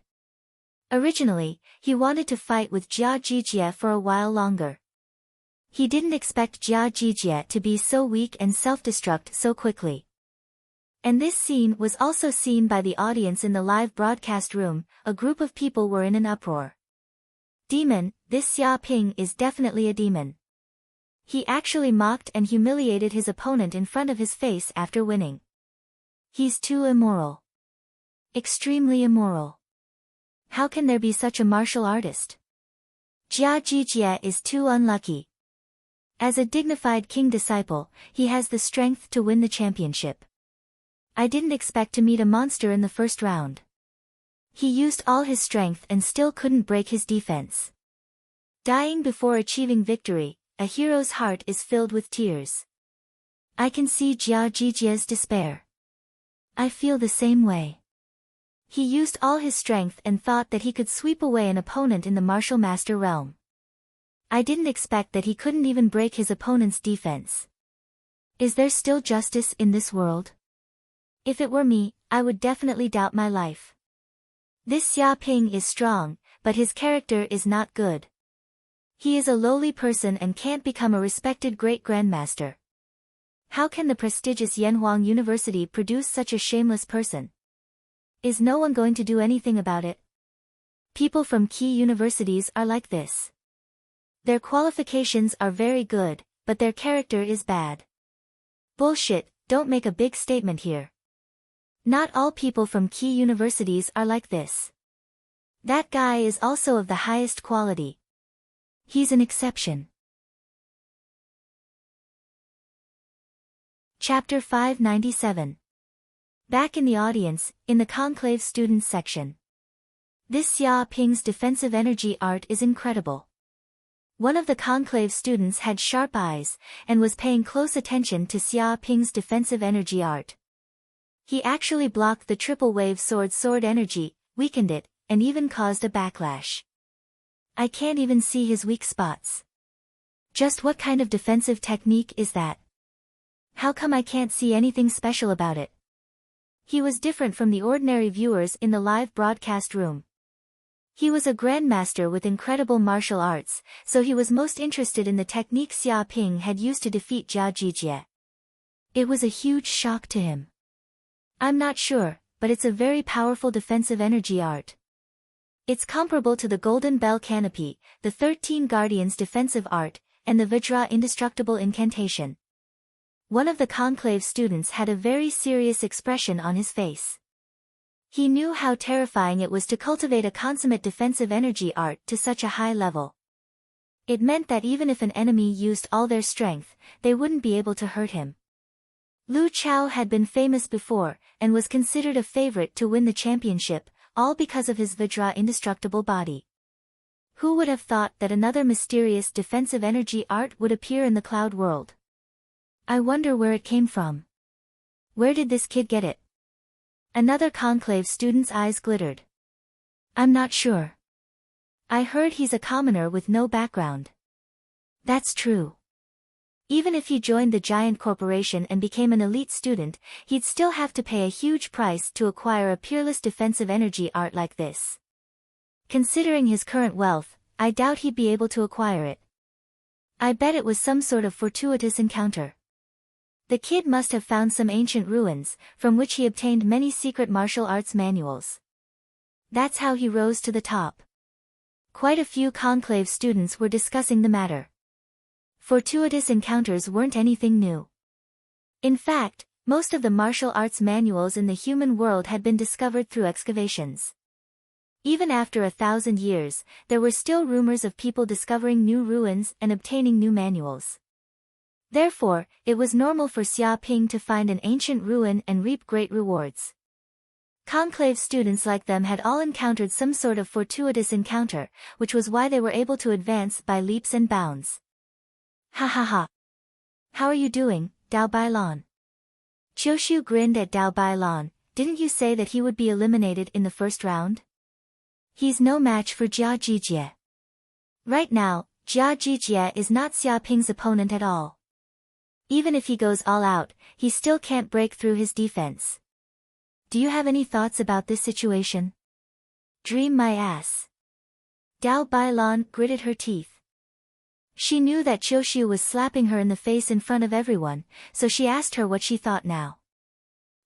Originally, he wanted to fight with Jia Jijie for a while longer. He didn't expect Jia Jijie to be so weak and self-destruct so quickly. And this scene was also seen by the audience in the live broadcast room. A group of people were in an uproar. Demon, this Xia Ping is definitely a demon. He actually mocked and humiliated his opponent in front of his face after winning. He's too immoral. Extremely immoral. How can there be such a martial artist? Jia Jijie is too unlucky. As a dignified king disciple, he has the strength to win the championship. I didn't expect to meet a monster in the first round. He used all his strength and still couldn't break his defense. Dying before achieving victory, a hero's heart is filled with tears. I can see Jia Jijie's despair. I feel the same way. He used all his strength and thought that he could sweep away an opponent in the martial master realm. I didn't expect that he couldn't even break his opponent's defense. Is there still justice in this world? If it were me, I would definitely doubt my life. This Xia Ping is strong, but his character is not good. He is a lowly person and can't become a respected great-grandmaster. How can the prestigious Yanhuang University produce such a shameless person? Is no one going to do anything about it? People from key universities are like this. Their qualifications are very good, but their character is bad. Bullshit, don't make a big statement here. Not all people from key universities are like this. That guy is also of the highest quality. He's an exception. Chapter 597. Back in the audience, in the conclave students section. This Xia Ping's defensive energy art is incredible. One of the conclave students had sharp eyes, and was paying close attention to Xia Ping's defensive energy art. He actually blocked the triple wave sword energy, weakened it, and even caused a backlash. I can't even see his weak spots. Just what kind of defensive technique is that? How come I can't see anything special about it? He was different from the ordinary viewers in the live broadcast room. He was a grandmaster with incredible martial arts, so he was most interested in the technique Xia Ping had used to defeat Jia Jijie. It was a huge shock to him. I'm not sure, but it's a very powerful defensive energy art. It's comparable to the Golden Bell Canopy, the 13 Guardians defensive art, and the Vajra indestructible incantation. One of the conclave students had a very serious expression on his face. He knew how terrifying it was to cultivate a consummate defensive energy art to such a high level. It meant that even if an enemy used all their strength, they wouldn't be able to hurt him. Lu Chao had been famous before, and was considered a favorite to win the championship, all because of his Vajra indestructible body. Who would have thought that another mysterious defensive energy art would appear in the cloud world? I wonder where it came from. Where did this kid get it? Another conclave student's eyes glittered. I'm not sure. I heard he's a commoner with no background. That's true. Even if he joined the giant corporation and became an elite student, he'd still have to pay a huge price to acquire a peerless defensive energy art like this. Considering his current wealth, I doubt he'd be able to acquire it. I bet it was some sort of fortuitous encounter. The kid must have found some ancient ruins, from which he obtained many secret martial arts manuals. That's how he rose to the top. Quite a few conclave students were discussing the matter. Fortuitous encounters weren't anything new. In fact, most of the martial arts manuals in the human world had been discovered through excavations. Even after 1,000 years, there were still rumors of people discovering new ruins and obtaining new manuals. Therefore, it was normal for Xia Ping to find an ancient ruin and reap great rewards. Conclave students like them had all encountered some sort of fortuitous encounter, which was why they were able to advance by leaps and bounds. Ha ha ha. How are you doing, Dao Bailan? Qiushu grinned at Dao Bailan. Didn't you say that he would be eliminated in the first round? He's no match for Jia Jijie. Right now, Jia Jijie is not Xia Ping's opponent at all. Even if he goes all out, he still can't break through his defense. Do you have any thoughts about this situation? Dream my ass. Dao Bailan gritted her teeth. She knew that Qiushu was slapping her in the face in front of everyone, so she asked her what she thought now.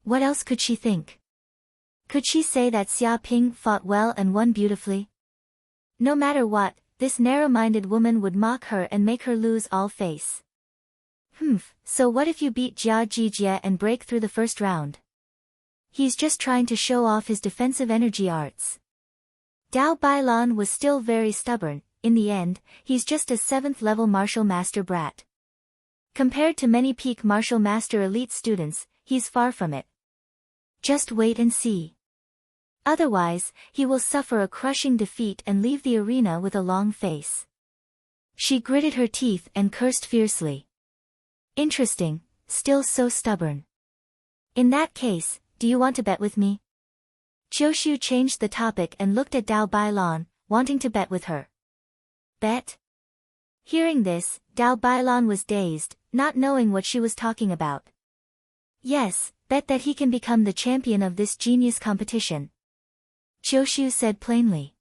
What else could she think? Could she say that Xia Ping fought well and won beautifully? No matter what, this narrow-minded woman would mock her and make her lose all face. So what if you beat Jia Jijie and break through the first round? He's just trying to show off his defensive energy arts. Dao Bailan was still very stubborn. In the end, he's just a 7th-level martial master brat. Compared to many peak martial master elite students, he's far from it. Just wait and see. Otherwise, he will suffer a crushing defeat and leave the arena with a long face. She gritted her teeth and cursed fiercely. Interesting, still so stubborn. In that case, do you want to bet with me? Qiushu changed the topic and looked at Dao Bailan, wanting to bet with her. Bet? Hearing this, Dao Bailan was dazed, not knowing what she was talking about. Yes, bet that he can become the champion of this genius competition. Qiushu said plainly.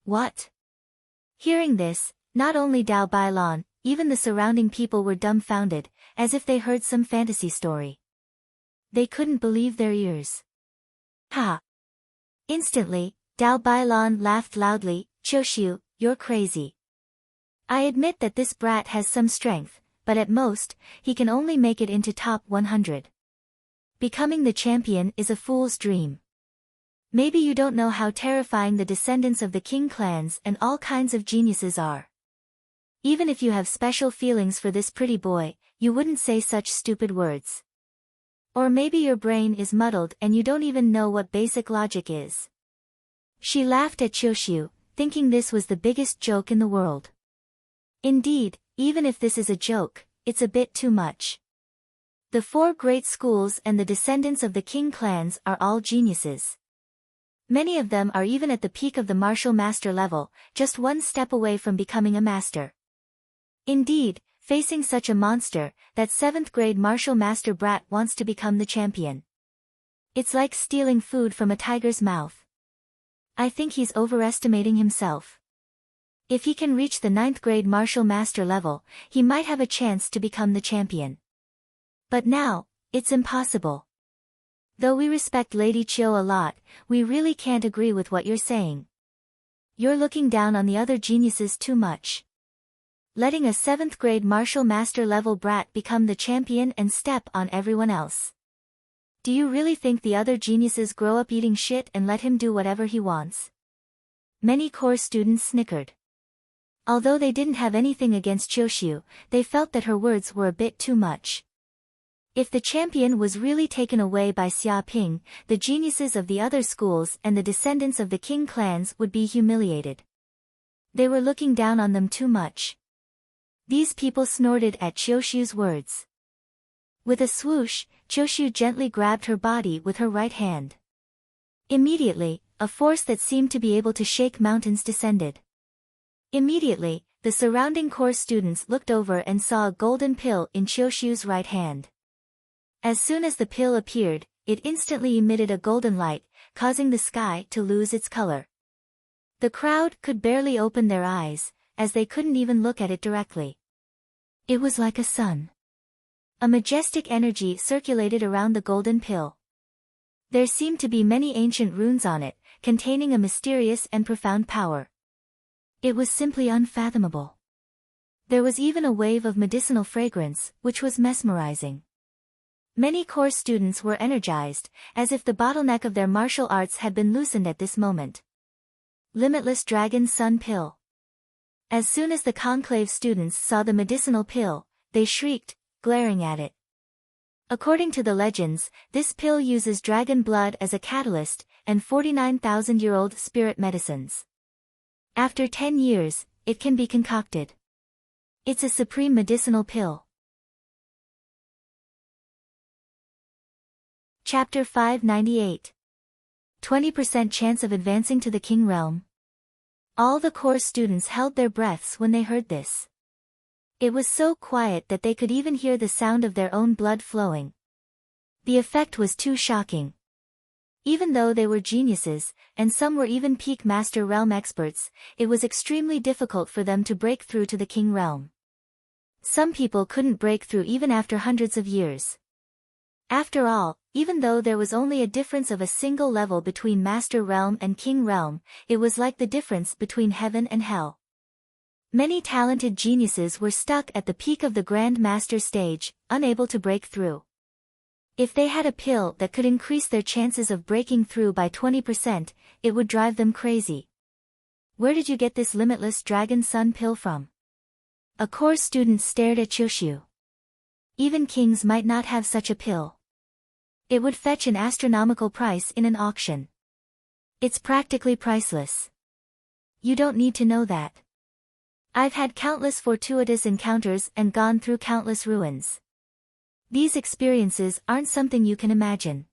What? Hearing this, not only Dao Bailan, even the surrounding people were dumbfounded, as if they heard some fantasy story. They couldn't believe their ears. Ha! Instantly, Dao Bailan laughed loudly. Qiushu, you're crazy. I admit that this brat has some strength, but at most, he can only make it into top 100. Becoming the champion is a fool's dream. Maybe you don't know how terrifying the descendants of the king clans and all kinds of geniuses are. Even if you have special feelings for this pretty boy, you wouldn't say such stupid words. Or maybe your brain is muddled and you don't even know what basic logic is. She laughed at Qiushu, thinking this was the biggest joke in the world. Indeed, even if this is a joke, it's a bit too much. The 4 great schools and the descendants of the king clans are all geniuses. Many of them are even at the peak of the martial master level, just one step away from becoming a master. Indeed, facing such a monster, that 7th grade martial master brat wants to become the champion. It's like stealing food from a tiger's mouth. I think he's overestimating himself. If he can reach the 9th grade martial master level, he might have a chance to become the champion. But now, it's impossible. Though we respect Lady Qiu a lot, we really can't agree with what you're saying. You're looking down on the other geniuses too much. Letting a 7th grade martial master level brat become the champion and step on everyone else. Do you really think the other geniuses grow up eating shit and let him do whatever he wants? Many course students snickered. Although they didn't have anything against Qiuxiu, they felt that her words were a bit too much. If the champion was really taken away by Xia Ping, the geniuses of the other schools and the descendants of the King clans would be humiliated. They were looking down on them too much. These people snorted at Qiuxiu's words. With a swoosh, Qiuxiu gently grabbed her body with her right hand. Immediately, a force that seemed to be able to shake mountains descended. Immediately, the surrounding course students looked over and saw a golden pill in Qiuxiu's right hand. As soon as the pill appeared, it instantly emitted a golden light, causing the sky to lose its color. The crowd could barely open their eyes, as they couldn't even look at it directly. It was like a sun. A majestic energy circulated around the golden pill. There seemed to be many ancient runes on it, containing a mysterious and profound power. It was simply unfathomable. There was even a wave of medicinal fragrance, which was mesmerizing. Many course students were energized, as if the bottleneck of their martial arts had been loosened at this moment. Limitless Dragon Sun Pill. As soon as the conclave students saw the medicinal pill, they shrieked, glaring at it. According to the legends, this pill uses dragon blood as a catalyst, and 49,000-year-old spirit medicines. After 10 years, it can be concocted. It's a supreme medicinal pill. Chapter 598. 20% chance of advancing to the King realm. All the course students held their breaths when they heard this. It was so quiet that they could even hear the sound of their own blood flowing. The effect was too shocking. Even though they were geniuses, and some were even peak Master Realm experts, it was extremely difficult for them to break through to the King realm. Some people couldn't break through even after hundreds of years. After all, even though there was only a difference of a single level between Master Realm and King Realm, it was like the difference between heaven and hell. Many talented geniuses were stuck at the peak of the Grand Master stage, unable to break through. If they had a pill that could increase their chances of breaking through by 20%, it would drive them crazy. Where did you get this limitless Dragon Sun pill from? A course student stared at Qiuxiu. Even kings might not have such a pill. It would fetch an astronomical price in an auction. It's practically priceless. You don't need to know that. I've had countless fortuitous encounters and gone through countless ruins. These experiences aren't something you can imagine.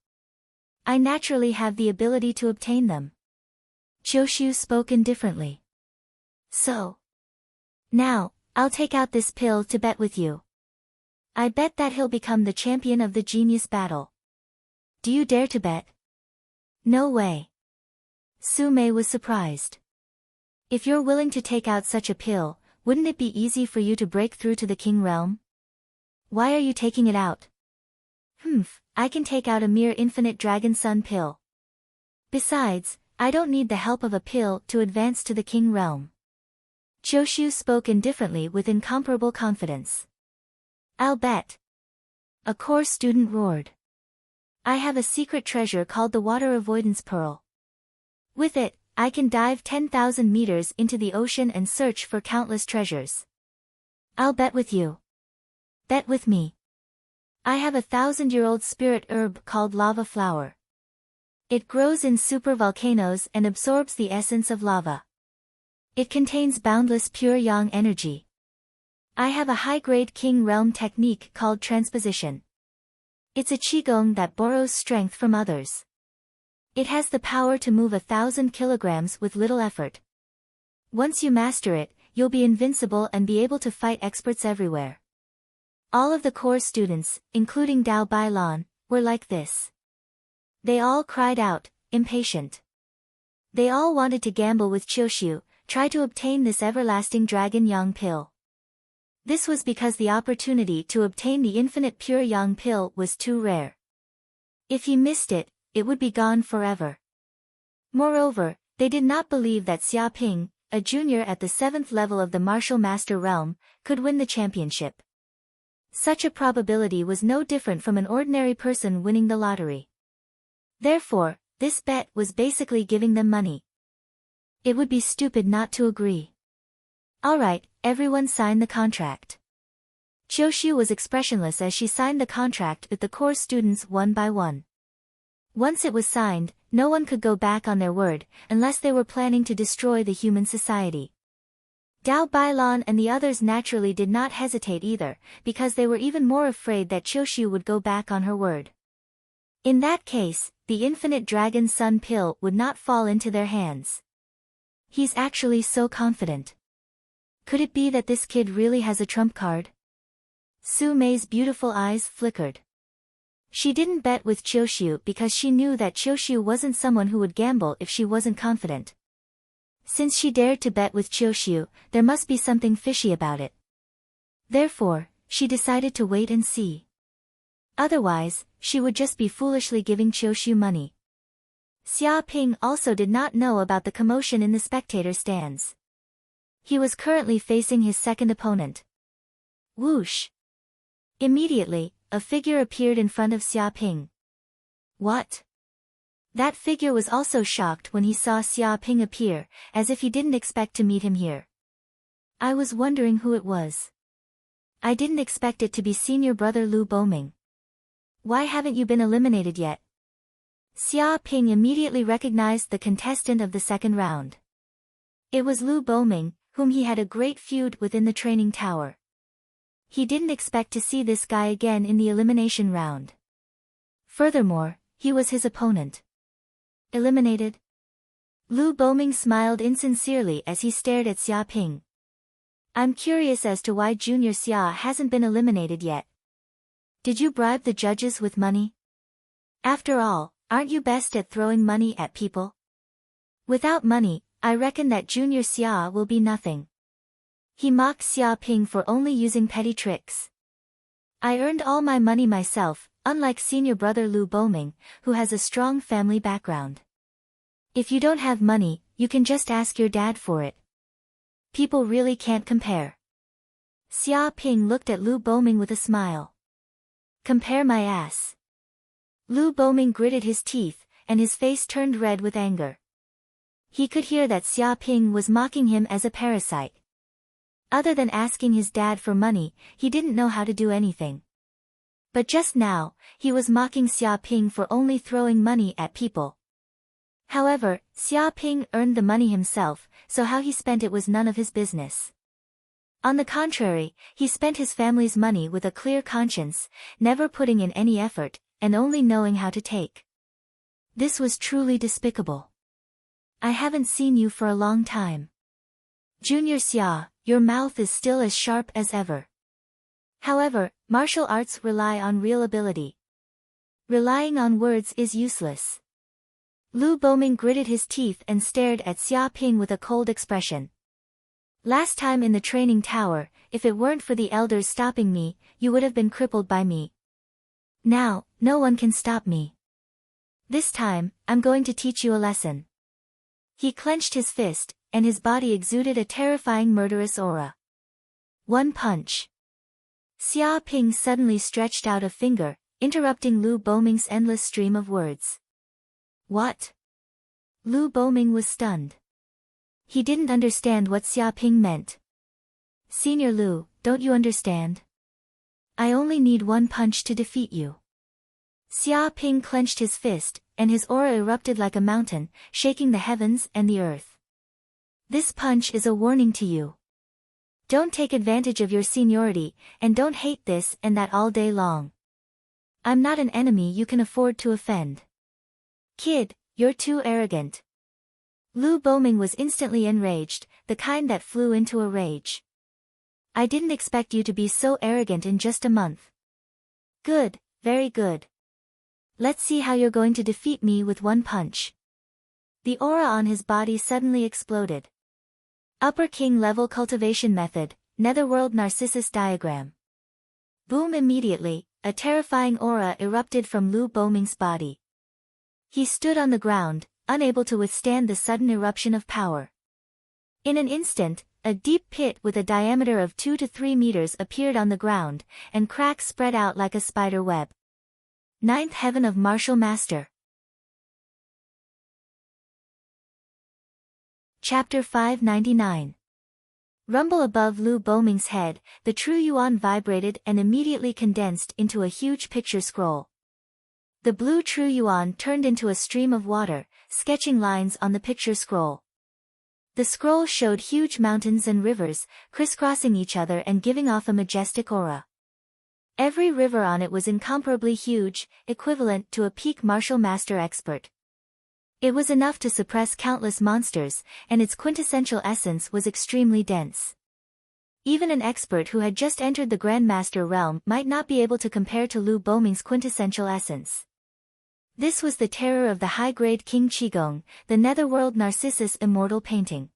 I naturally have the ability to obtain them. Qiuxiu spoke indifferently. So. Now, I'll take out this pill to bet with you. I bet that he'll become the champion of the genius battle. Do you dare to bet? No way. Su Mei was surprised. If you're willing to take out such a pill, wouldn't it be easy for you to break through to the King realm? Why are you taking it out? I can take out a mere infinite Dragon Sun pill. Besides, I don't need the help of a pill to advance to the King realm. Qiuxiu spoke indifferently with incomparable confidence. I'll bet. A course student roared. I have a secret treasure called the Water Avoidance Pearl. With it, I can dive 10,000 meters into the ocean and search for countless treasures. I'll bet with you. Bet with me. I have a 1,000-year-old spirit herb called lava flower. It grows in supervolcanoes and absorbs the essence of lava. It contains boundless pure yang energy. I have a high-grade King realm technique called transposition. It's a qigong that borrows strength from others. It has the power to move 1,000 kilograms with little effort. Once you master it, you'll be invincible and be able to fight experts everywhere. All of the core students, including Dao Bailan, were like this. They all cried out, impatient. They all wanted to gamble with Qiuxiu, try to obtain this everlasting Dragon Yang pill. This was because the opportunity to obtain the infinite pure yang pill was too rare. If he missed it, it would be gone forever. Moreover, they did not believe that Xia Ping, a junior at the 7th level of the martial master realm, could win the championship. Such a probability was no different from an ordinary person winning the lottery. Therefore, this bet was basically giving them money. It would be stupid not to agree. Alright, everyone sign the contract. Qiuxiu was expressionless as she signed the contract with the core students one by one. Once it was signed, no one could go back on their word, unless they were planning to destroy the human society. Dao Bailan and the others naturally did not hesitate either, because they were even more afraid that Qiuxiu would go back on her word. In that case, the infinite dragon sun pill would not fall into their hands. He's actually so confident. Could it be that this kid really has a trump card? Su Mei's beautiful eyes flickered. She didn't bet with Qiuxiu because she knew that Qiuxiu wasn't someone who would gamble if she wasn't confident. Since she dared to bet with Qiuxiu, there must be something fishy about it. Therefore, she decided to wait and see. Otherwise, she would just be foolishly giving Qiuxiu money. Xia Ping also did not know about the commotion in the spectator stands. He was currently facing his second opponent. Whoosh! Immediately, a figure appeared in front of Xia Ping. What? That figure was also shocked when he saw Xia Ping appear, as if he didn't expect to meet him here. I was wondering who it was. I didn't expect it to be senior brother Lu Boming. Why haven't you been eliminated yet? Xia Ping immediately recognized the contestant of the second round. It was Lu Boming, whom he had a great feud within the training tower. He didn't expect to see this guy again in the elimination round. Furthermore, he was his opponent. Eliminated? Lu Boming smiled insincerely as he stared at Xia Ping. I'm curious as to why Junior Xia hasn't been eliminated yet. Did you bribe the judges with money? After all, aren't you best at throwing money at people? Without money, I reckon that Junior Xia will be nothing. He mocked Xia Ping for only using petty tricks. I earned all my money myself, unlike senior brother Lu Boming, who has a strong family background. If you don't have money, you can just ask your dad for it. People really can't compare. Xia Ping looked at Lu Boming with a smile. Compare my ass. Lu Boming gritted his teeth, and his face turned red with anger. He could hear that Xia Ping was mocking him as a parasite. Other than asking his dad for money, he didn't know how to do anything. But just now, he was mocking Xia Ping for only throwing money at people. However, Xia Ping earned the money himself, so how he spent it was none of his business. On the contrary, he spent his family's money with a clear conscience, never putting in any effort, and only knowing how to take. This was truly despicable. I haven't seen you for a long time. Junior Xia, your mouth is still as sharp as ever. However, martial arts rely on real ability. Relying on words is useless. Lu Boming gritted his teeth and stared at Xia Ping with a cold expression. Last time in the training tower, if it weren't for the elders stopping me, you would have been crippled by me. Now, no one can stop me. This time, I'm going to teach you a lesson. He clenched his fist, and his body exuded a terrifying murderous aura. One punch. Xia Ping suddenly stretched out a finger, interrupting Lu Boming's endless stream of words. What? Lu Boming was stunned. He didn't understand what Xia Ping meant. Senior Lu, don't you understand? I only need one punch to defeat you. Xia Ping clenched his fist, and his aura erupted like a mountain, shaking the heavens and the earth. This punch is a warning to you. Don't take advantage of your seniority, and don't hate this and that all day long. I'm not an enemy you can afford to offend. Kid, you're too arrogant. Lu Boming was instantly enraged, the kind that flew into a rage. I didn't expect you to be so arrogant in just a month. Good, very good. Let's see how you're going to defeat me with one punch. The aura on his body suddenly exploded. Upper King level cultivation method, Netherworld Narcissus diagram. Boom! Immediately, a terrifying aura erupted from Lu Boming's body. He stood on the ground, unable to withstand the sudden eruption of power. In an instant, A deep pit with a diameter of 2 to 3 meters appeared on the ground, and cracks spread out like a spider web. Ninth Heaven of Martial Master. Chapter 599. Rumble above Lu Boming's head, the true yuan vibrated and immediately condensed into a huge picture scroll. The blue true yuan turned into a stream of water, sketching lines on the picture scroll. The scroll showed huge mountains and rivers, crisscrossing each other and giving off a majestic aura. Every river on it was incomparably huge, equivalent to a peak martial master expert. It was enough to suppress countless monsters, and its quintessential essence was extremely dense. Even an expert who had just entered the Grandmaster realm might not be able to compare to Lu Boming's quintessential essence. This was the terror of the high-grade King Qigong, the Netherworld Narcissus immortal painting.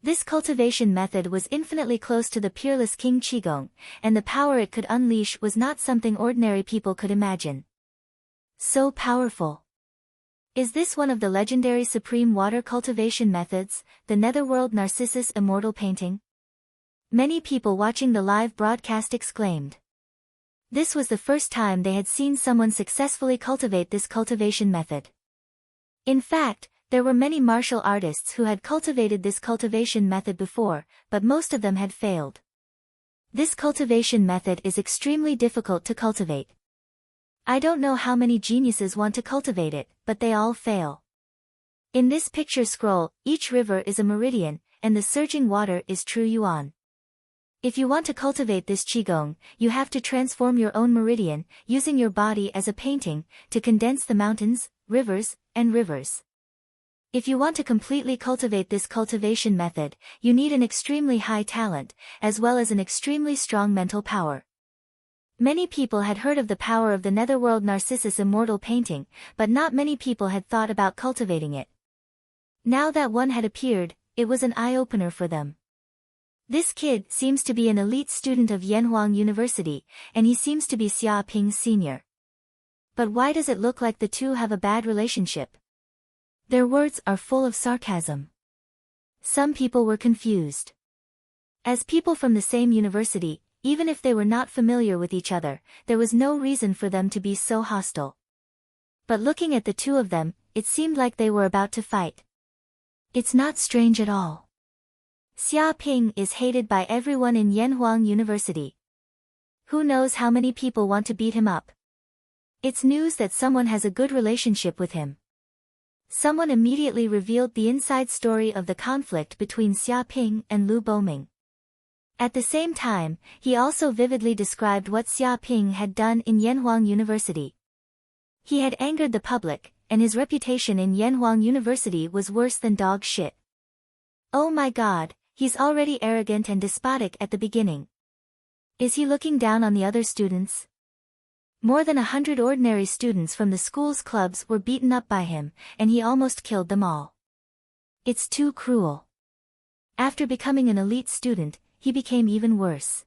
This cultivation method was infinitely close to the peerless King Qigong, and the power it could unleash was not something ordinary people could imagine. So powerful. Is this one of the legendary supreme water cultivation methods, the Netherworld Narcissus immortal painting? Many people watching the live broadcast exclaimed. This was the first time they had seen someone successfully cultivate this cultivation method. In fact, there were many martial artists who had cultivated this cultivation method before, but most of them had failed. This cultivation method is extremely difficult to cultivate. I don't know how many geniuses want to cultivate it, but they all fail. In this picture scroll, each river is a meridian, and the surging water is true yuan. If you want to cultivate this qigong, you have to transform your own meridian, using your body as a painting, to condense the mountains, rivers, and rivers. If you want to completely cultivate this cultivation method, you need an extremely high talent, as well as an extremely strong mental power. Many people had heard of the power of the Netherworld Narcissus immortal painting, but not many people had thought about cultivating it. Now that one had appeared, it was an eye-opener for them. This kid seems to be an elite student of Yanhuang University, and he seems to be Xia Ping's senior. But why does it look like the two have a bad relationship? Their words are full of sarcasm. Some people were confused. As people from the same university, even if they were not familiar with each other, there was no reason for them to be so hostile. But looking at the two of them, it seemed like they were about to fight. It's not strange at all. Xia Ping is hated by everyone in Yanhuang University. Who knows how many people want to beat him up? It's news that someone has a good relationship with him. Someone immediately revealed the inside story of the conflict between Xia Ping and Lu Boming. At the same time, he also vividly described what Xia Ping had done in Yanhuang University. He had angered the public, and his reputation in Yanhuang University was worse than dog shit. Oh my god, he's already arrogant and despotic at the beginning. Is he looking down on the other students? More than 100 ordinary students from the school's clubs were beaten up by him, and he almost killed them all. It's too cruel. After becoming an elite student, he became even worse.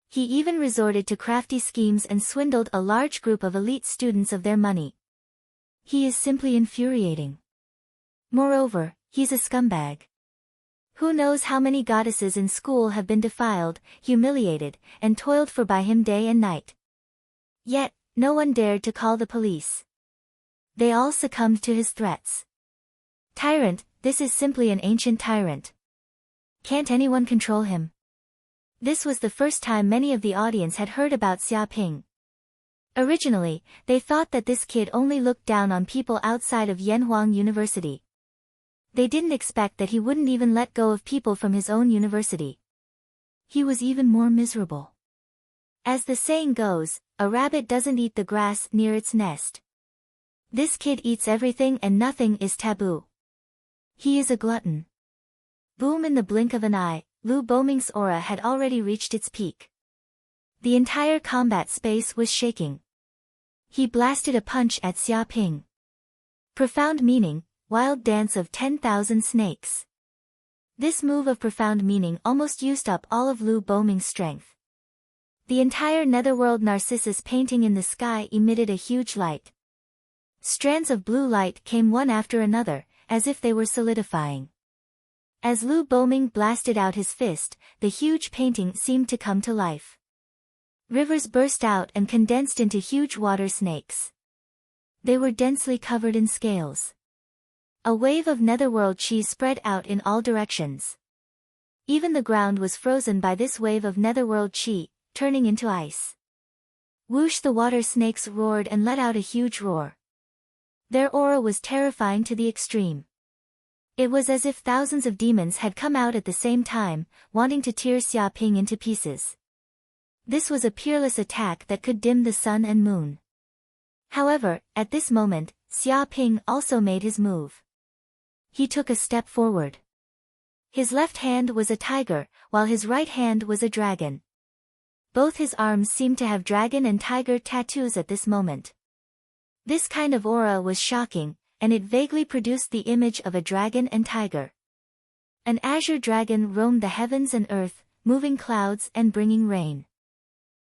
He even resorted to crafty schemes and swindled a large group of elite students of their money. He is simply infuriating. Moreover, he's a scumbag. Who knows how many goddesses in school have been defiled, humiliated, and toiled for by him day and night. Yet, no one dared to call the police. They all succumbed to his threats. Tyrant, this is simply an ancient tyrant. Can't anyone control him? This was the first time many of the audience had heard about Xia Ping. Originally, they thought that this kid only looked down on people outside of Yanhuang University. They didn't expect that he wouldn't even let go of people from his own university. He was even more miserable. As the saying goes, a rabbit doesn't eat the grass near its nest. This kid eats everything and nothing is taboo. He is a glutton. Boom! In the blink of an eye, Lu Boming's aura had already reached its peak. The entire combat space was shaking. He blasted a punch at Xia Ping. Profound meaning, wild dance of 10,000 snakes. This move of profound meaning almost used up all of Lu Boming's strength. The entire Netherworld Narcissus painting in the sky emitted a huge light. Strands of blue light came one after another, as if they were solidifying. As Lu Boming blasted out his fist, the huge painting seemed to come to life. Rivers burst out and condensed into huge water snakes. They were densely covered in scales. A wave of netherworld chi spread out in all directions. Even the ground was frozen by this wave of netherworld chi, turning into ice. Whoosh! The water snakes roared and let out a huge roar. Their aura was terrifying to the extreme. It was as if thousands of demons had come out at the same time, wanting to tear Xia Ping into pieces. This was a peerless attack that could dim the sun and moon. However, at this moment, Xia Ping also made his move. He took a step forward. His left hand was a tiger, while his right hand was a dragon. Both his arms seemed to have dragon and tiger tattoos at this moment. This kind of aura was shocking, and it vaguely produced the image of a dragon and tiger. An azure dragon roamed the heavens and earth, moving clouds and bringing rain.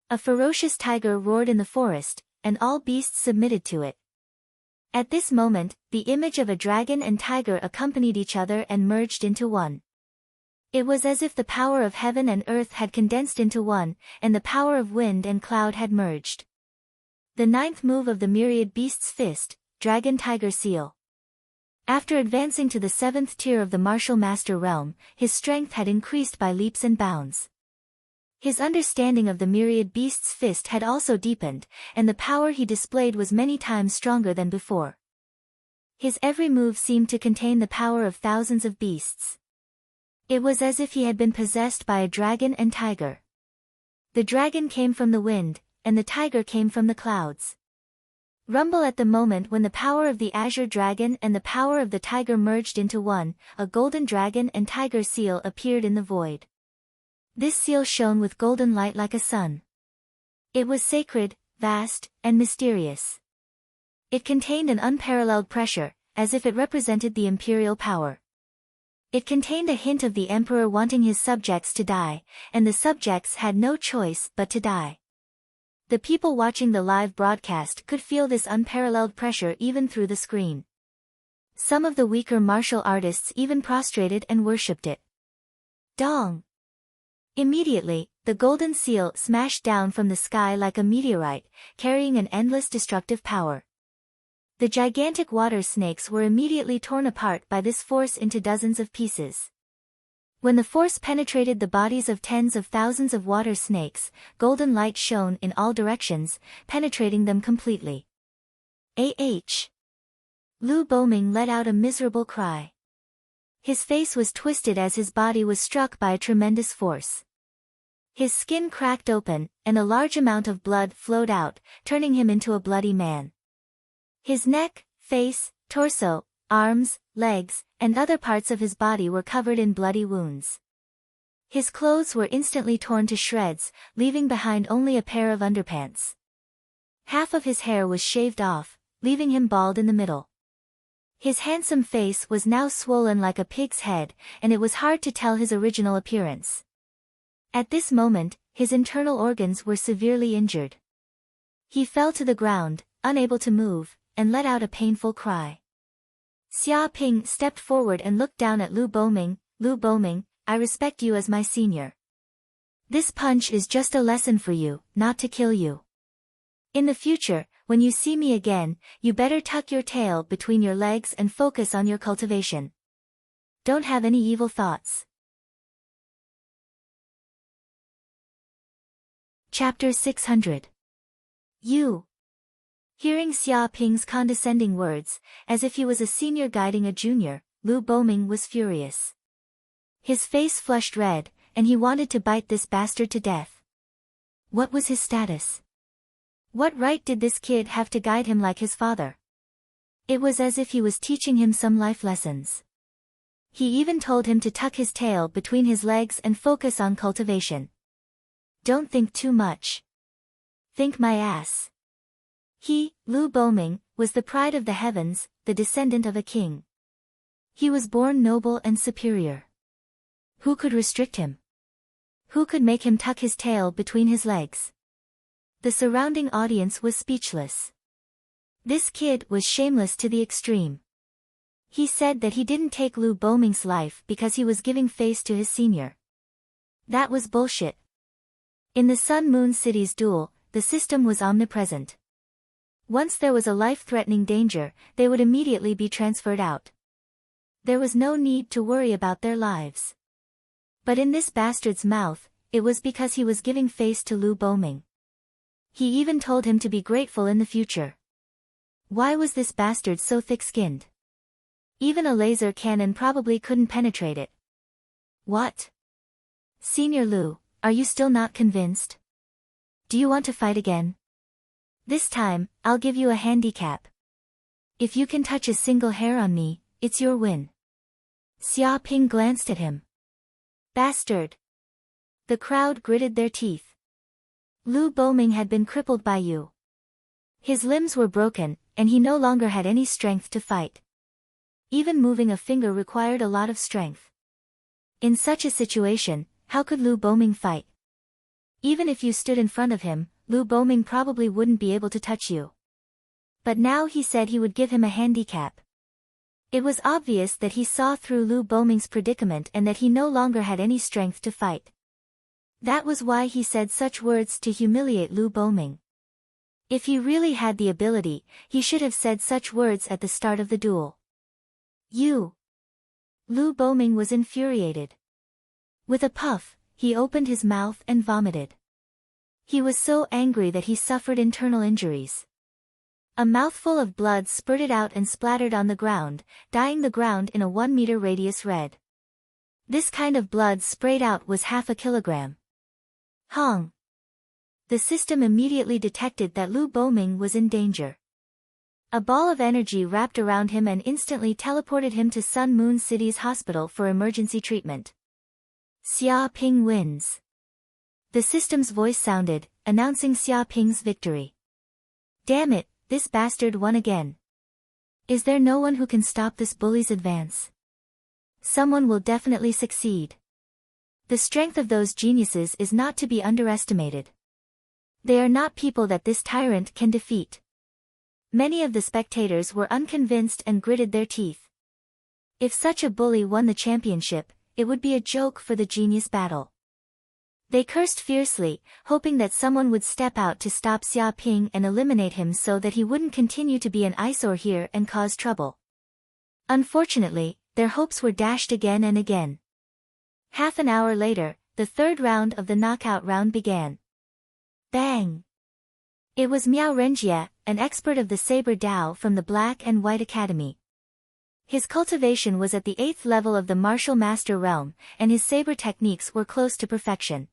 A ferocious tiger roared in the forest, and all beasts submitted to it. At this moment, the image of a dragon and tiger accompanied each other and merged into one. It was as if the power of heaven and earth had condensed into one, and the power of wind and cloud had merged. The ninth move of the myriad beast's fist, Dragon Tiger Seal. After advancing to the seventh tier of the martial master realm, his strength had increased by leaps and bounds. His understanding of the myriad beast's fist had also deepened, and the power he displayed was many times stronger than before. His every move seemed to contain the power of thousands of beasts. It was as if he had been possessed by a dragon and tiger. The dragon came from the wind, and the tiger came from the clouds. Rumble! At the moment when the power of the azure dragon and the power of the tiger merged into one, a golden dragon and tiger seal appeared in the void. This seal shone with golden light like a sun. It was sacred, vast, and mysterious. It contained an unparalleled pressure, as if it represented the imperial power. It contained a hint of the emperor wanting his subjects to die, and the subjects had no choice but to die. The people watching the live broadcast could feel this unparalleled pressure even through the screen. Some of the weaker martial artists even prostrated and worshipped it. Dong! Immediately, the golden seal smashed down from the sky like a meteorite, carrying an endless destructive power. The gigantic water snakes were immediately torn apart by this force into dozens of pieces. When the force penetrated the bodies of tens of thousands of water snakes, golden light shone in all directions, penetrating them completely. Lu Boming let out a miserable cry. His face was twisted as his body was struck by a tremendous force. His skin cracked open, and a large amount of blood flowed out, turning him into a bloody man. His neck, face, torso, arms, legs, and other parts of his body were covered in bloody wounds. His clothes were instantly torn to shreds, leaving behind only a pair of underpants. Half of his hair was shaved off, leaving him bald in the middle. His handsome face was now swollen like a pig's head, and it was hard to tell his original appearance. At this moment, his internal organs were severely injured. He fell to the ground, unable to move, and let out a painful cry. Xia Ping stepped forward and looked down at Lu Boming. Lu Boming, I respect you as my senior. This punch is just a lesson for you, not to kill you. In the future, when you see me again, you better tuck your tail between your legs and focus on your cultivation. Don't have any evil thoughts. Chapter 600. You. Hearing Xia Ping's condescending words, as if he was a senior guiding a junior, Lu Boming was furious. His face flushed red, and he wanted to bite this bastard to death. What was his status? What right did this kid have to guide him like his father? It was as if he was teaching him some life lessons. He even told him to tuck his tail between his legs and focus on cultivation. Don't think too much. Think my ass. He, Lu Boming, was the pride of the heavens, the descendant of a king. He was born noble and superior. Who could restrict him? Who could make him tuck his tail between his legs? The surrounding audience was speechless. This kid was shameless to the extreme. He said that he didn't take Lu Boming's life because he was giving face to his senior. That was bullshit. In the Sun Moon City's duel, the system was omnipresent. Once there was a life-threatening danger, they would immediately be transferred out. There was no need to worry about their lives. But in this bastard's mouth, it was because he was giving face to Lu Boming. He even told him to be grateful in the future. Why was this bastard so thick-skinned? Even a laser cannon probably couldn't penetrate it. What? Senior Lu, are you still not convinced? Do you want to fight again? This time, I'll give you a handicap. If you can touch a single hair on me, it's your win. Xia Ping glanced at him. Bastard. The crowd gritted their teeth. Lu Boming had been crippled by you. His limbs were broken, and he no longer had any strength to fight. Even moving a finger required a lot of strength. In such a situation, how could Lu Boming fight? Even if you stood in front of him, Lu Boming probably wouldn't be able to touch you. But now he said he would give him a handicap. It was obvious that he saw through Lu Boming's predicament and that he no longer had any strength to fight. That was why he said such words to humiliate Lu Boming. If he really had the ability, he should have said such words at the start of the duel. You. Lu Boming was infuriated. With a puff, he opened his mouth and vomited. He was so angry that he suffered internal injuries. A mouthful of blood spurted out and splattered on the ground, dyeing the ground in a 1-meter radius red. This kind of blood sprayed out was half a kilogram. Hong. The system immediately detected that Lu Boming was in danger. A ball of energy wrapped around him and instantly teleported him to Sun Moon City's hospital for emergency treatment. Xia Ping wins. The system's voice sounded, announcing Xia Ping's victory. Damn it, this bastard won again. Is there no one who can stop this bully's advance? Someone will definitely succeed. The strength of those geniuses is not to be underestimated. They are not people that this tyrant can defeat. Many of the spectators were unconvinced and gritted their teeth. If such a bully won the championship, it would be a joke for the genius battle. They cursed fiercely, hoping that someone would step out to stop Xia Ping and eliminate him so that he wouldn't continue to be an eyesore here and cause trouble. Unfortunately, their hopes were dashed again and again. Half an hour later, the third round of the knockout round began. Bang! It was Miao Renjie, an expert of the Saber Dao from the Black and White Academy. His cultivation was at the 8th level of the martial master realm, and his saber techniques were close to perfection.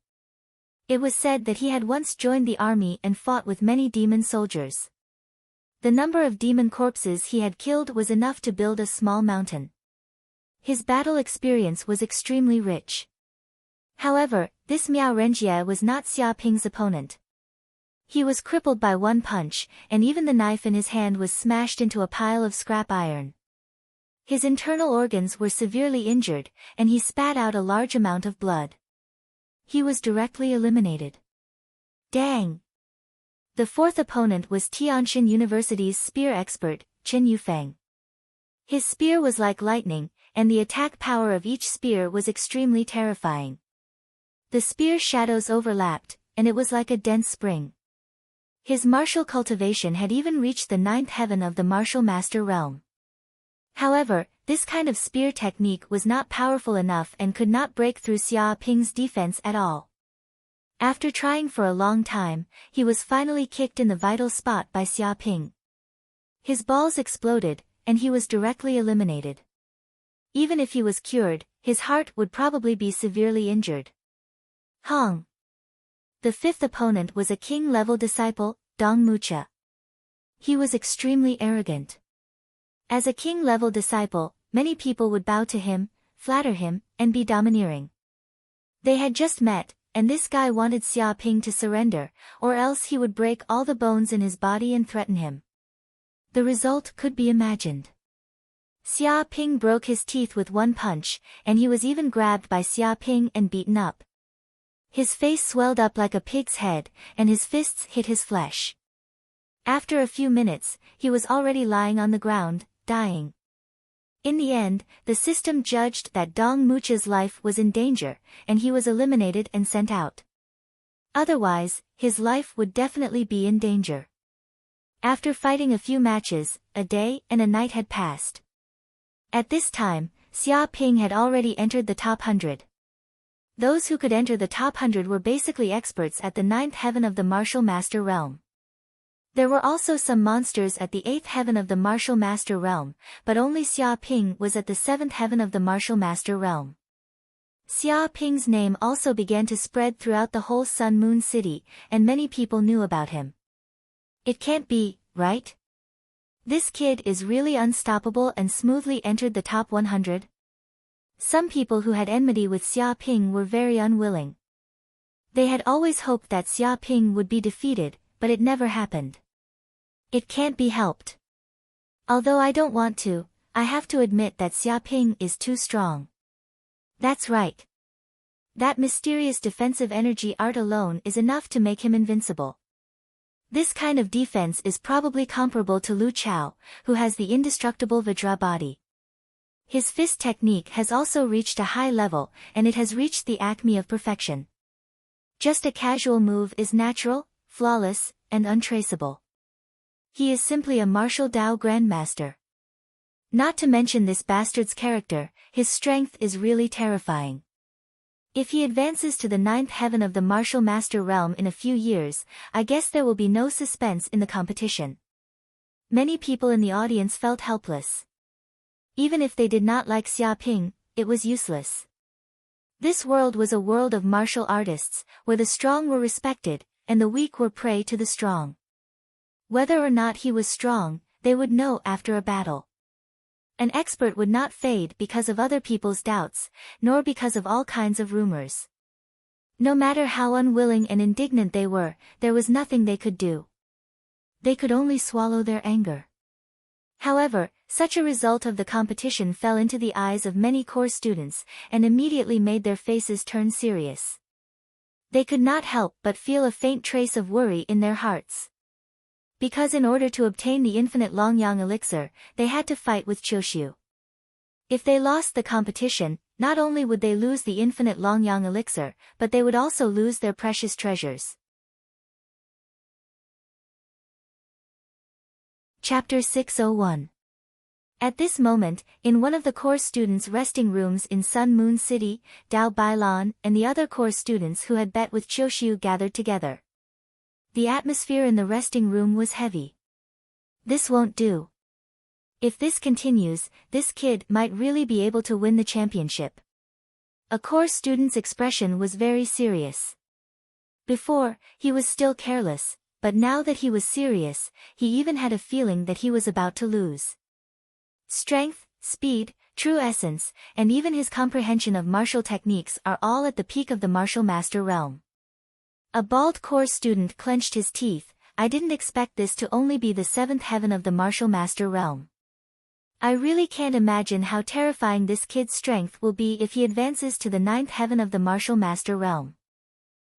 It was said that he had once joined the army and fought with many demon soldiers. The number of demon corpses he had killed was enough to build a small mountain. His battle experience was extremely rich. However, this Miao Renjie was not Xia Ping's opponent. He was crippled by one punch, and even the knife in his hand was smashed into a pile of scrap iron. His internal organs were severely injured, and he spat out a large amount of blood. He was directly eliminated. Dang! The fourth opponent was Tianjin University's spear expert, Chen Yufeng. His spear was like lightning, and the attack power of each spear was extremely terrifying. The spear shadows overlapped, and it was like a dense spring. His martial cultivation had even reached the 9th heaven of the martial master realm. However, this kind of spear technique was not powerful enough and could not break through Xia Ping's defense at all. After trying for a long time, he was finally kicked in the vital spot by Xia Ping. His balls exploded, and he was directly eliminated. Even if he was cured, his heart would probably be severely injured. Hong. The fifth opponent was a king-level disciple, Dong Mucha. He was extremely arrogant. As a king-level disciple, many people would bow to him, flatter him, and be domineering. They had just met, and this guy wanted Xia Ping to surrender, or else he would break all the bones in his body and threaten him. The result could be imagined. Xia Ping broke his teeth with one punch, and he was even grabbed by Xia Ping and beaten up. His face swelled up like a pig's head, and his fists hit his flesh. After a few minutes, he was already lying on the ground, dying. In the end, the system judged that Dong Mucha's life was in danger, and he was eliminated and sent out. Otherwise, his life would definitely be in danger. After fighting a few matches, a day and a night had passed. At this time, Xia Ping had already entered the top 100. Those who could enter the top 100 were basically experts at the 9th heaven of the martial master realm. There were also some monsters at the 8th heaven of the martial master realm, but only Xia Ping was at the 7th heaven of the martial master realm. Xia Ping's name also began to spread throughout the whole Sun Moon City, and many people knew about him. It can't be, right? This kid is really unstoppable and smoothly entered the top 100? Some people who had enmity with Xia Ping were very unwilling. They had always hoped that Xia Ping would be defeated, but it never happened. It can't be helped. Although I don't want to, I have to admit that Xia Ping is too strong. That's right. That mysterious defensive energy art alone is enough to make him invincible. This kind of defense is probably comparable to Lu Chao, who has the indestructible Vajra body. His fist technique has also reached a high level, and it has reached the acme of perfection. Just a casual move is natural, flawless, and untraceable. He is simply a martial Dao grandmaster. Not to mention this bastard's character, his strength is really terrifying. If he advances to the 9th heaven of the martial master realm in a few years, I guess there will be no suspense in the competition. Many people in the audience felt helpless. Even if they did not like Xia Ping, it was useless. This world was a world of martial artists, where the strong were respected, and the weak were prey to the strong. Whether or not he was strong, they would know after a battle. An expert would not fade because of other people's doubts, nor because of all kinds of rumors. No matter how unwilling and indignant they were, there was nothing they could do. They could only swallow their anger. However, such a result of the competition fell into the eyes of many core students, and immediately made their faces turn serious. They could not help but feel a faint trace of worry in their hearts. Because in order to obtain the infinite Longyang elixir, they had to fight with Qiuxiu. If they lost the competition, not only would they lose the infinite Longyang elixir, but they would also lose their precious treasures. Chapter 601. At this moment, in one of the core students' resting rooms in Sun Moon City, Dao Bailan and the other core students who had bet with Qiuxiu gathered together. The atmosphere in the resting room was heavy. This won't do. If this continues, this kid might really be able to win the championship. A core student's expression was very serious. Before, he was still careless, but now that he was serious, he even had a feeling that he was about to lose. Strength, speed, true essence, and even his comprehension of martial techniques are all at the peak of the martial master realm. A bald core student clenched his teeth. I didn't expect this to only be the 7th heaven of the martial master realm. I really can't imagine how terrifying this kid's strength will be if he advances to the 9th heaven of the martial master realm.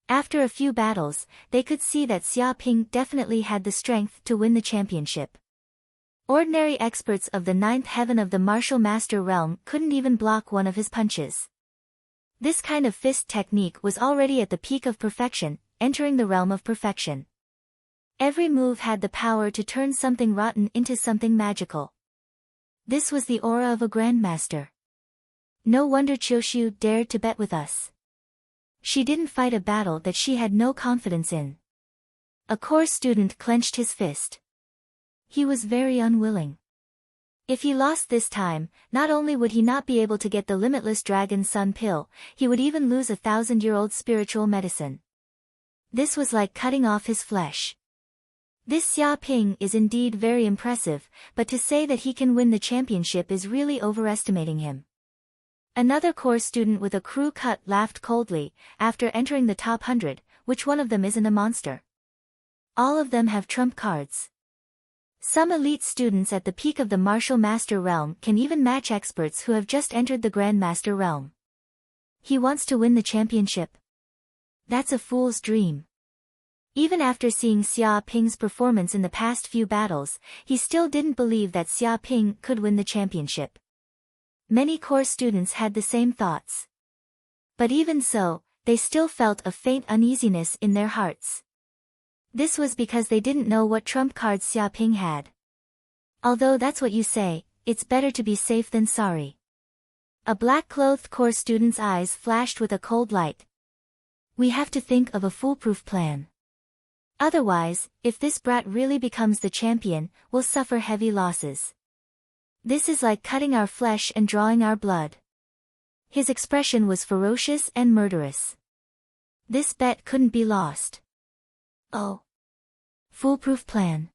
After a few battles, they could see that Xia Ping definitely had the strength to win the championship. Ordinary experts of the 9th heaven of the martial master realm couldn't even block one of his punches. This kind of fist technique was already at the peak of perfection, entering the realm of perfection. Every move had the power to turn something rotten into something magical. This was the aura of a grandmaster. No wonder Qiuxiu dared to bet with us. She didn't fight a battle that she had no confidence in. A core student clenched his fist. He was very unwilling. If he lost this time, not only would he not be able to get the limitless Dragon Sun pill, he would even lose 1,000-year-old spiritual medicine. This was like cutting off his flesh. This Xia Ping is indeed very impressive, but to say that he can win the championship is really overestimating him. Another core student with a crew cut laughed coldly. After entering the top 100, which one of them isn't a monster? All of them have trump cards. Some elite students at the peak of the martial master realm can even match experts who have just entered the grandmaster realm. He wants to win the championship. That's a fool's dream. Even after seeing Xia Ping's performance in the past few battles, he still didn't believe that Xia Ping could win the championship. Many core students had the same thoughts. But even so, they still felt a faint uneasiness in their hearts. This was because they didn't know what trump cards Xiaoping had. Although that's what you say, it's better to be safe than sorry. A black-clothed core student's eyes flashed with a cold light. We have to think of a foolproof plan. Otherwise, if this brat really becomes the champion, we'll suffer heavy losses. This is like cutting our flesh and drawing our blood. His expression was ferocious and murderous. This bet couldn't be lost. Oh. Foolproof plan.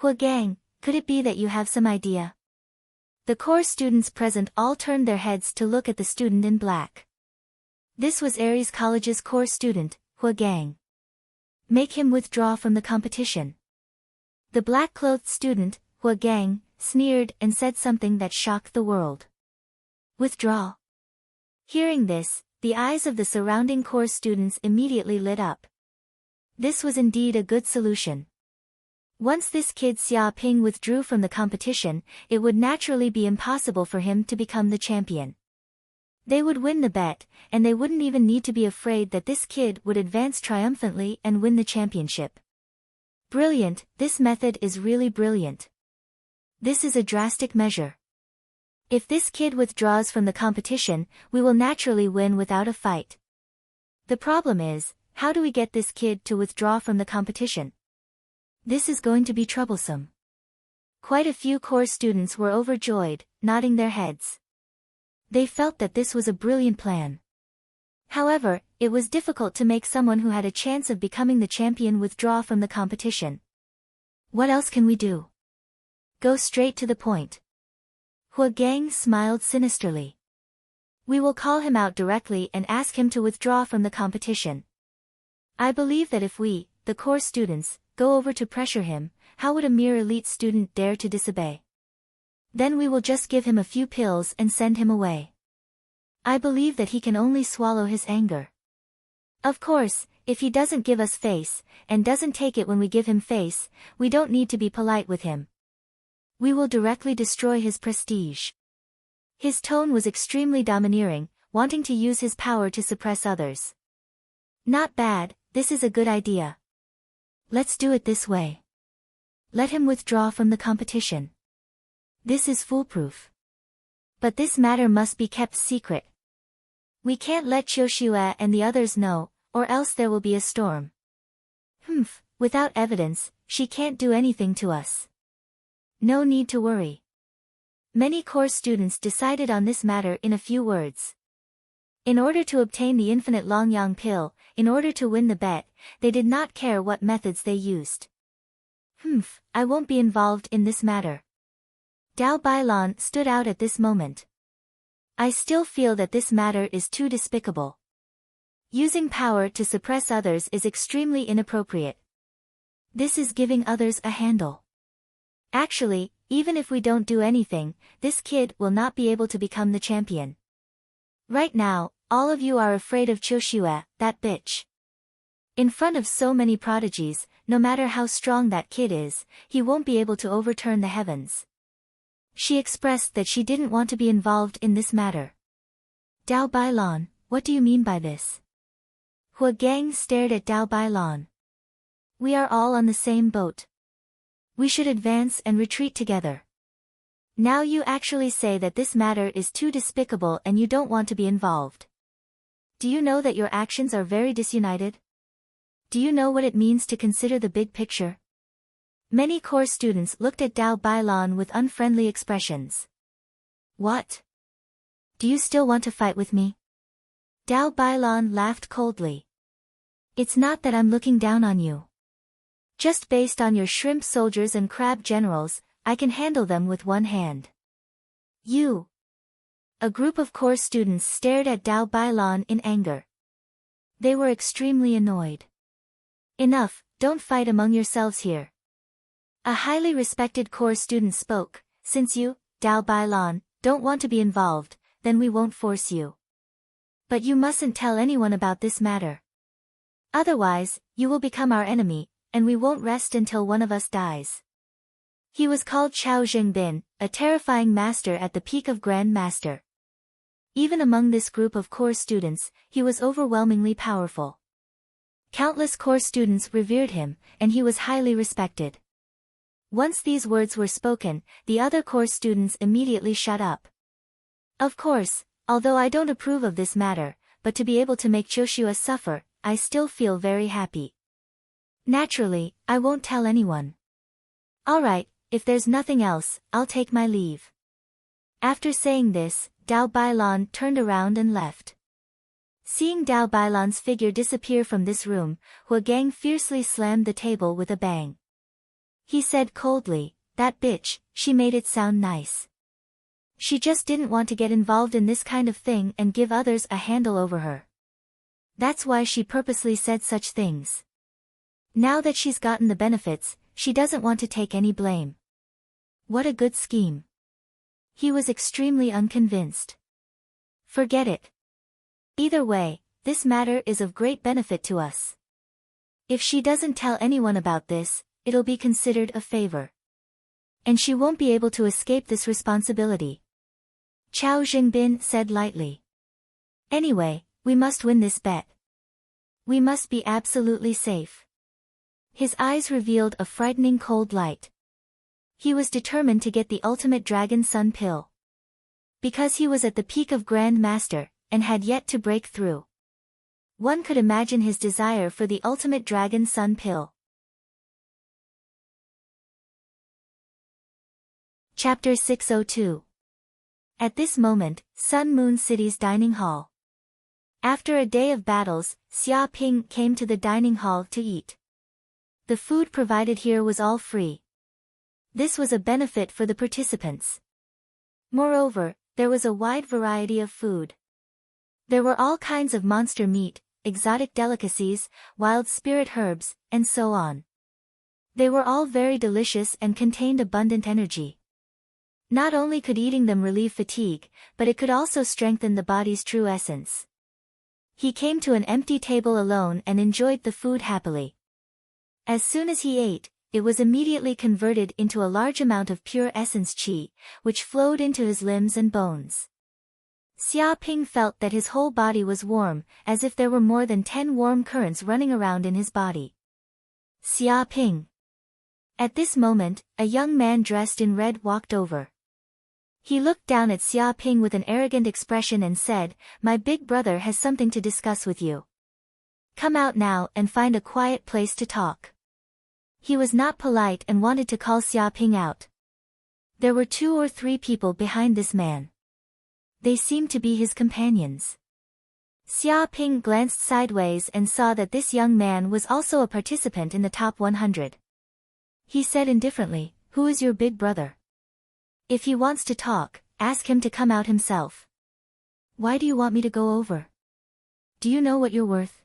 Huagang, could it be that you have some idea? The core students present all turned their heads to look at the student in black. This was Aries College's core student, Huagang. Make him withdraw from the competition. The black-clothed student, Huagang, sneered and said something that shocked the world. Withdraw. Hearing this, the eyes of the surrounding core students immediately lit up. This was indeed a good solution. Once this kid Xiaoping withdrew from the competition, it would naturally be impossible for him to become the champion. They would win the bet, and they wouldn't even need to be afraid that this kid would advance triumphantly and win the championship. Brilliant, this method is really brilliant. This is a drastic measure. If this kid withdraws from the competition, we will naturally win without a fight. The problem is, how do we get this kid to withdraw from the competition? This is going to be troublesome. Quite a few core students were overjoyed, nodding their heads. They felt that this was a brilliant plan. However, it was difficult to make someone who had a chance of becoming the champion withdraw from the competition. What else can we do? Go straight to the point. Huagang smiled sinisterly. We will call him out directly and ask him to withdraw from the competition. I believe that if we, the core students, go over to pressure him, how would a mere elite student dare to disobey? Then we will just give him a few pills and send him away. I believe that he can only swallow his anger. Of course, if he doesn't give us face, and doesn't take it when we give him face, we don't need to be polite with him. We will directly destroy his prestige. His tone was extremely domineering, wanting to use his power to suppress others. Not bad, this is a good idea. Let's do it this way. Let him withdraw from the competition. This is foolproof. But this matter must be kept secret. We can't let Qiushue and the others know, or else there will be a storm. Without evidence, she can't do anything to us. No need to worry. Many core students decided on this matter in a few words. In order to obtain the infinite Longyang pill, in order to win the bet, they did not care what methods they used. I won't be involved in this matter. Dao Bailan stood out at this moment. I still feel that this matter is too despicable. Using power to suppress others is extremely inappropriate. This is giving others a handle. Actually, even if we don't do anything, this kid will not be able to become the champion. Right now, all of you are afraid of Qiushue, that bitch. In front of so many prodigies, no matter how strong that kid is, he won't be able to overturn the heavens. She expressed that she didn't want to be involved in this matter. Dao Bailan, what do you mean by this? Huagang stared at Dao Bailan. We are all on the same boat. We should advance and retreat together. Now you actually say that this matter is too despicable and you don't want to be involved. Do you know that your actions are very disunited? Do you know what it means to consider the big picture? Many core students looked at Dao Bailan with unfriendly expressions. What? Do you still want to fight with me? Dao Bailan laughed coldly. It's not that I'm looking down on you. Just based on your shrimp soldiers and crab generals, I can handle them with one hand. You. A group of core students stared at Dao Bailan in anger. They were extremely annoyed. Enough, don't fight among yourselves here. A highly respected core student spoke, since you, Dao Bailan, don't want to be involved, then we won't force you. But you mustn't tell anyone about this matter. Otherwise, you will become our enemy, and we won't rest until one of us dies. He was called Chao Jingbin, a terrifying master at the peak of Grand Master. Even among this group of core students, he was overwhelmingly powerful. Countless core students revered him, and he was highly respected. Once these words were spoken, the other core students immediately shut up. Of course, although I don't approve of this matter, but to be able to make Joshua suffer, I still feel very happy. Naturally, I won't tell anyone. Alright, if there's nothing else, I'll take my leave. After saying this, Dao Bailan turned around and left. Seeing Dao Bailan's figure disappear from this room, Hua Gang fiercely slammed the table with a bang. He said coldly, "That bitch, she made it sound nice. She just didn't want to get involved in this kind of thing and give others a handle over her. That's why she purposely said such things. Now that she's gotten the benefits, she doesn't want to take any blame. What a good scheme." He was extremely unconvinced. Forget it. Either way, this matter is of great benefit to us. If she doesn't tell anyone about this, it'll be considered a favor. And she won't be able to escape this responsibility. Chao Jingbin said lightly. Anyway, we must win this bet. We must be absolutely safe. His eyes revealed a frightening cold light. He was determined to get the ultimate Dragon Sun pill. Because he was at the peak of Grand Master, and had yet to break through. One could imagine his desire for the ultimate Dragon Sun pill. Chapter 602. At this moment, Sun Moon City's dining hall. After a day of battles, Xia Ping came to the dining hall to eat. The food provided here was all free. This was a benefit for the participants. Moreover, there was a wide variety of food. There were all kinds of monster meat, exotic delicacies, wild spirit herbs, and so on. They were all very delicious and contained abundant energy. Not only could eating them relieve fatigue, but it could also strengthen the body's true essence. He came to an empty table alone and enjoyed the food happily. As soon as he ate, it was immediately converted into a large amount of pure essence qi, which flowed into his limbs and bones. Xia Ping felt that his whole body was warm, as if there were more than 10 warm currents running around in his body. Xia Ping. At this moment, a young man dressed in red walked over. He looked down at Xia Ping with an arrogant expression and said, "My big brother has something to discuss with you. Come out now and find a quiet place to talk." He was not polite and wanted to call Xia Ping out. There were 2 or 3 people behind this man. They seemed to be his companions. Xia Ping glanced sideways and saw that this young man was also a participant in the top 100. He said indifferently, "Who is your big brother? If he wants to talk, ask him to come out himself." "Why do you want me to go over? Do you know what you're worth?"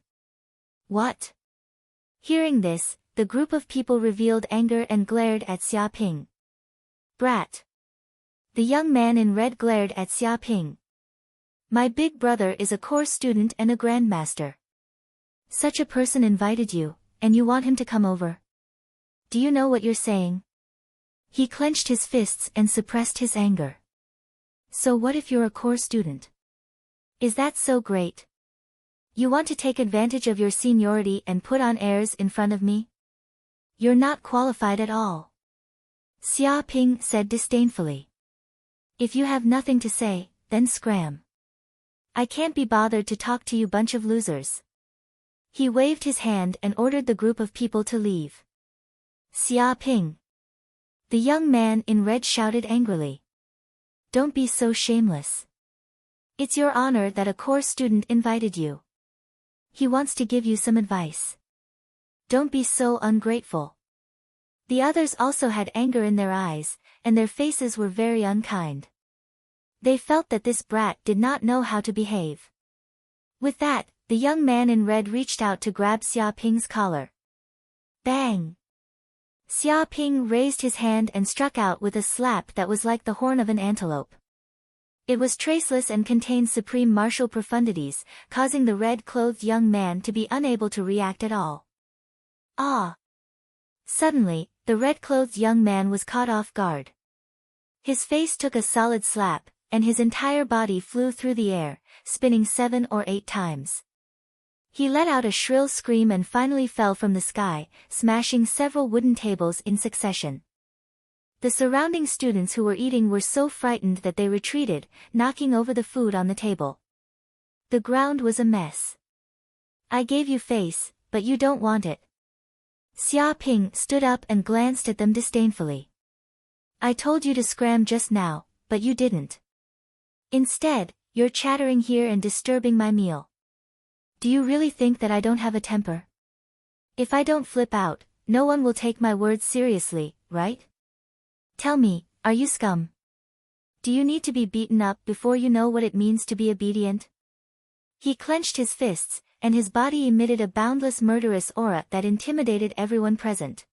"What?" Hearing this, the group of people revealed anger and glared at Xia Ping. "Brat." The young man in red glared at Xia Ping. "My big brother is a core student and a grandmaster. Such a person invited you, and you want him to come over? Do you know what you're saying?" He clenched his fists and suppressed his anger. "So what if you're a core student? Is that so great? You want to take advantage of your seniority and put on airs in front of me? You're not qualified at all." Xia Ping said disdainfully. "If you have nothing to say, then scram. I can't be bothered to talk to you bunch of losers." He waved his hand and ordered the group of people to leave. "Xia Ping." The young man in red shouted angrily. "Don't be so shameless. It's your honor that a core student invited you. He wants to give you some advice. Don't be so ungrateful." The others also had anger in their eyes, and their faces were very unkind. They felt that this brat did not know how to behave. With that, the young man in red reached out to grab Xia Ping's collar. Bang! Xia Ping raised his hand and struck out with a slap that was like the horn of an antelope. It was traceless and contained supreme martial profundities, causing the red-clothed young man to be unable to react at all. Ah! Suddenly, the red-clothed young man was caught off guard. His face took a solid slap, and his entire body flew through the air, spinning 7 or 8 times. He let out a shrill scream and finally fell from the sky, smashing several wooden tables in succession. The surrounding students who were eating were so frightened that they retreated, knocking over the food on the table. The ground was a mess. I gave you face, but you don't want it. Xia Ping stood up and glanced at them disdainfully. I told you to scram just now, but you didn't. Instead, you're chattering here and disturbing my meal. Do you really think that I don't have a temper? If I don't flip out, no one will take my words seriously, right? Tell me, are you scum? Do you need to be beaten up before you know what it means to be obedient? He clenched his fists, and his body emitted a boundless murderous aura that intimidated everyone present.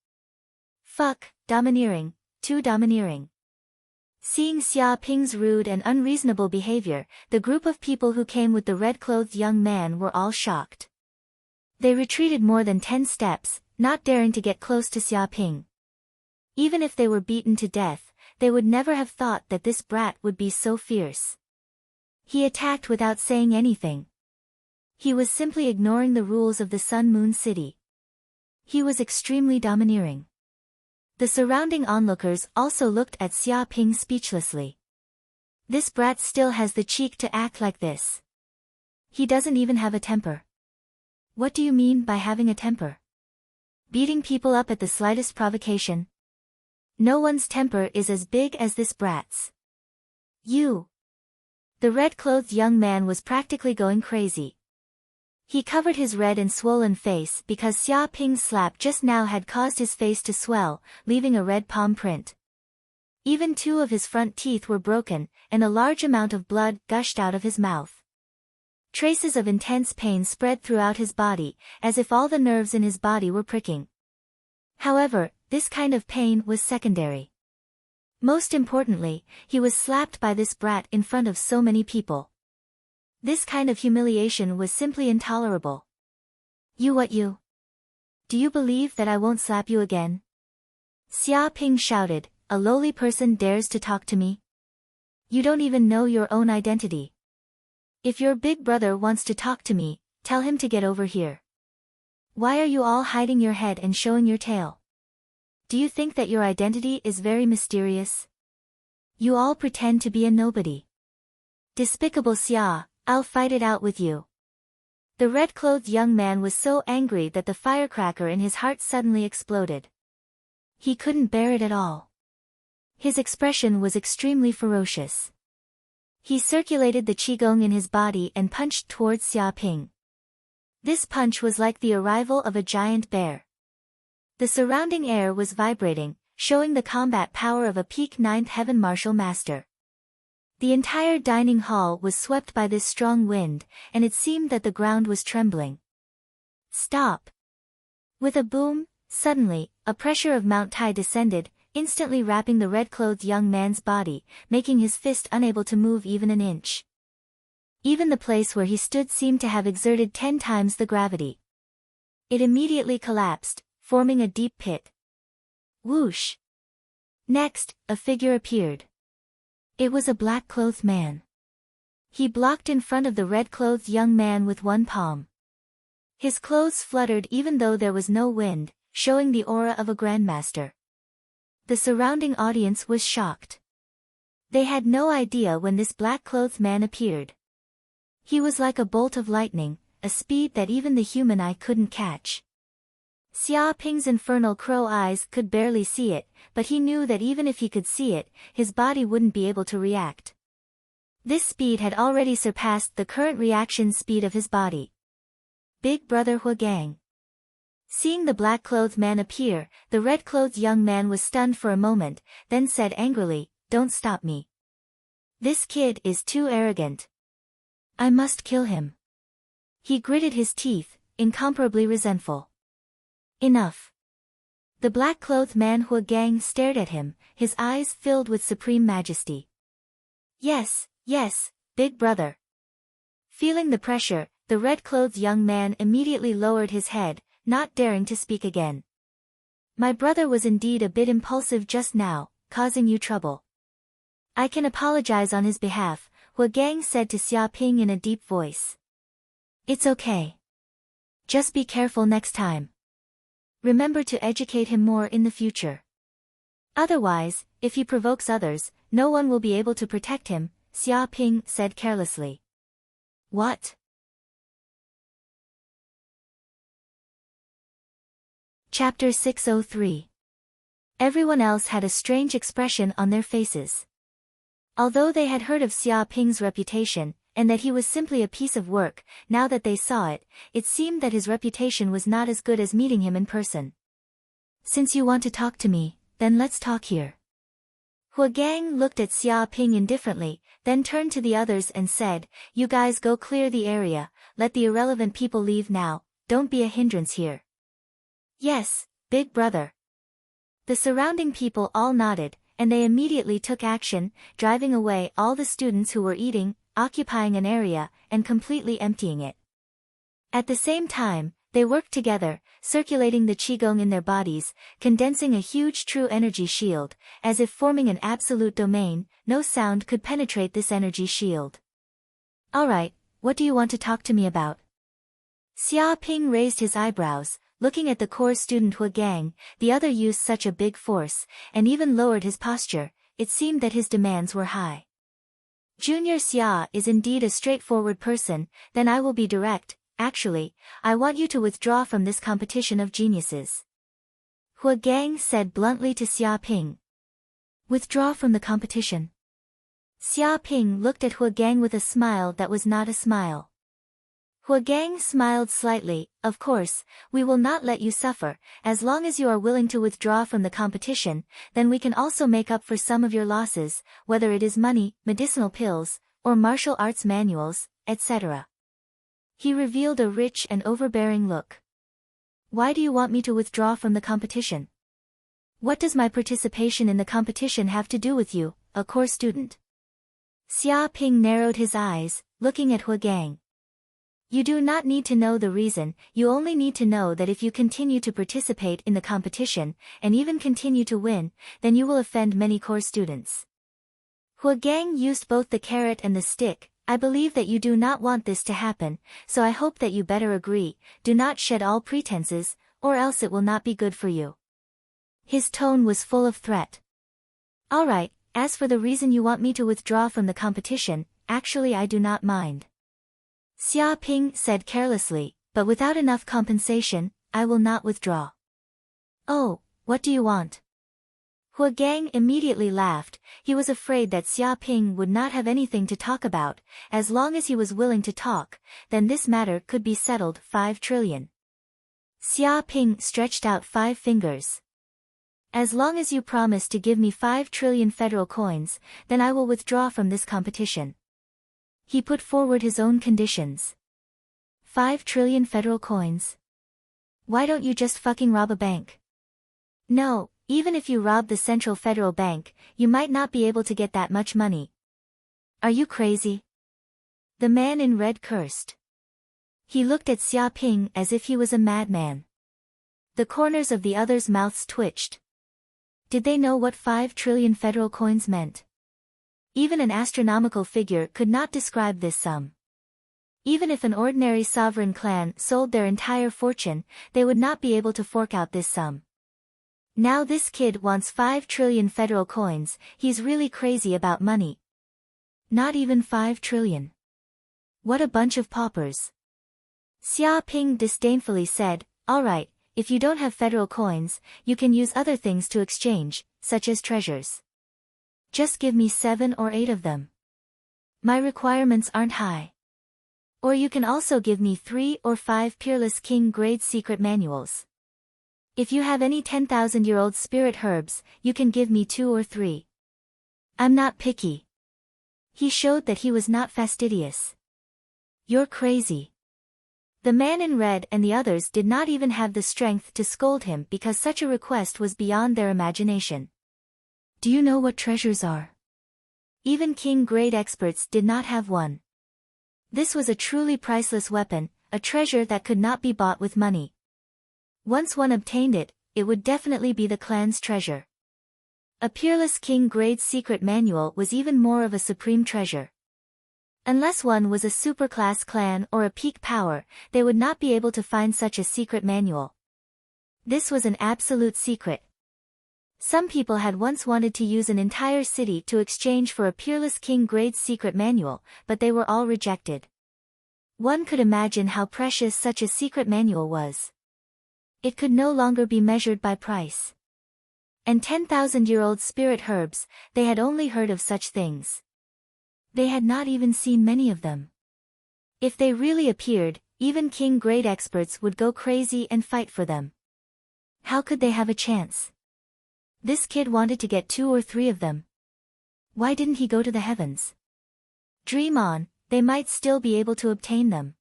Fuck, domineering, too domineering. Seeing Xia Ping's rude and unreasonable behavior, the group of people who came with the red-clothed young man were all shocked. They retreated more than 10 steps, not daring to get close to Xia Ping. Even if they were beaten to death, they would never have thought that this brat would be so fierce. He attacked without saying anything. He was simply ignoring the rules of the Sun Moon City. He was extremely domineering. The surrounding onlookers also looked at Xia Ping speechlessly. This brat still has the cheek to act like this. He doesn't even have a temper. What do you mean by having a temper? Beating people up at the slightest provocation? No one's temper is as big as this brat's. You. The red-clothed young man was practically going crazy. He covered his red and swollen face because Xia Ping's slap just now had caused his face to swell, leaving a red palm print. Even 2 of his front teeth were broken, and a large amount of blood gushed out of his mouth. Traces of intense pain spread throughout his body, as if all the nerves in his body were pricking. However, this kind of pain was secondary. Most importantly, he was slapped by this brat in front of so many people. This kind of humiliation was simply intolerable. You what you? Do you believe that I won't slap you again? Xia Ping shouted, a lowly person dares to talk to me? You don't even know your own identity. If your big brother wants to talk to me, tell him to get over here. Why are you all hiding your head and showing your tail? Do you think that your identity is very mysterious? You all pretend to be a nobody. Despicable Xia, I'll fight it out with you. The red-clothed young man was so angry that the firecracker in his heart suddenly exploded. He couldn't bear it at all. His expression was extremely ferocious. He circulated the qigong in his body and punched towards Xia Ping. This punch was like the arrival of a giant bear. The surrounding air was vibrating, showing the combat power of a peak 9th heaven martial master. The entire dining hall was swept by this strong wind, and it seemed that the ground was trembling. Stop! With a boom, suddenly, a pressure of Mount Tai descended, instantly wrapping the red-clothed young man's body, making his fist unable to move even an inch. Even the place where he stood seemed to have exerted 10 times the gravity. It immediately collapsed, forming a deep pit. Whoosh! Next, a figure appeared. It was a black-clothed man. He blocked in front of the red-clothed young man with one palm. His clothes fluttered even though there was no wind, showing the aura of a grandmaster. The surrounding audience was shocked. They had no idea when this black-clothed man appeared. He was like a bolt of lightning, a speed that even the human eye couldn't catch. Xia Ping's infernal crow eyes could barely see it, but he knew that even if he could see it, his body wouldn't be able to react. This speed had already surpassed the current reaction speed of his body. Big Brother Huagang. Seeing the black-clothed man appear, the red-clothed young man was stunned for a moment, then said angrily, "Don't stop me. This kid is too arrogant. I must kill him." He gritted his teeth, incomparably resentful. Enough. The black-clothed man Huagang stared at him, his eyes filled with supreme majesty. Yes, yes, big brother. Feeling the pressure, the red-clothed young man immediately lowered his head, not daring to speak again. My brother was indeed a bit impulsive just now, causing you trouble. I can apologize on his behalf, Hua Gang said to Xia Ping in a deep voice. It's okay. Just be careful next time. Remember to educate him more in the future. Otherwise, if he provokes others, no one will be able to protect him, Xia Ping said carelessly. What? Chapter 603. Everyone else had a strange expression on their faces. Although they had heard of Xia Ping's reputation, and that he was simply a piece of work, now that they saw it, it seemed that his reputation was not as good as meeting him in person. Since you want to talk to me, then let's talk here. Hua Gang looked at Xia Ping indifferently, then turned to the others and said, You guys go clear the area, let the irrelevant people leave now, don't be a hindrance here. Yes, big brother. The surrounding people all nodded, and they immediately took action, driving away all the students who were eating, occupying an area, and completely emptying it. At the same time, they worked together, circulating the qigong in their bodies, condensing a huge true energy shield, as if forming an absolute domain. No sound could penetrate this energy shield. Alright, what do you want to talk to me about? Xia Ping raised his eyebrows, looking at the core student Hua Gang. The other used such a big force, and even lowered his posture. It seemed that his demands were high. Junior Xia is indeed a straightforward person, then I will be direct. Actually, I want you to withdraw from this competition of geniuses. Hua Gang said bluntly to Xia Ping. Withdraw from the competition. Xia Ping looked at Hua Gang with a smile that was not a smile. Hua Gang smiled slightly. Of course, we will not let you suffer. As long as you are willing to withdraw from the competition, then we can also make up for some of your losses, whether it is money, medicinal pills, or martial arts manuals, etc. He revealed a rich and overbearing look. Why do you want me to withdraw from the competition? What does my participation in the competition have to do with you, a core student? Xia Ping narrowed his eyes, looking at Hua Gang. You do not need to know the reason, you only need to know that if you continue to participate in the competition, and even continue to win, then you will offend many core students. Hua Gang used both the carrot and the stick. I believe that you do not want this to happen, so I hope that you better agree, do not shed all pretenses, or else it will not be good for you. His tone was full of threat. Alright, as for the reason you want me to withdraw from the competition, actually I do not mind. Xia Ping said carelessly, but without enough compensation, I will not withdraw. Oh, what do you want? Hua Gang immediately laughed. He was afraid that Xia Ping would not have anything to talk about. As long as he was willing to talk, then this matter could be settled. 5 trillion. Xia Ping stretched out 5 fingers. As long as you promise to give me 5 trillion federal coins, then I will withdraw from this competition. He put forward his own conditions. 5 trillion federal coins? Why don't you just fucking rob a bank? No, even if you rob the Central Federal Bank, you might not be able to get that much money. Are you crazy? The man in red cursed. He looked at Xia Ping as if he was a madman. The corners of the others' mouths twitched. Did they know what 5 trillion federal coins meant? Even an astronomical figure could not describe this sum. Even if an ordinary sovereign clan sold their entire fortune, they would not be able to fork out this sum. Now this kid wants 5 trillion federal coins. He's really crazy about money. Not even 5 trillion. What a bunch of paupers. Xia Ping disdainfully said, alright, if you don't have federal coins, you can use other things to exchange, such as treasures. Just give me 7 or 8 of them. My requirements aren't high. Or you can also give me 3 or 5 Peerless King grade secret manuals. If you have any 10,000-year-old spirit herbs, you can give me 2 or 3. I'm not picky. He showed that he was not fastidious. You're crazy. The man in red and the others did not even have the strength to scold him because such a request was beyond their imagination. Do you know what treasures are? Even king-grade experts did not have one. This was a truly priceless weapon, a treasure that could not be bought with money. Once one obtained it, it would definitely be the clan's treasure. A peerless king-grade secret manual was even more of a supreme treasure. Unless one was a superclass clan or a peak power, they would not be able to find such a secret manual. This was an absolute secret. Some people had once wanted to use an entire city to exchange for a peerless king-grade secret manual, but they were all rejected. One could imagine how precious such a secret manual was. It could no longer be measured by price. And 10,000-year-old spirit herbs, they had only heard of such things. They had not even seen many of them. If they really appeared, even king-grade experts would go crazy and fight for them. How could they have a chance? This kid wanted to get 2 or 3 of them. Why didn't he go to the heavens? Dream on, they might still be able to obtain them.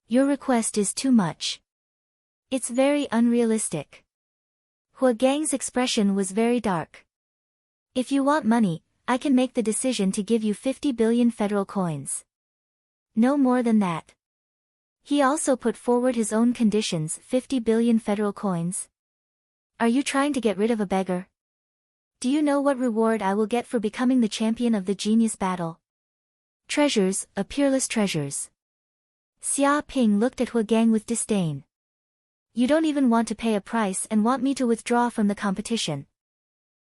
Your request is too much. It's very unrealistic. Hua Gang's expression was very dark. If you want money, I can make the decision to give you 50 billion federal coins. No more than that. He also put forward his own conditions, 50 billion federal coins. Are you trying to get rid of a beggar? Do you know what reward I will get for becoming the champion of the genius battle? Treasures, a peerless treasures. Xia Ping looked at Hua Gang with disdain. You don't even want to pay a price and want me to withdraw from the competition.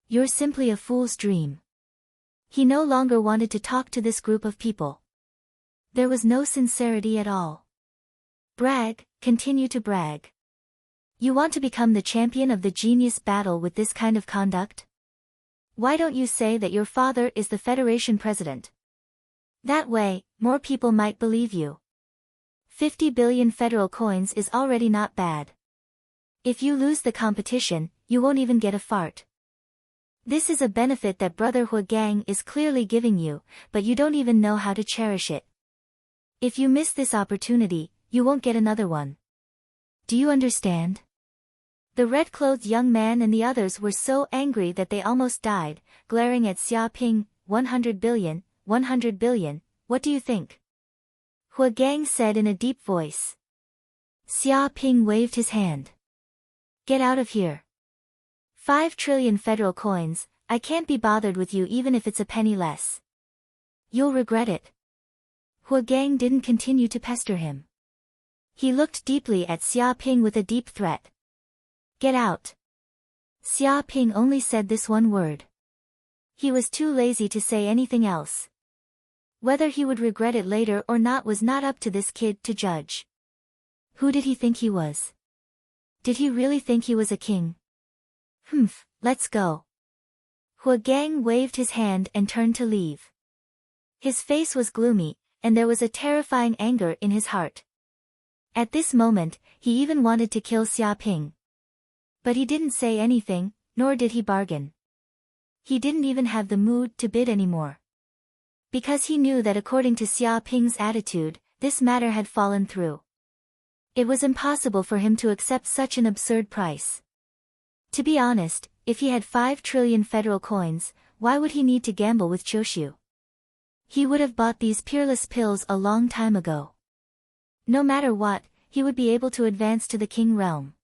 You're simply a fool's dream. He no longer wanted to talk to this group of people. There was no sincerity at all. Brag, continue to brag. You want to become the champion of the genius battle with this kind of conduct? Why don't you say that your father is the Federation president? That way, more people might believe you. 50 billion federal coins is already not bad. If you lose the competition, you won't even get a fart. This is a benefit that Brother Hua Gang is clearly giving you, but you don't even know how to cherish it. If you miss this opportunity, you won't get another one. Do you understand? The red-clothed young man and the others were so angry that they almost died, glaring at Xia Ping. 100 billion, 100 billion, what do you think? Hua Gang said in a deep voice. Xia Ping waved his hand. Get out of here. 5 trillion federal coins, I can't be bothered with you even if it's a penny less. You'll regret it. Hua Gang didn't continue to pester him. He looked deeply at Xia Ping with a deep threat. Get out. Xia Ping only said this one word. He was too lazy to say anything else. Whether he would regret it later or not was not up to this kid to judge. Who did he think he was? Did he really think he was a king? Let's go. Hua Gang waved his hand and turned to leave. His face was gloomy, and there was a terrifying anger in his heart. At this moment, he even wanted to kill Xia Ping. But he didn't say anything, nor did he bargain. He didn't even have the mood to bid anymore. Because he knew that according to Xia Ping's attitude, this matter had fallen through. It was impossible for him to accept such an absurd price. To be honest, if he had 5 trillion federal coins, why would he need to gamble with Qiushu? He would have bought these peerless pills a long time ago. No matter what, he would be able to advance to the king realm.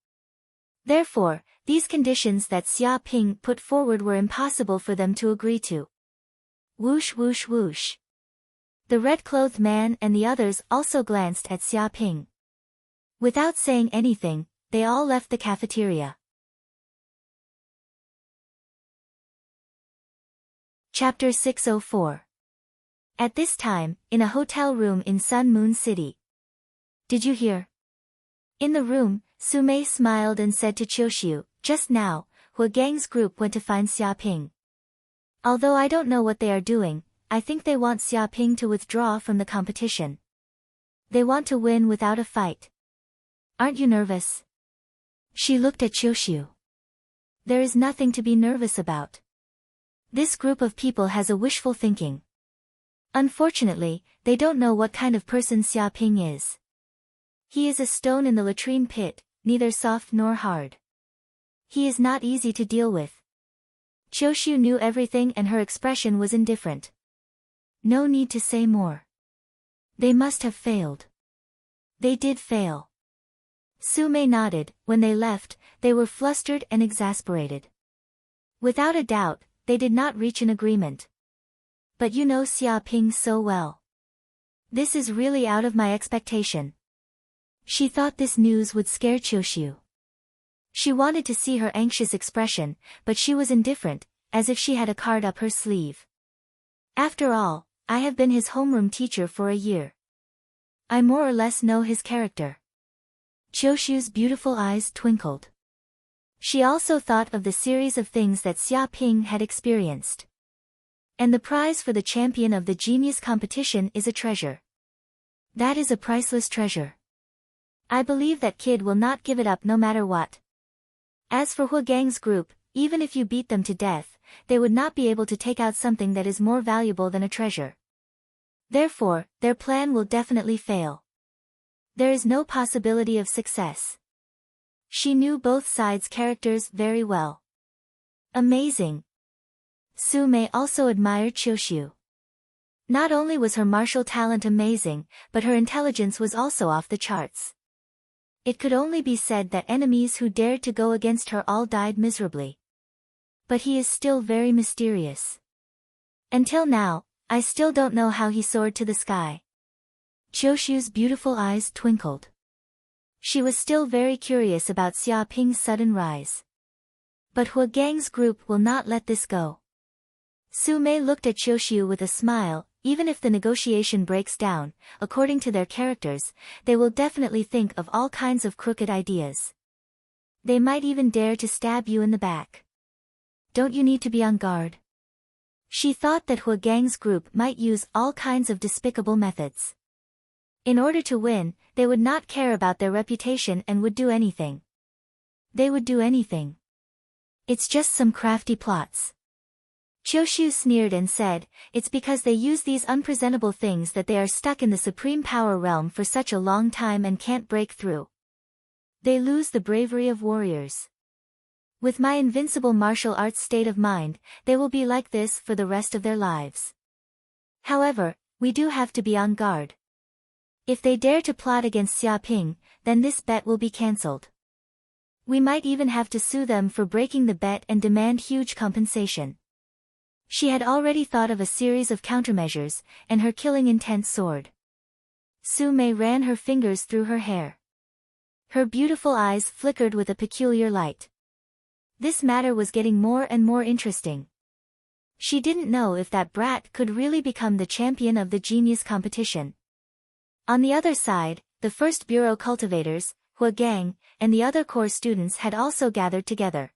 Therefore, these conditions that Xia Ping put forward were impossible for them to agree to. Whoosh whoosh whoosh. The red-clothed man and the others also glanced at Xia Ping. Without saying anything, they all left the cafeteria. Chapter 604. At this time, in a hotel room in Sun Moon City. Did you hear? In the room, Sumei smiled and said to Qiushu, just now, Hua Gang's group went to find Xia Ping. Although I don't know what they are doing, I think they want Xia Ping to withdraw from the competition. They want to win without a fight. Aren't you nervous? She looked at Qiushu. There is nothing to be nervous about. This group of people has a wishful thinking. Unfortunately, they don't know what kind of person Xia Ping is. He is a stone in the latrine pit, neither soft nor hard. He is not easy to deal with. Qiushu knew everything and her expression was indifferent. No need to say more. They must have failed. They did fail. Sumei nodded. When they left, they were flustered and exasperated. Without a doubt, they did not reach an agreement. But you know Xia Ping so well. This is really out of my expectation. She thought this news would scare Qiuxiu. She wanted to see her anxious expression, but she was indifferent, as if she had a card up her sleeve. After all, I have been his homeroom teacher for a year. I more or less know his character. Qiuxiu's beautiful eyes twinkled. She also thought of the series of things that Xia Ping had experienced. And the prize for the champion of the genius competition is a treasure. That is a priceless treasure. I believe that kid will not give it up no matter what. As for Huagang's group, even if you beat them to death, they would not be able to take out something that is more valuable than a treasure. Therefore, their plan will definitely fail. There is no possibility of success. She knew both sides' characters very well. Amazing. Su Mei also admired Qiuxiu. Not only was her martial talent amazing, but her intelligence was also off the charts. It could only be said that enemies who dared to go against her all died miserably. But he is still very mysterious. Until now, I still don't know how he soared to the sky. Qiuxiu's beautiful eyes twinkled. She was still very curious about Xia Ping's sudden rise. But Huagang's group will not let this go. Su Mei looked at Qiuxiu with a smile. Even if the negotiation breaks down, according to their characters, they will definitely think of all kinds of crooked ideas. They might even dare to stab you in the back. Don't you need to be on guard? She thought that Huagang's group might use all kinds of despicable methods. In order to win, they would not care about their reputation and would do anything. They would do anything. It's just some crafty plots. Qiuxiu sneered and said, it's because they use these unpresentable things that they are stuck in the supreme power realm for such a long time and can't break through. They lose the bravery of warriors. With my invincible martial arts state of mind, they will be like this for the rest of their lives. However, we do have to be on guard. If they dare to plot against Xia Ping, then this bet will be cancelled. We might even have to sue them for breaking the bet and demand huge compensation. She had already thought of a series of countermeasures, and her killing intent soared. Su Mei ran her fingers through her hair. Her beautiful eyes flickered with a peculiar light. This matter was getting more and more interesting. She didn't know if that brat could really become the champion of the genius competition. On the other side, the first bureau cultivators, Huagang, and the other core students had also gathered together.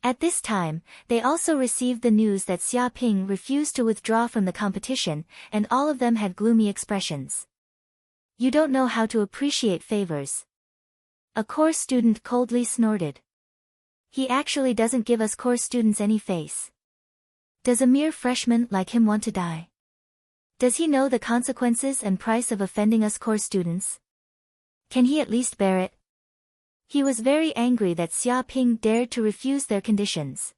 At this time, they also received the news that Xia Ping refused to withdraw from the competition, and all of them had gloomy expressions. You don't know how to appreciate favors. A core student coldly snorted. He actually doesn't give us core students any face. Does a mere freshman like him want to die? Does he know the consequences and price of offending us core students? Can he at least bear it? He was very angry that Xia Ping dared to refuse their conditions.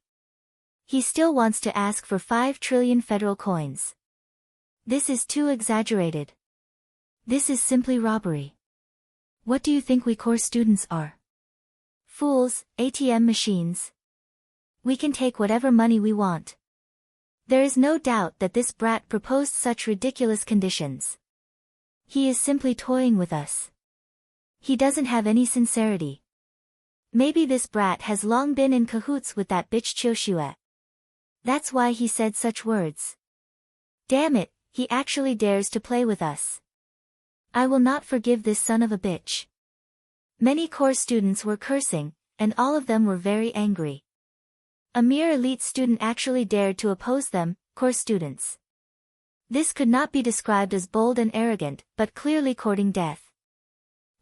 He still wants to ask for 5 trillion federal coins. This is too exaggerated. This is simply robbery. What do you think we core students are? Fools, ATM machines. We can take whatever money we want. There is no doubt that this brat proposed such ridiculous conditions. He is simply toying with us. He doesn't have any sincerity. Maybe this brat has long been in cahoots with that bitch Qiuxiu. That's why he said such words. Damn it, he actually dares to play with us. I will not forgive this son of a bitch. Many core students were cursing, and all of them were very angry. A mere elite student actually dared to oppose them, core students. This could not be described as bold and arrogant, but clearly courting death.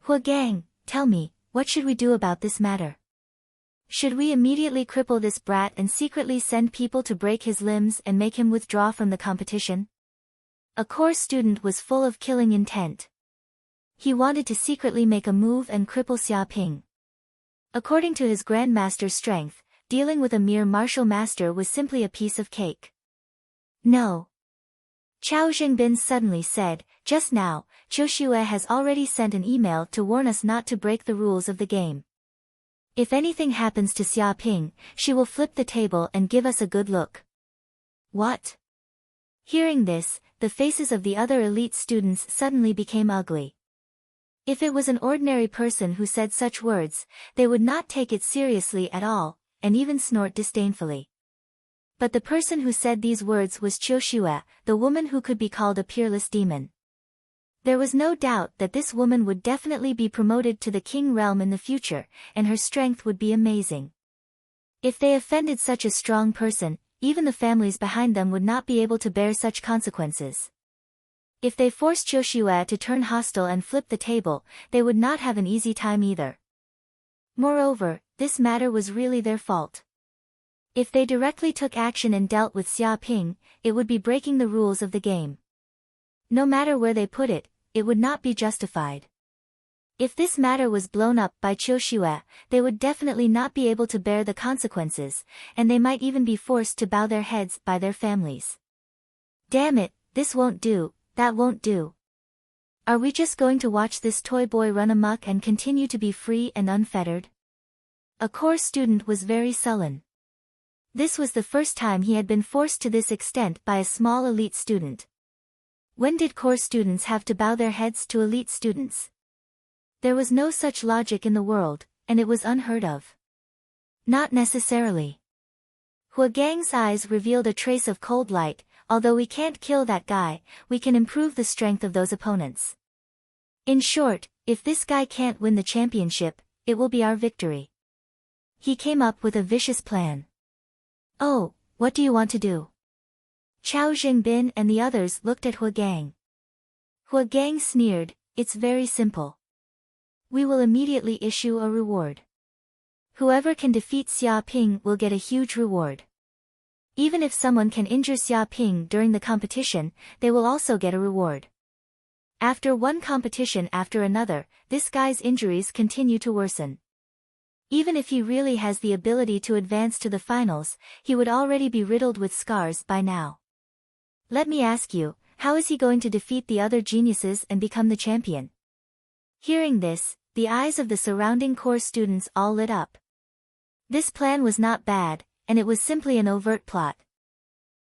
Huagang, tell me, what should we do about this matter? Should we immediately cripple this brat and secretly send people to break his limbs and make him withdraw from the competition? A core student was full of killing intent. He wanted to secretly make a move and cripple Xia Ping. According to his grandmaster's strength, dealing with a mere martial master was simply a piece of cake. No. Chao Jingbin suddenly said, just now, Qiuxiu has already sent an email to warn us not to break the rules of the game. If anything happens to Xia Ping, she will flip the table and give us a good look. What? Hearing this, the faces of the other elite students suddenly became ugly. If it was an ordinary person who said such words, they would not take it seriously at all, and even snort disdainfully. But the person who said these words was Qiu Shue, the woman who could be called a peerless demon. There was no doubt that this woman would definitely be promoted to the king realm in the future, and her strength would be amazing. If they offended such a strong person, even the families behind them would not be able to bear such consequences. If they forced Qiu Shue to turn hostile and flip the table, they would not have an easy time either. Moreover, this matter was really their fault. If they directly took action and dealt with Xia Ping, it would be breaking the rules of the game. No matter where they put it, it would not be justified. If this matter was blown up by Qiu Shue, they would definitely not be able to bear the consequences, and they might even be forced to bow their heads by their families. Damn it, this won't do, that won't do. Are we just going to watch this toy boy run amok and continue to be free and unfettered? A core student was very sullen. This was the first time he had been forced to this extent by a small elite student. When did core students have to bow their heads to elite students? There was no such logic in the world, and it was unheard of. Not necessarily. Hua Gang's eyes revealed a trace of cold light. Although we can't kill that guy, we can improve the strength of those opponents. In short, if this guy can't win the championship, it will be our victory. He came up with a vicious plan. Oh, what do you want to do? Chao Jingbin and the others looked at Hua Gang. Hua Gang sneered, it's very simple. We will immediately issue a reward. Whoever can defeat Xia Ping will get a huge reward. Even if someone can injure Xia Ping during the competition, they will also get a reward. After one competition after another, this guy's injuries continue to worsen. Even if he really has the ability to advance to the finals, he would already be riddled with scars by now. Let me ask you, how is he going to defeat the other geniuses and become the champion? Hearing this, the eyes of the surrounding core students all lit up. This plan was not bad, and it was simply an overt plot.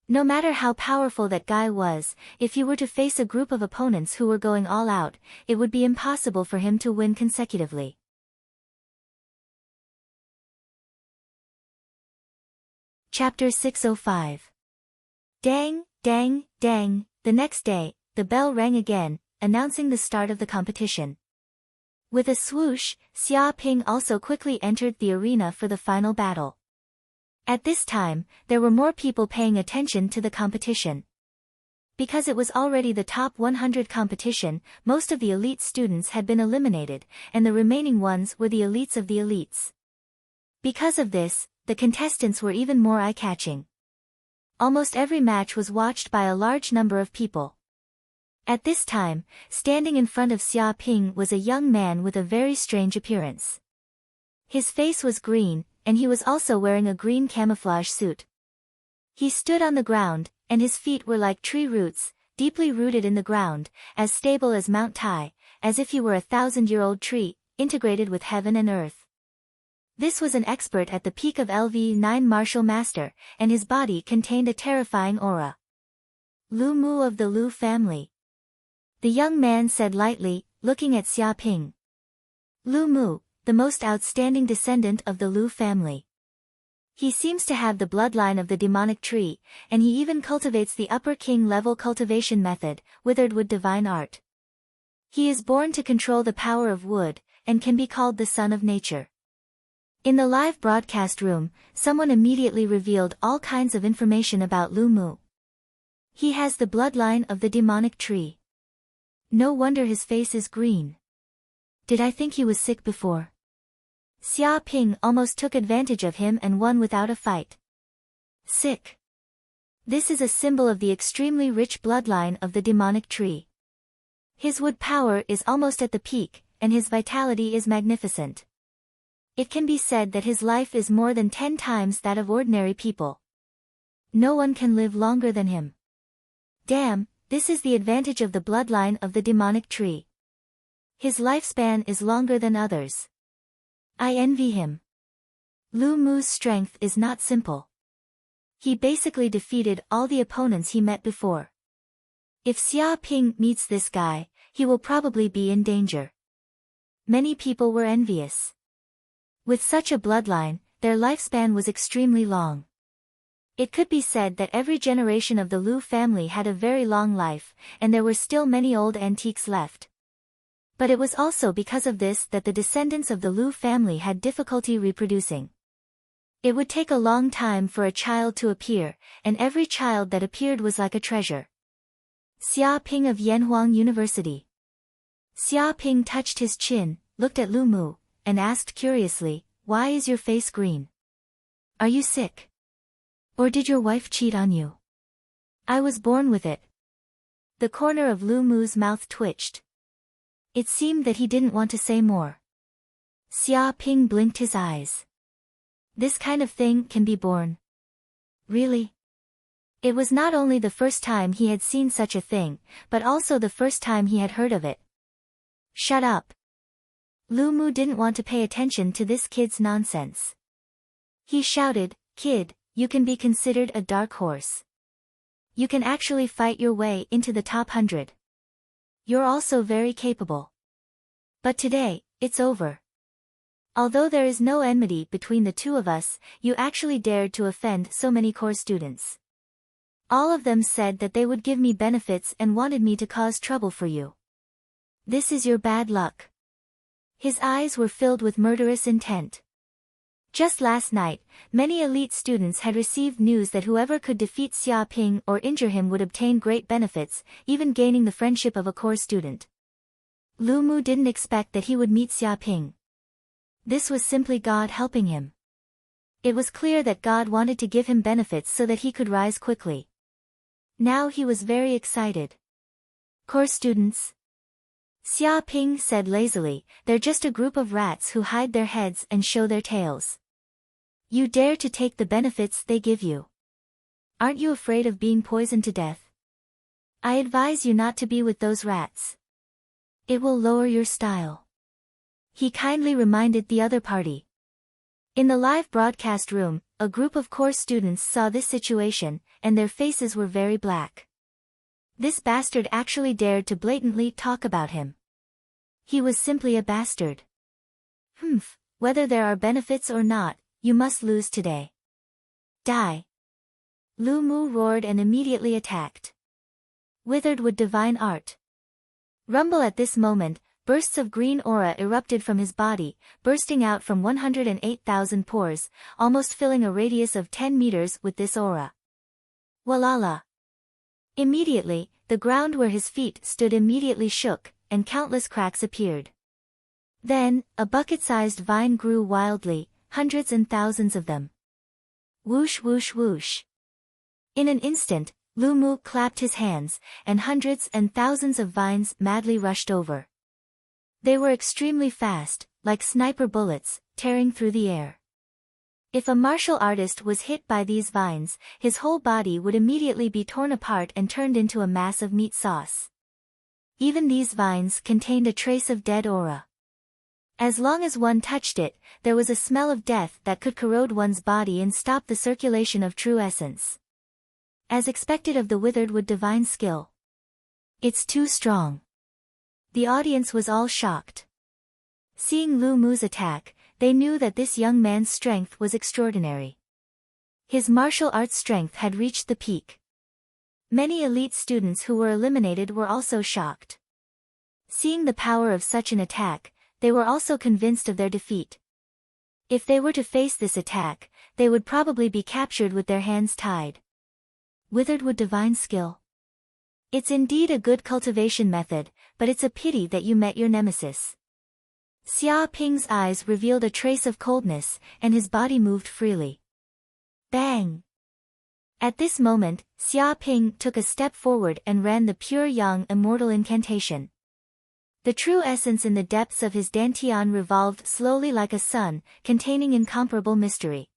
No matter how powerful that guy was, if he were to face a group of opponents who were going all out, it would be impossible for him to win consecutively. Chapter 605. Dang, dang, dang, the next day, the bell rang again, announcing the start of the competition. With a swoosh, Xia Ping also quickly entered the arena for the final battle. At this time, there were more people paying attention to the competition. Because it was already the top 100 competition, most of the elite students had been eliminated, and the remaining ones were the elites of the elites. Because of this, the contestants were even more eye-catching. Almost every match was watched by a large number of people. At this time, standing in front of Xia Ping was a young man with a very strange appearance. His face was green, and he was also wearing a green camouflage suit. He stood on the ground, and his feet were like tree roots, deeply rooted in the ground, as stable as Mount Tai, as if he were a 1,000-year-old tree, integrated with heaven and earth. This was an expert at the peak of LV9 martial master, and his body contained a terrifying aura. Lu Mu of the Lu family. The young man said lightly, looking at Xia Ping. Lu Mu, the most outstanding descendant of the Lu family. He seems to have the bloodline of the demonic tree, and he even cultivates the upper king level cultivation method, withered wood divine art. He is born to control the power of wood, and can be called the son of nature. In the live broadcast room, someone immediately revealed all kinds of information about Lu Mu. He has the bloodline of the demonic tree. No wonder his face is green. Did I think he was sick before? Xia Ping almost took advantage of him and won without a fight. Sick. This is a symbol of the extremely rich bloodline of the demonic tree. His wood power is almost at the peak, and his vitality is magnificent. It can be said that his life is more than 10 times that of ordinary people. No one can live longer than him. Damn, this is the advantage of the bloodline of the demonic tree. His lifespan is longer than others. I envy him. Lu Mu's strength is not simple. He basically defeated all the opponents he met before. If Xia Ping meets this guy, he will probably be in danger. Many people were envious. With such a bloodline, their lifespan was extremely long. It could be said that every generation of the Lu family had a very long life, and there were still many old antiques left. But it was also because of this that the descendants of the Lu family had difficulty reproducing. It would take a long time for a child to appear, and every child that appeared was like a treasure. Xia Ping of Yanhuang University. Xia Ping touched his chin, looked at Lu Mu, and asked curiously, "Why is your face green? Are you sick? Or did your wife cheat on you?" "I was born with it." The corner of Lu Mu's mouth twitched. It seemed that he didn't want to say more. Xia Ping blinked his eyes. This kind of thing can be born. Really? It was not only the first time he had seen such a thing, but also the first time he had heard of it. Shut up. Lu Mu didn't want to pay attention to this kid's nonsense. He shouted, "Kid, you can be considered a dark horse. You can actually fight your way into the top 100. You're also very capable. But today, it's over. Although there is no enmity between the two of us, you actually dared to offend so many core students. All of them said that they would give me benefits and wanted me to cause trouble for you. This is your bad luck." His eyes were filled with murderous intent. Just last night, many elite students had received news that whoever could defeat Xia Ping or injure him would obtain great benefits, even gaining the friendship of a core student. Lu Mu didn't expect that he would meet Xia Ping. This was simply God helping him. It was clear that God wanted to give him benefits so that he could rise quickly. Now he was very excited. "Core students?" Xia Ping said lazily, "They're just a group of rats who hide their heads and show their tails. You dare to take the benefits they give you. Aren't you afraid of being poisoned to death? I advise you not to be with those rats. It will lower your style." He kindly reminded the other party. In the live broadcast room, a group of core students saw this situation, and their faces were very black. This bastard actually dared to blatantly talk about him. He was simply a bastard. Whether there are benefits or not, you must lose today. Die. Lu Mu roared and immediately attacked. Withered with divine art. Rumble at this moment, bursts of green aura erupted from his body, bursting out from 108,000 pores, almost filling a radius of 10 meters with this aura. Walala. Immediately, the ground where his feet stood immediately shook, and countless cracks appeared. Then, a bucket-sized vine grew wildly, hundreds and thousands of them. Whoosh whoosh whoosh. In an instant, Lu Mu clapped his hands, and hundreds and thousands of vines madly rushed over. They were extremely fast, like sniper bullets, tearing through the air. If a martial artist was hit by these vines, his whole body would immediately be torn apart and turned into a mass of meat sauce. Even these vines contained a trace of dead aura. As long as one touched it, there was a smell of death that could corrode one's body and stop the circulation of true essence. As expected of the withered with divine skill. It's too strong. The audience was all shocked. Seeing Lu Mu's attack, they knew that this young man's strength was extraordinary. His martial arts strength had reached the peak. Many elite students who were eliminated were also shocked. Seeing the power of such an attack, they were also convinced of their defeat. If they were to face this attack, they would probably be captured with their hands tied. Withered with divine skill. It's indeed a good cultivation method, but it's a pity that you met your nemesis. Xia Ping's eyes revealed a trace of coldness, and his body moved freely. Bang! At this moment, Xia Ping took a step forward and ran the pure yang immortal incantation. The true essence in the depths of his dantian revolved slowly like a sun, containing incomparable mystery.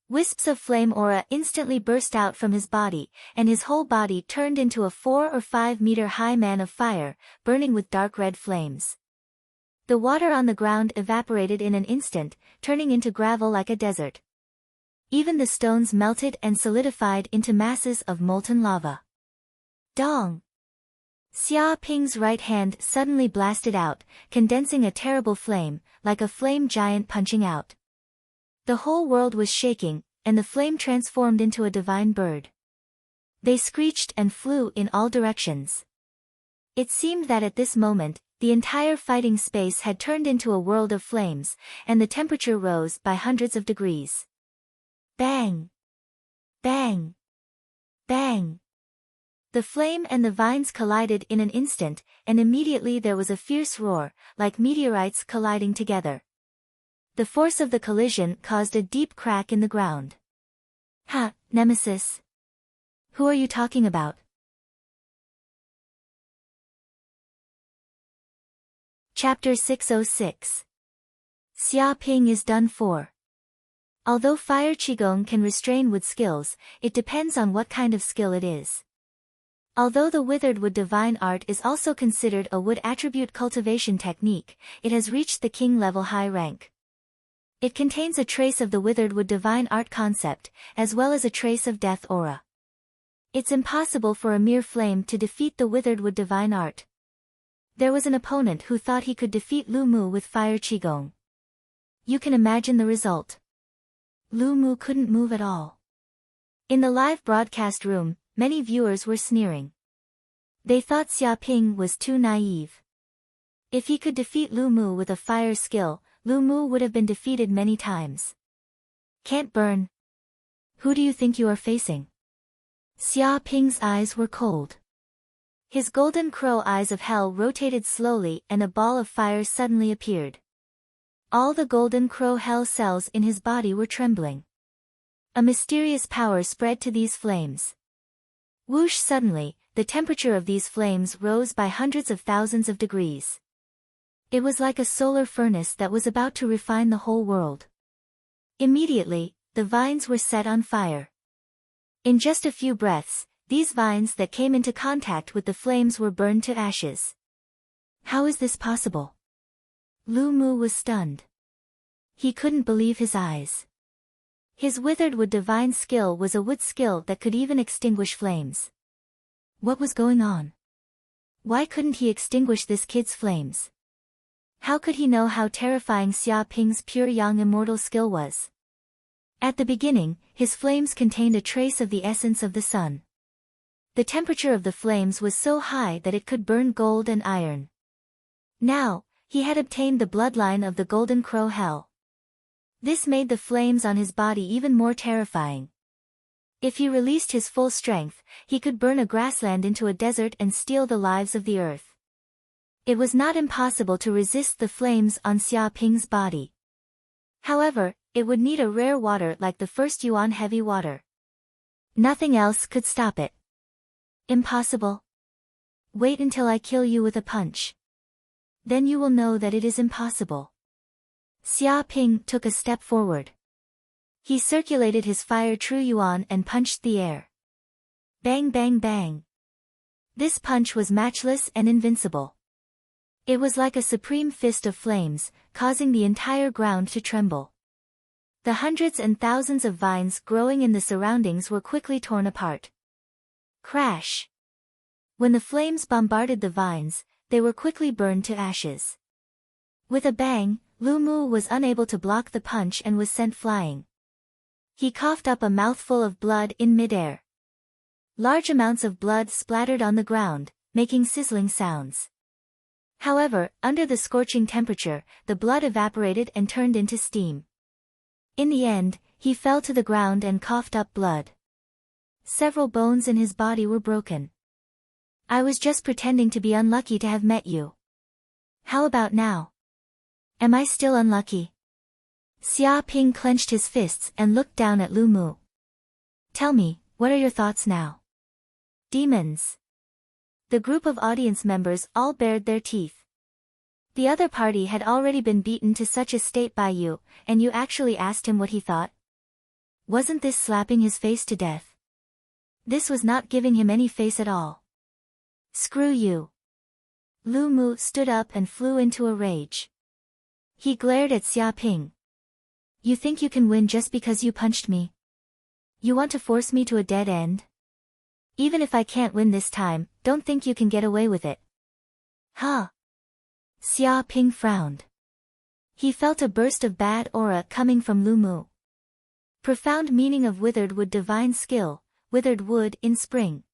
Wisps of flame aura instantly burst out from his body, and his whole body turned into a 4 or 5 meter high man of fire, burning with dark red flames. The water on the ground evaporated in an instant, turning into gravel like a desert. Even the stones melted and solidified into masses of molten lava. Dong! Xia Ping's right hand suddenly blasted out, condensing a terrible flame, like a flame giant punching out. The whole world was shaking, and the flame transformed into a divine bird. They screeched and flew in all directions. It seemed that at this moment, the entire fighting space had turned into a world of flames, and the temperature rose by hundreds of degrees. Bang! Bang! Bang! The flame and the vines collided in an instant, and immediately there was a fierce roar, like meteorites colliding together. The force of the collision caused a deep crack in the ground. Ha, Nemesis! Who are you talking about? Chapter 606. Xia Ping is done for. Although fire qigong can restrain wood skills, it depends on what kind of skill it is. Although the withered wood divine art is also considered a wood attribute cultivation technique, it has reached the king level high rank. It contains a trace of the withered wood divine art concept, as well as a trace of death aura. It's impossible for a mere flame to defeat the withered wood divine art. There was an opponent who thought he could defeat Lu Mu with fire qigong. You can imagine the result. Lu Mu couldn't move at all. In the live broadcast room, many viewers were sneering. They thought Xia Ping was too naive. If he could defeat Lu Mu with a fire skill, Lu Mu would have been defeated many times. Can't burn. Who do you think you are facing? Xia Ping's eyes were cold. His golden crow eyes of hell rotated slowly and a ball of fire suddenly appeared. All the golden crow hell cells in his body were trembling. A mysterious power spread to these flames. Whoosh! Suddenly, the temperature of these flames rose by hundreds of thousands of degrees. It was like a solar furnace that was about to refine the whole world. Immediately, the vines were set on fire. In just a few breaths, these vines that came into contact with the flames were burned to ashes. How is this possible? Lu Mu was stunned. He couldn't believe his eyes. His withered wood divine skill was a wood skill that could even extinguish flames. What was going on? Why couldn't he extinguish this kid's flames? How could he know how terrifying Xia Ping's pure yang immortal skill was? At the beginning, his flames contained a trace of the essence of the sun. The temperature of the flames was so high that it could burn gold and iron. Now, he had obtained the bloodline of the golden crow hell. This made the flames on his body even more terrifying. If he released his full strength, he could burn a grassland into a desert and steal the lives of the earth. It was not impossible to resist the flames on Xia Ping's body. However, it would need a rare water like the first Yuan heavy water. Nothing else could stop it. Impossible. Wait until I kill you with a punch. Then you will know that it is impossible. Xia Ping took a step forward. He circulated his fire true yuan and punched the air. Bang bang bang. This punch was matchless and invincible. It was like a supreme fist of flames, causing the entire ground to tremble. The hundreds and thousands of vines growing in the surroundings were quickly torn apart. Crash! When the flames bombarded the vines, they were quickly burned to ashes. With a bang, Lu Mu was unable to block the punch and was sent flying. He coughed up a mouthful of blood in midair. Large amounts of blood splattered on the ground, making sizzling sounds. However, under the scorching temperature, the blood evaporated and turned into steam. In the end, he fell to the ground and coughed up blood. Several bones in his body were broken. I was just pretending to be unlucky to have met you. How about now? Am I still unlucky? Xia Ping clenched his fists and looked down at Lu Mu. Tell me, what are your thoughts now? Demons. The group of audience members all bared their teeth. The other party had already been beaten to such a state by you, and you actually asked him what he thought? Wasn't this slapping his face to death? This was not giving him any face at all. Screw you. Lu Mu stood up and flew into a rage. He glared at Xia Ping. You think you can win just because you punched me? You want to force me to a dead end? Even if I can't win this time, don't think you can get away with it. Huh? Xia Ping frowned. He felt a burst of bad aura coming from Lu Mu. Profound meaning of withered wood divine skill, withered wood in spring.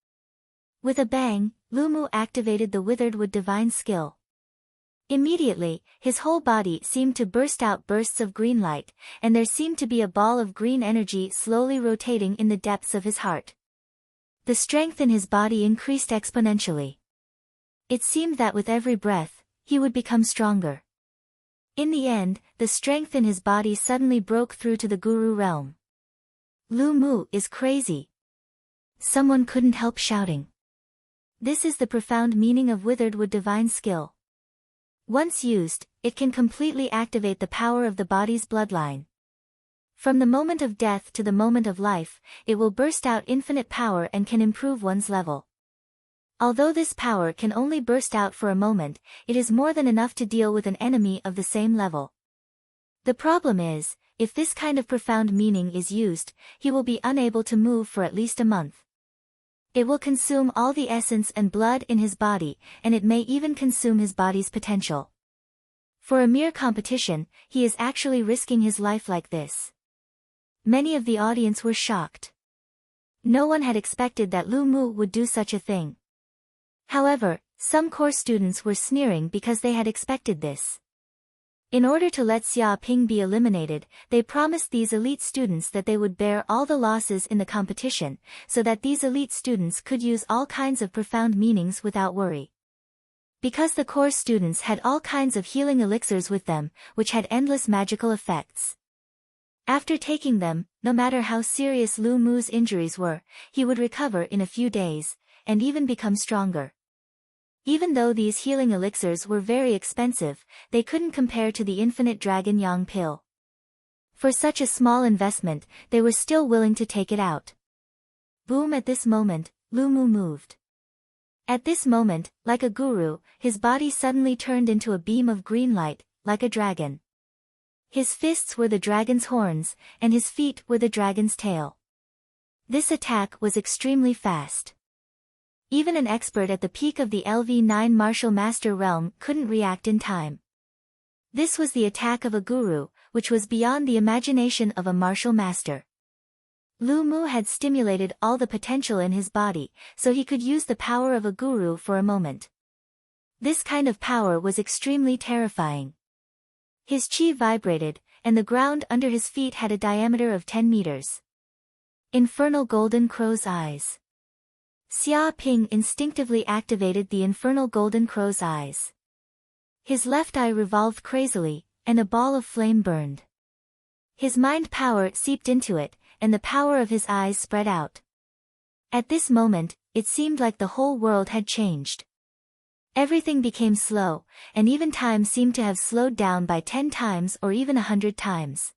With a bang, Lu Mu activated the withered wood divine skill. Immediately, his whole body seemed to burst out bursts of green light, and there seemed to be a ball of green energy slowly rotating in the depths of his heart. The strength in his body increased exponentially. It seemed that with every breath, he would become stronger. In the end, the strength in his body suddenly broke through to the guru realm. Lu Mu is crazy. Someone couldn't help shouting. This is the profound meaning of withered wood divine skill. Once used, it can completely activate the power of the body's bloodline. From the moment of death to the moment of life, it will burst out infinite power and can improve one's level. Although this power can only burst out for a moment, it is more than enough to deal with an enemy of the same level. The problem is, if this kind of profound meaning is used, he will be unable to move for at least a month. It will consume all the essence and blood in his body, and it may even consume his body's potential. For a mere competition, he is actually risking his life like this. Many of the audience were shocked. No one had expected that Lu Mu would do such a thing. However, some course students were sneering because they had expected this. In order to let Xia Ping be eliminated, they promised these elite students that they would bear all the losses in the competition, so that these elite students could use all kinds of profound meanings without worry. Because the course students had all kinds of healing elixirs with them, which had endless magical effects. After taking them, no matter how serious Lu Mu's injuries were, he would recover in a few days, and even become stronger. Even though these healing elixirs were very expensive, they couldn't compare to the infinite dragon yang pill. For such a small investment, they were still willing to take it out. Boom! At this moment, Lu Mu moved. At this moment, like a guru, his body suddenly turned into a beam of green light, like a dragon. His fists were the dragon's horns, and his feet were the dragon's tail. This attack was extremely fast. Even an expert at the peak of the LV9 martial master realm couldn't react in time. This was the attack of a guru, which was beyond the imagination of a martial master. Lu Mu had stimulated all the potential in his body, so he could use the power of a guru for a moment. This kind of power was extremely terrifying. His chi vibrated, and the ground under his feet had a diameter of 10 meters. Infernal Golden Crow's Eyes. Xia Ping instinctively activated the Infernal Golden Crow's eyes. His left eye revolved crazily, and a ball of flame burned. His mind power seeped into it, and the power of his eyes spread out. At this moment, it seemed like the whole world had changed. Everything became slow, and even time seemed to have slowed down by 10 times or even 100 times.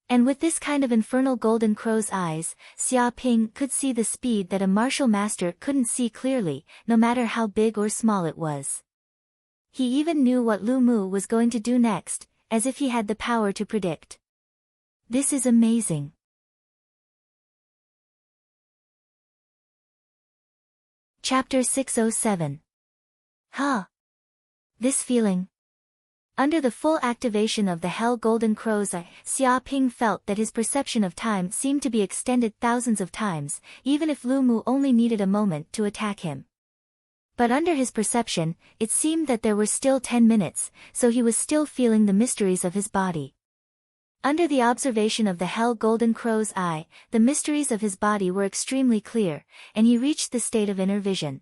And with this kind of infernal golden crow's eyes, Xia Ping could see the speed that a martial master couldn't see clearly, no matter how big or small it was. He even knew what Lu Mu was going to do next, as if he had the power to predict. This is amazing. Chapter 607. Huh? This feeling. Under the full activation of the Hell Golden Crow's eye, Xia Ping felt that his perception of time seemed to be extended thousands of times, even if Lu Mu only needed a moment to attack him. But under his perception, it seemed that there were still 10 minutes, so he was still feeling the mysteries of his body. Under the observation of the Hell Golden Crow's eye, the mysteries of his body were extremely clear, and he reached the state of inner vision.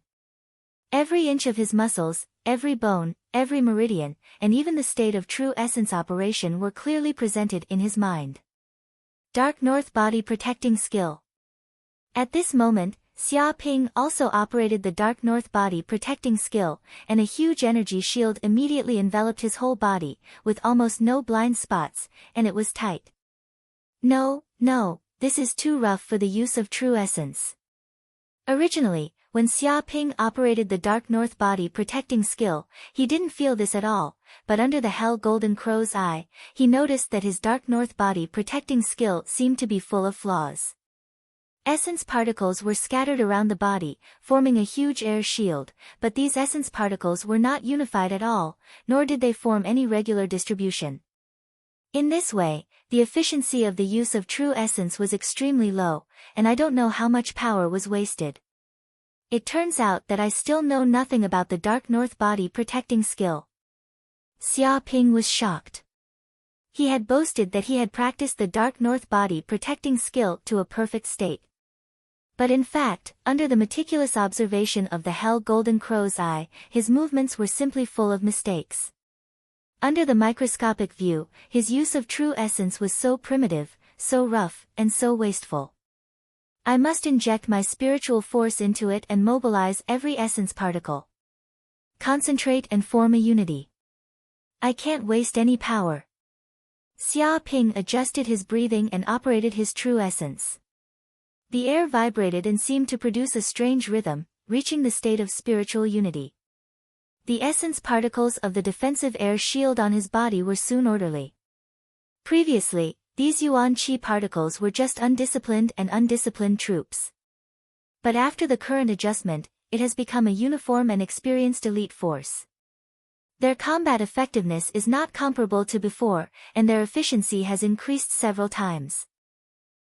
Every inch of his muscles, every bone, every meridian, and even the state of true essence operation were clearly presented in his mind. Dark North Body Protecting Skill. At this moment, Xia Ping also operated the Dark North Body Protecting Skill, and a huge energy shield immediately enveloped his whole body, with almost no blind spots, and it was tight. No, this is too rough for the use of true essence. Originally, when Xia Ping operated the Dark North Body Protecting skill, he didn't feel this at all, but under the Hell Golden Crow's eye, he noticed that his Dark North Body Protecting skill seemed to be full of flaws. Essence particles were scattered around the body, forming a huge air shield, but these essence particles were not unified at all, nor did they form any regular distribution. In this way, the efficiency of the use of true essence was extremely low, and I don't know how much power was wasted. It turns out that I still know nothing about the Dark North Body Protecting skill. Xia Ping was shocked. He had boasted that he had practiced the Dark North Body Protecting skill to a perfect state. But in fact, under the meticulous observation of the Hell Golden Crow's eye, his movements were simply full of mistakes. Under the microscopic view, his use of true essence was so primitive, so rough, and so wasteful. I must inject my spiritual force into it and mobilize every essence particle. Concentrate and form a unity. I can't waste any power. Xia Ping adjusted his breathing and operated his true essence. The air vibrated and seemed to produce a strange rhythm, reaching the state of spiritual unity. The essence particles of the defensive air shield on his body were soon orderly. Previously, these Yuan Qi particles were just undisciplined and undisciplined troops. But after the current adjustment, it has become a uniform and experienced elite force. Their combat effectiveness is not comparable to before, and their efficiency has increased several times.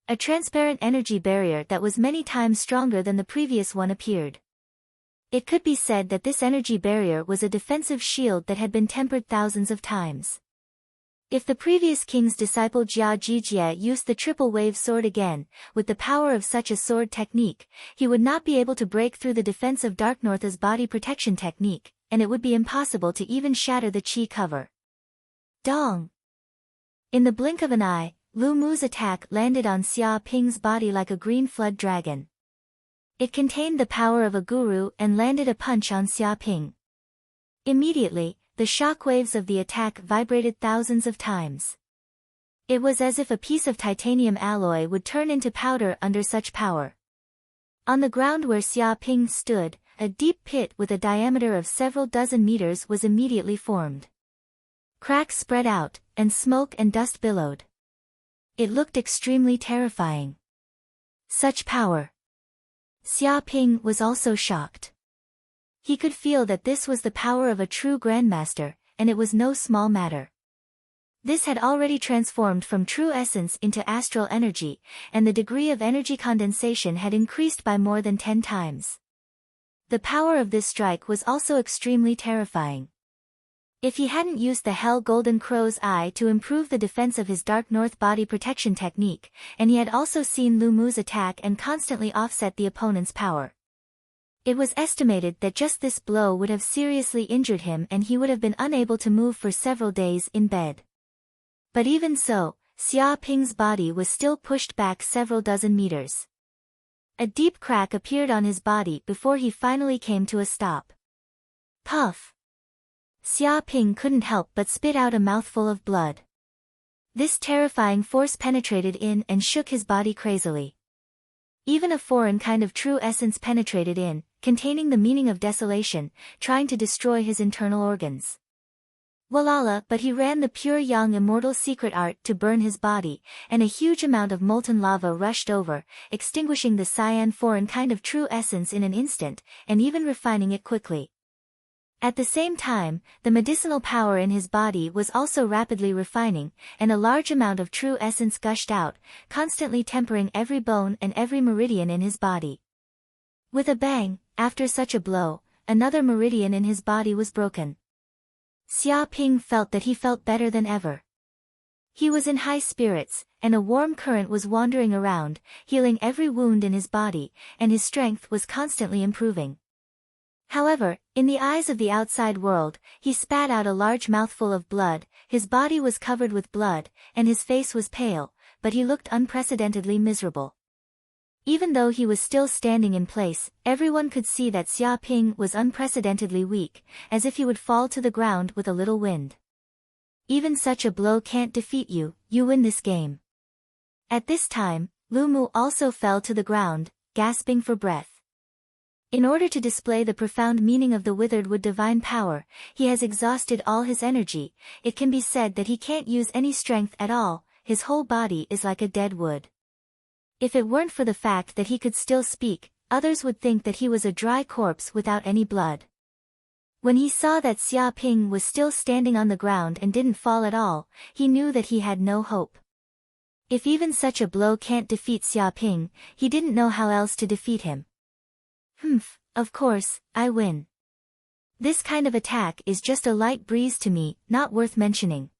A transparent energy barrier that was many times stronger than the previous one appeared. It could be said that this energy barrier was a defensive shield that had been tempered thousands of times. If the previous king's disciple Jia Jijie used the triple wave sword again, with the power of such a sword technique, he would not be able to break through the defense of Dark North's body protection technique, and it would be impossible to even shatter the qi cover. Dong! In the blink of an eye, Lu Mu's attack landed on Xia Ping's body like a green flood dragon. It contained the power of a guru and landed a punch on Xia Ping. Immediately, the shock waves of the attack vibrated thousands of times. It was as if a piece of titanium alloy would turn into powder under such power. On the ground where Xia Ping stood, a deep pit with a diameter of several dozen meters was immediately formed. Cracks spread out, and smoke and dust billowed. It looked extremely terrifying. Such power. Xia Ping was also shocked. He could feel that this was the power of a true grandmaster, and it was no small matter. This had already transformed from true essence into astral energy, and the degree of energy condensation had increased by more than 10 times. The power of this strike was also extremely terrifying. If he hadn't used the Hell Golden Crow's eye to improve the defense of his Dark North body protection technique, and he had also seen Lu Mu's attack and constantly offset the opponent's power. It was estimated that just this blow would have seriously injured him and he would have been unable to move for several days in bed. But even so, Xia Ping's body was still pushed back several dozen meters. A deep crack appeared on his body before he finally came to a stop. Puff! Xia Ping couldn't help but spit out a mouthful of blood. This terrifying force penetrated in and shook his body crazily. Even a foreign kind of true essence penetrated in, containing the meaning of desolation, trying to destroy his internal organs. Walala, but he ran the pure young immortal secret art to burn his body, and a huge amount of molten lava rushed over, extinguishing the cyan foreign kind of true essence in an instant, and even refining it quickly. At the same time, the medicinal power in his body was also rapidly refining, and a large amount of true essence gushed out, constantly tempering every bone and every meridian in his body. With a bang, after such a blow, another meridian in his body was broken. Xia Ping felt that he felt better than ever. He was in high spirits, and a warm current was wandering around, healing every wound in his body, and his strength was constantly improving. However, in the eyes of the outside world, he spat out a large mouthful of blood, his body was covered with blood, and his face was pale, but he looked unprecedentedly miserable. Even though he was still standing in place, everyone could see that Xia Ping was unprecedentedly weak, as if he would fall to the ground with a little wind. Even such a blow can't defeat you, you win this game. At this time, Lu Mu also fell to the ground, gasping for breath. In order to display the profound meaning of the withered wood divine power, he has exhausted all his energy. It can be said that he can't use any strength at all, his whole body is like a dead wood. If it weren't for the fact that he could still speak, others would think that he was a dry corpse without any blood. When he saw that Xia Ping was still standing on the ground and didn't fall at all, he knew that he had no hope. If even such a blow can't defeat Xia Ping, he didn't know how else to defeat him. Of course, I win. This kind of attack is just a light breeze to me, not worth mentioning.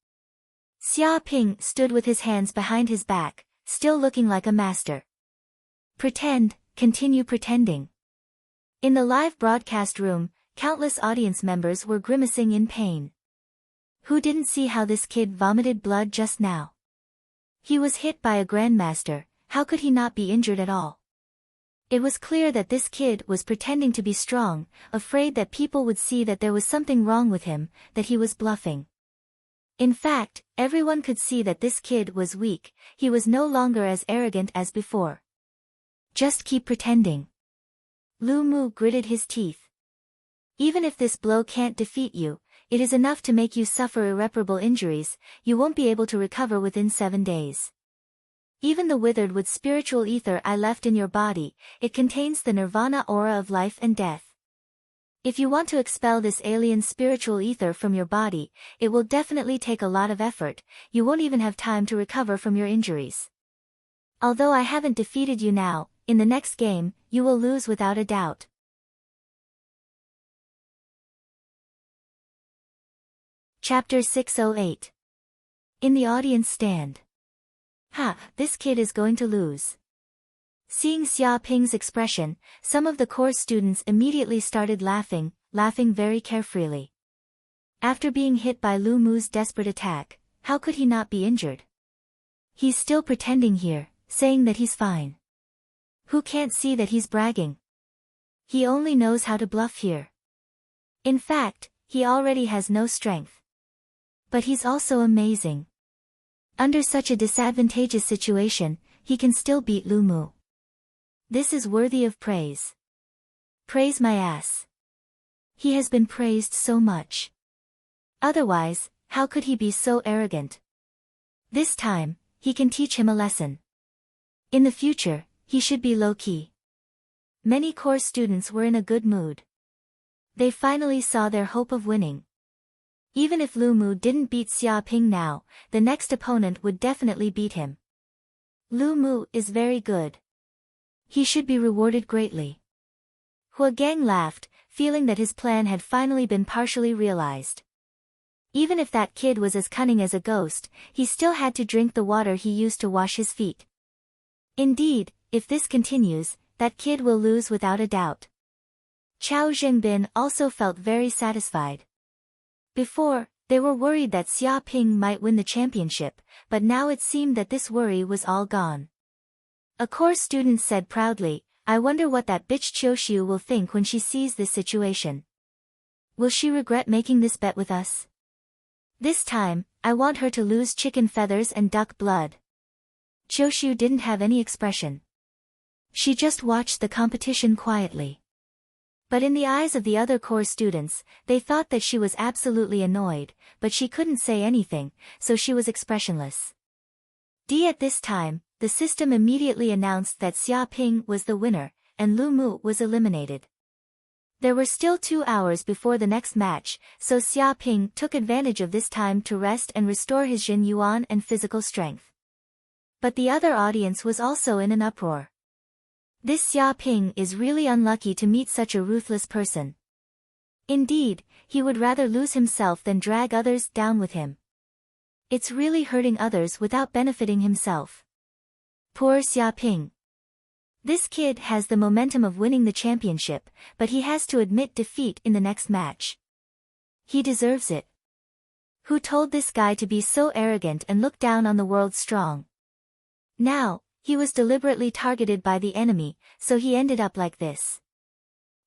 Xia Ping stood with his hands behind his back, still looking like a master. Continue pretending. In the live broadcast room, countless audience members were grimacing in pain. Who didn't see how this kid vomited blood just now? He was hit by a grandmaster, how could he not be injured at all? It was clear that this kid was pretending to be strong, afraid that people would see that there was something wrong with him, that he was bluffing. In fact, everyone could see that this kid was weak, he was no longer as arrogant as before. Just keep pretending. Lu Mu gritted his teeth. Even if this blow can't defeat you, it is enough to make you suffer irreparable injuries, you won't be able to recover within 7 days. Even the withered wood spiritual ether I left in your body, it contains the nirvana aura of life and death. If you want to expel this alien spiritual ether from your body, it will definitely take a lot of effort, you won't even have time to recover from your injuries. Although I haven't defeated you now, in the next game, you will lose without a doubt. Chapter 608. In the audience stand. This kid is going to lose. Seeing Xia Ping's expression, some of the course students immediately started laughing very carefreely. After being hit by Lu Mu's desperate attack, how could he not be injured? He's still pretending here, saying that he's fine. Who can't see that he's bragging? He only knows how to bluff here. In fact, he already has no strength. But he's also amazing. Under such a disadvantageous situation, he can still beat Lu Mu. This is worthy of praise. Praise my ass. He has been praised so much. Otherwise, how could he be so arrogant? This time, he can teach him a lesson. In the future, he should be low-key. Many course students were in a good mood. They finally saw their hope of winning. Even if Lu Mu didn't beat Xia Ping now, the next opponent would definitely beat him. Lu Mu is very good. He should be rewarded greatly. Hua Gang laughed, feeling that his plan had finally been partially realized. Even if that kid was as cunning as a ghost, he still had to drink the water he used to wash his feet. Indeed, if this continues, that kid will lose without a doubt. Chao Zhengbin also felt very satisfied. Before, they were worried that Xia Ping might win the championship, but now it seemed that this worry was all gone. A course student said proudly, I wonder what that bitch Qiuxiu will think when she sees this situation. Will she regret making this bet with us? This time, I want her to lose chicken feathers and duck blood. Qiuxiu didn't have any expression. She just watched the competition quietly. But in the eyes of the other course students, they thought that she was absolutely annoyed, but she couldn't say anything, so she was expressionless. At this time, the system immediately announced that Xia Ping was the winner, and Lu Mu was eliminated. There were still 2 hours before the next match, so Xia Ping took advantage of this time to rest and restore his Jin Yuan and physical strength. But the other audience was also in an uproar. This Xia Ping is really unlucky to meet such a ruthless person. Indeed, he would rather lose himself than drag others down with him. It's really hurting others without benefiting himself. Poor Xia Ping. This kid has the momentum of winning the championship, but he has to admit defeat in the next match. He deserves it. Who told this guy to be so arrogant and look down on the world strong? Now, he was deliberately targeted by the enemy, so he ended up like this.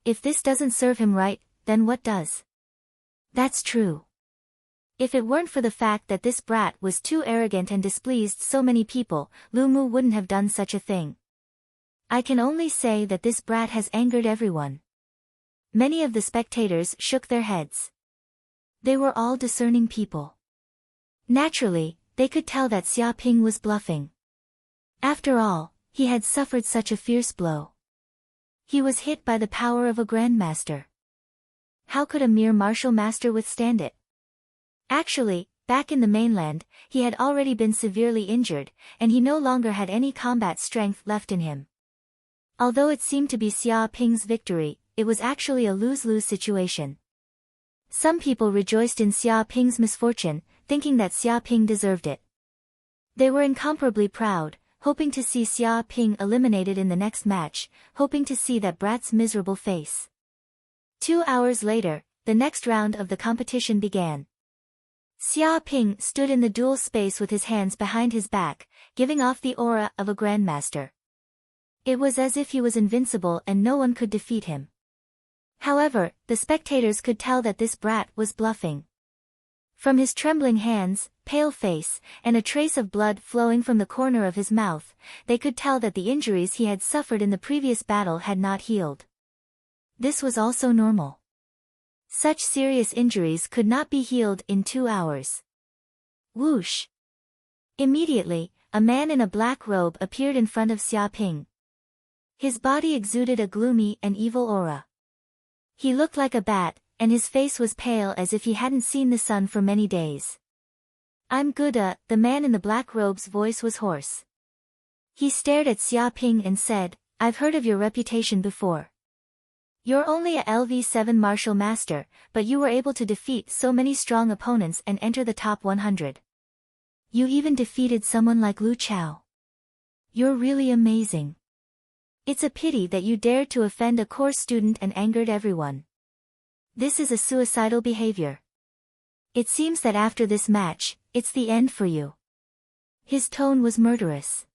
If this doesn't serve him right, then what does? That's true. If it weren't for the fact that this brat was too arrogant and displeased so many people, Lu Mu wouldn't have done such a thing. I can only say that this brat has angered everyone. Many of the spectators shook their heads. They were all discerning people. Naturally, they could tell that Xia Ping was bluffing. After all, he had suffered such a fierce blow. He was hit by the power of a grandmaster. How could a mere martial master withstand it? Actually, back in the mainland, he had already been severely injured, and he no longer had any combat strength left in him. Although it seemed to be Xia Ping's victory, it was actually a lose-lose situation. Some people rejoiced in Xia Ping's misfortune, thinking that Xia Ping deserved it. They were incomparably proud, hoping to see Xia Ping eliminated in the next match, hoping to see that brat's miserable face. 2 hours later, the next round of the competition began. Xia Ping stood in the duel space with his hands behind his back, giving off the aura of a grandmaster. It was as if he was invincible and no one could defeat him. However, the spectators could tell that this brat was bluffing. From his trembling hands, pale face, and a trace of blood flowing from the corner of his mouth, they could tell that the injuries he had suffered in the previous battle had not healed. This was also normal. Such serious injuries could not be healed in 2 hours. Whoosh! Immediately, a man in a black robe appeared in front of Xia Ping. His body exuded a gloomy and evil aura. He looked like a bat, and his face was pale as if he hadn't seen the sun for many days. "I'm Guda," the man in the black robe's voice was hoarse. He stared at Xia Ping and said, "I've heard of your reputation before. You're only a LV7 martial master, but you were able to defeat so many strong opponents and enter the top 100. You even defeated someone like Lu Chao. You're really amazing. It's a pity that you dared to offend a course student and angered everyone. This is a suicidal behavior. It seems that after this match, it's the end for you." His tone was murderous.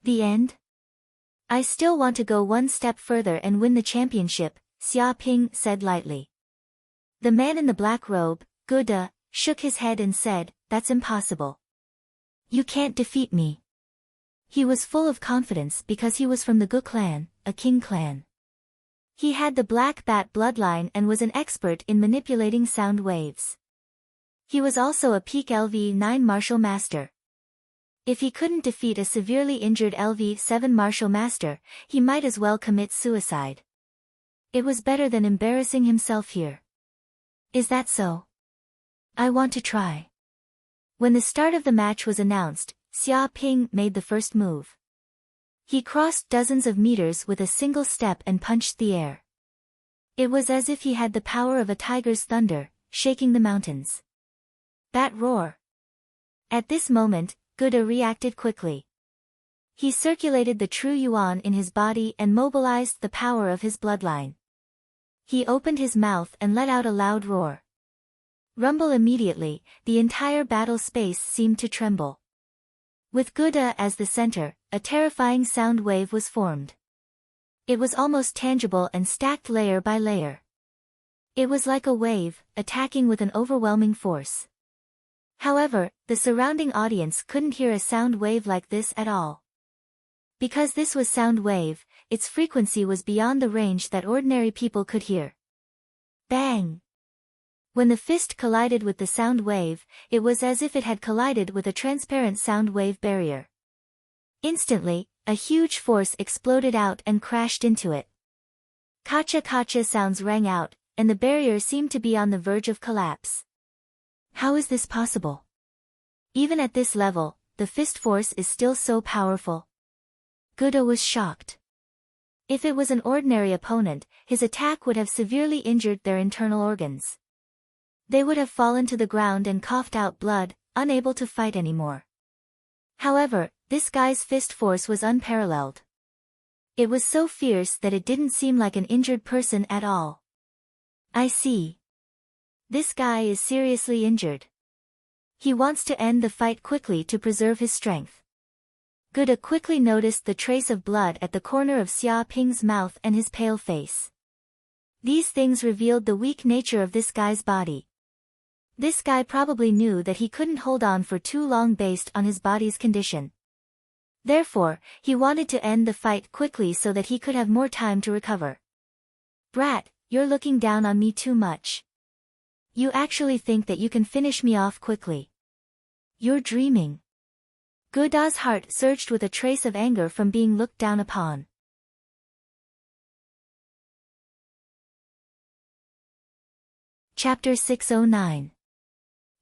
"The end? I still want to go one step further and win the championship," Xia Ping said lightly. The man in the black robe, Guda, shook his head and said, "That's impossible. You can't defeat me." He was full of confidence because he was from the Gu clan, a king clan. He had the Black Bat bloodline and was an expert in manipulating sound waves. He was also a peak LV9 martial master. If he couldn't defeat a severely injured LV7 martial master, he might as well commit suicide. It was better than embarrassing himself here. "Is that so? I want to try." When the start of the match was announced, Xia Ping made the first move. He crossed dozens of meters with a single step and punched the air. It was as if he had the power of a tiger's thunder, shaking the mountains. That roar! At this moment, Guda reacted quickly. He circulated the true yuan in his body and mobilized the power of his bloodline. He opened his mouth and let out a loud roar. Rumble immediately, the entire battle space seemed to tremble. With Guda as the center, a terrifying sound wave was formed. It was almost tangible and stacked layer by layer. It was like a wave, attacking with an overwhelming force. However, the surrounding audience couldn't hear a sound wave like this at all. Because this was sound wave, its frequency was beyond the range that ordinary people could hear. Bang! When the fist collided with the sound wave, it was as if it had collided with a transparent sound wave barrier. Instantly, a huge force exploded out and crashed into it. Kacha-kacha sounds rang out, and the barrier seemed to be on the verge of collapse. How is this possible? Even at this level, the fist force is still so powerful. Guda was shocked. If it was an ordinary opponent, his attack would have severely injured their internal organs. They would have fallen to the ground and coughed out blood, unable to fight anymore. However, this guy's fist force was unparalleled. It was so fierce that it didn't seem like an injured person at all. I see. This guy is seriously injured. He wants to end the fight quickly to preserve his strength. Guda quickly noticed the trace of blood at the corner of Xia Ping's mouth and his pale face. These things revealed the weak nature of this guy's body. This guy probably knew that he couldn't hold on for too long based on his body's condition. Therefore, he wanted to end the fight quickly so that he could have more time to recover. "Brat, you're looking down on me too much. You actually think that you can finish me off quickly. You're dreaming. Guda's heart surged with a trace of anger from being looked down upon. Chapter 609.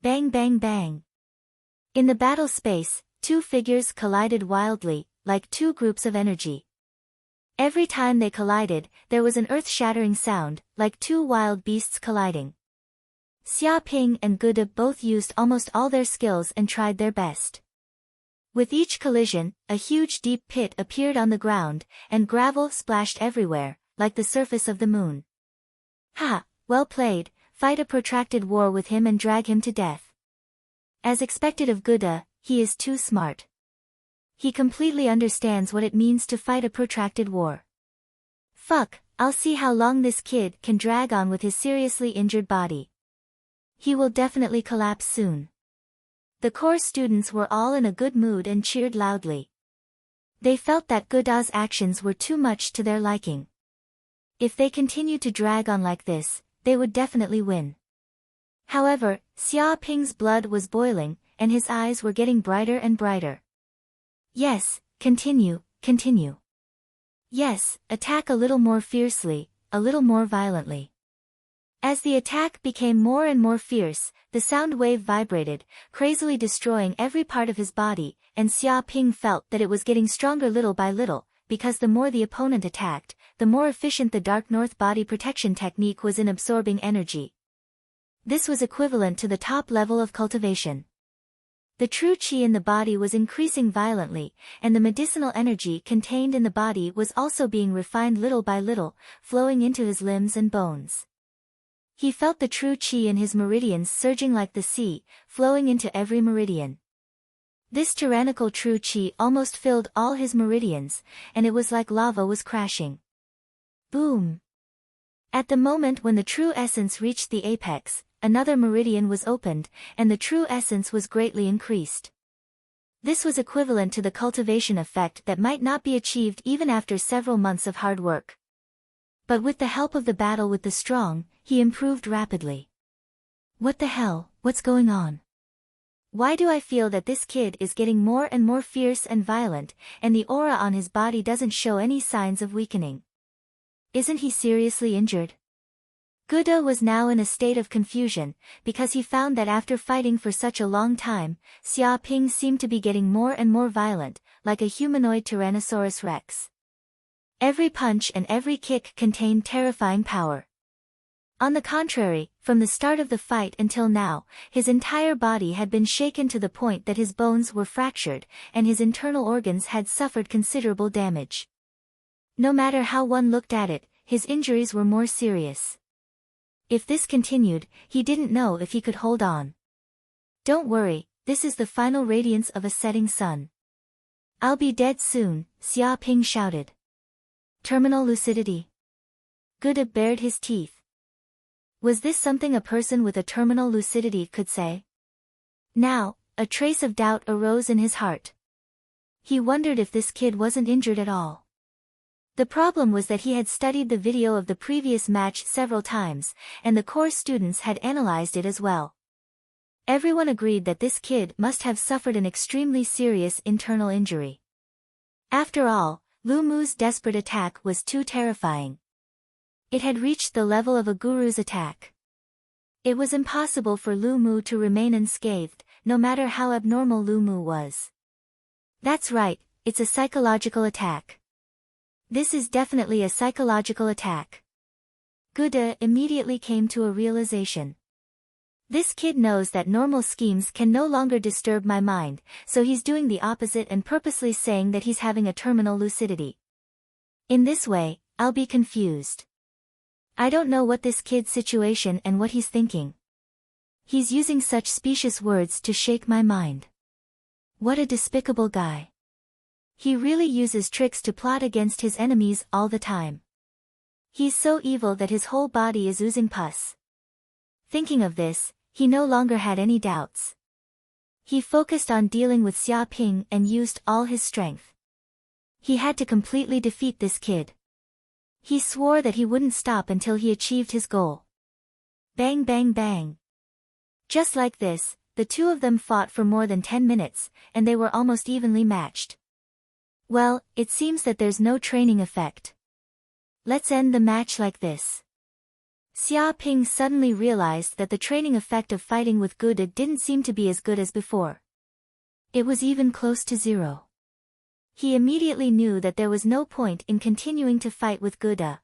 Bang bang bang. In the battle space, two figures collided wildly, like two groups of energy. Every time they collided, there was an earth-shattering sound, like two wild beasts colliding. Xia Ping and Guda both used almost all their skills and tried their best. With each collision, a huge deep pit appeared on the ground, and gravel splashed everywhere, like the surface of the moon. Ha! Well played, fight a protracted war with him and drag him to death. As expected of Guda, he is too smart. He completely understands what it means to fight a protracted war. Fuck, I'll see how long this kid can drag on with his seriously injured body. He will definitely collapse soon. The core students were all in a good mood and cheered loudly. They felt that Guda's actions were too much to their liking. If they continued to drag on like this, they would definitely win. However, Xia Ping's blood was boiling, and his eyes were getting brighter and brighter. Yes, continue, continue. Yes, attack a little more fiercely, a little more violently. As the attack became more and more fierce, the sound wave vibrated, crazily destroying every part of his body, and Xia Ping felt that it was getting stronger little by little, because the more the opponent attacked, the more efficient the Dark North body protection technique was in absorbing energy. This was equivalent to the top level of cultivation. The true qi in the body was increasing violently, and the medicinal energy contained in the body was also being refined little by little, flowing into his limbs and bones. He felt the true qi in his meridians surging like the sea, flowing into every meridian. This tyrannical true qi almost filled all his meridians, and it was like lava was crashing. Boom! At the moment when the true essence reached the apex, another meridian was opened, and the true essence was greatly increased. This was equivalent to the cultivation effect that might not be achieved even after several months of hard work. But with the help of the battle with the strong, he improved rapidly. What the hell, what's going on? Why do I feel that this kid is getting more and more fierce and violent, and the aura on his body doesn't show any signs of weakening? Isn't he seriously injured? Guda was now in a state of confusion, because he found that after fighting for such a long time, Xia Ping seemed to be getting more and more violent, like a humanoid Tyrannosaurus Rex. Every punch and every kick contained terrifying power. On the contrary, from the start of the fight until now, his entire body had been shaken to the point that his bones were fractured, and his internal organs had suffered considerable damage. No matter how one looked at it, his injuries were more serious. If this continued, he didn't know if he could hold on. Don't worry, this is the final radiance of a setting sun. I'll be dead soon, Xia Ping shouted. Terminal lucidity. Guda bared his teeth. Was this something a person with a terminal lucidity could say? Now, a trace of doubt arose in his heart. He wondered if this kid wasn't injured at all. The problem was that he had studied the video of the previous match several times, and the core students had analyzed it as well. Everyone agreed that this kid must have suffered an extremely serious internal injury. After all, Lu Mu's desperate attack was too terrifying. It had reached the level of a guru's attack. It was impossible for Lu Mu to remain unscathed, no matter how abnormal Lu Mu was. That's right, it's a psychological attack. This is definitely a psychological attack. Guda immediately came to a realization. This kid knows that normal schemes can no longer disturb my mind, so he's doing the opposite and purposely saying that he's having a terminal lucidity. In this way, I'll be confused. I don't know what this kid's situation and what he's thinking. He's using such specious words to shake my mind. What a despicable guy. He really uses tricks to plot against his enemies all the time. He's so evil that his whole body is oozing pus. Thinking of this, he no longer had any doubts. He focused on dealing with Xia Ping and used all his strength. He had to completely defeat this kid. He swore that he wouldn't stop until he achieved his goal. Bang bang bang. Just like this, the two of them fought for more than 10 minutes, and they were almost evenly matched. Well, it seems that there's no training effect. Let's end the match like this. Xia Ping suddenly realized that the training effect of fighting with Guda didn't seem to be as good as before. It was even close to zero. He immediately knew that there was no point in continuing to fight with Guda.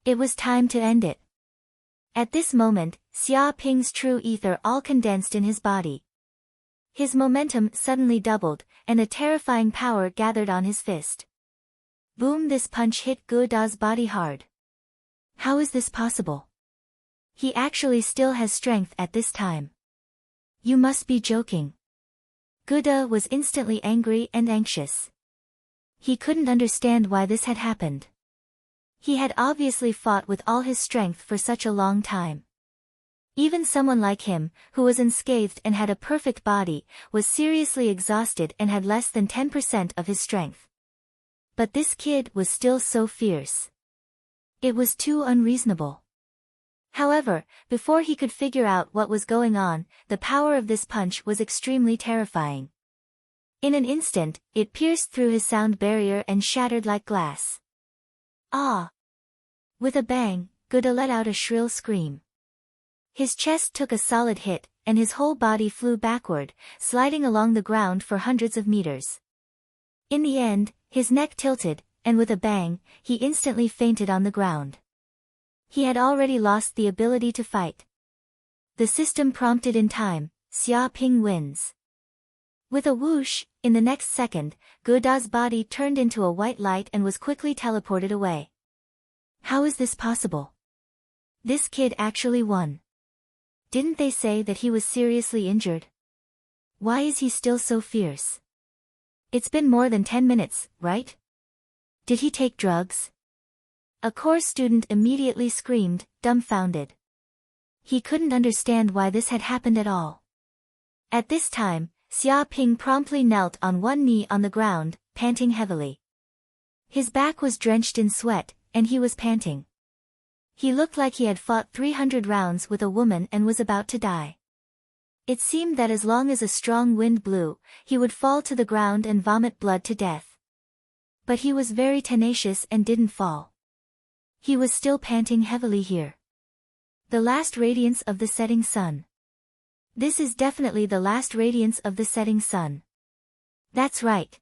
It was time to end it. At this moment, Xia Ping's true ether all condensed in his body. His momentum suddenly doubled, and a terrifying power gathered on his fist. Boom! This punch hit Guda's body hard. How is this possible? He actually still has strength at this time. You must be joking. Guda was instantly angry and anxious. He couldn't understand why this had happened. He had obviously fought with all his strength for such a long time. Even someone like him, who was unscathed and had a perfect body, was seriously exhausted and had less than 10% of his strength. But this kid was still so fierce. It was too unreasonable. However, before he could figure out what was going on, the power of this punch was extremely terrifying. In an instant, it pierced through his sound barrier and shattered like glass. Ah! With a bang, Guda let out a shrill scream. His chest took a solid hit, and his whole body flew backward, sliding along the ground for hundreds of meters. In the end, his neck tilted, and with a bang, he instantly fainted on the ground. He had already lost the ability to fight. The system prompted in time, Xia Ping wins. With a whoosh, in the next second, Guda's body turned into a white light and was quickly teleported away. How is this possible? This kid actually won. Didn't they say that he was seriously injured? Why is he still so fierce? It's been more than 10 minutes, right? Did he take drugs? A course student immediately screamed, dumbfounded. He couldn't understand why this had happened at all. At this time, Xia Ping promptly knelt on one knee on the ground, panting heavily. His back was drenched in sweat, and he was panting. He looked like he had fought 300 rounds with a woman and was about to die. It seemed that as long as a strong wind blew, he would fall to the ground and vomit blood to death. But he was very tenacious and didn't fall. He was still panting heavily here. The last radiance of the setting sun. This is definitely the last radiance of the setting sun. That's right.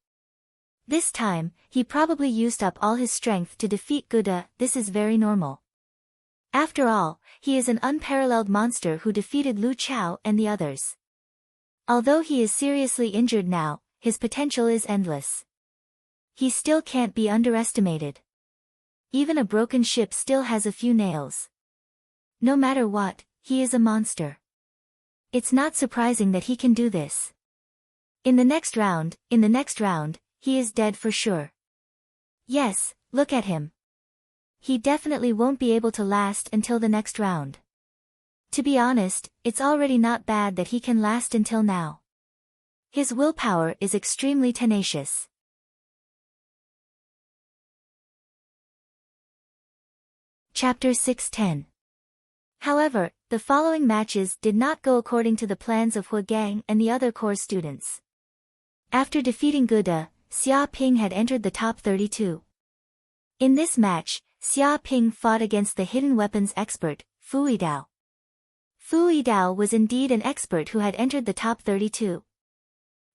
This time, he probably used up all his strength to defeat Guda. This is very normal. After all, he is an unparalleled monster who defeated Lu Chao and the others. Although he is seriously injured now, his potential is endless. He still can't be underestimated. Even a broken ship still has a few nails. No matter what, he is a monster. It's not surprising that he can do this. In the next round, he is dead for sure. Yes, look at him. He definitely won't be able to last until the next round. To be honest, it's already not bad that he can last until now. His willpower is extremely tenacious. Chapter 610. However, the following matches did not go according to the plans of Hu Gang and the other core students. After defeating Guda, Xia Ping had entered the top 32. In this match, Xia Ping fought against the hidden weapons expert, Fu Yidao. Fu Yidao was indeed an expert who had entered the top 32.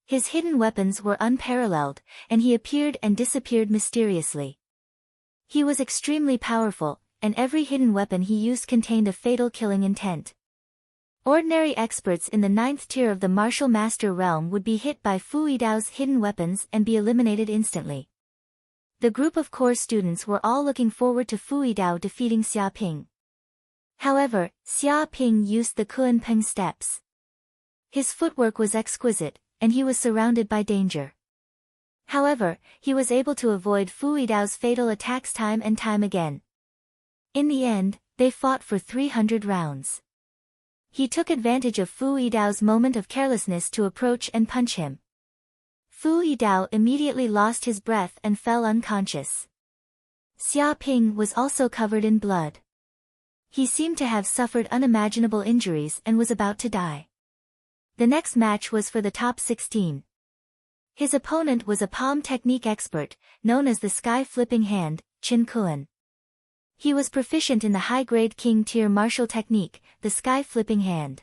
His hidden weapons were unparalleled, and he appeared and disappeared mysteriously. He was extremely powerful, and every hidden weapon he used contained a fatal killing intent. Ordinary experts in the 9th tier of the martial master realm would be hit by Fu Yidao's hidden weapons and be eliminated instantly. The group of core students were all looking forward to Fu Yidao defeating Xia Ping. However, Xia Ping used the Kuan Peng steps. His footwork was exquisite, and he was surrounded by danger. However, he was able to avoid Fu Yidao's fatal attacks time and time again. In the end, they fought for 300 rounds. He took advantage of Fu Yidao's moment of carelessness to approach and punch him. Fu Yidao immediately lost his breath and fell unconscious. Xia Ping was also covered in blood. He seemed to have suffered unimaginable injuries and was about to die. The next match was for the top 16. His opponent was a palm technique expert, known as the sky-flipping hand, Chen Kuan. He was proficient in the high-grade king-tier martial technique, the sky-flipping hand.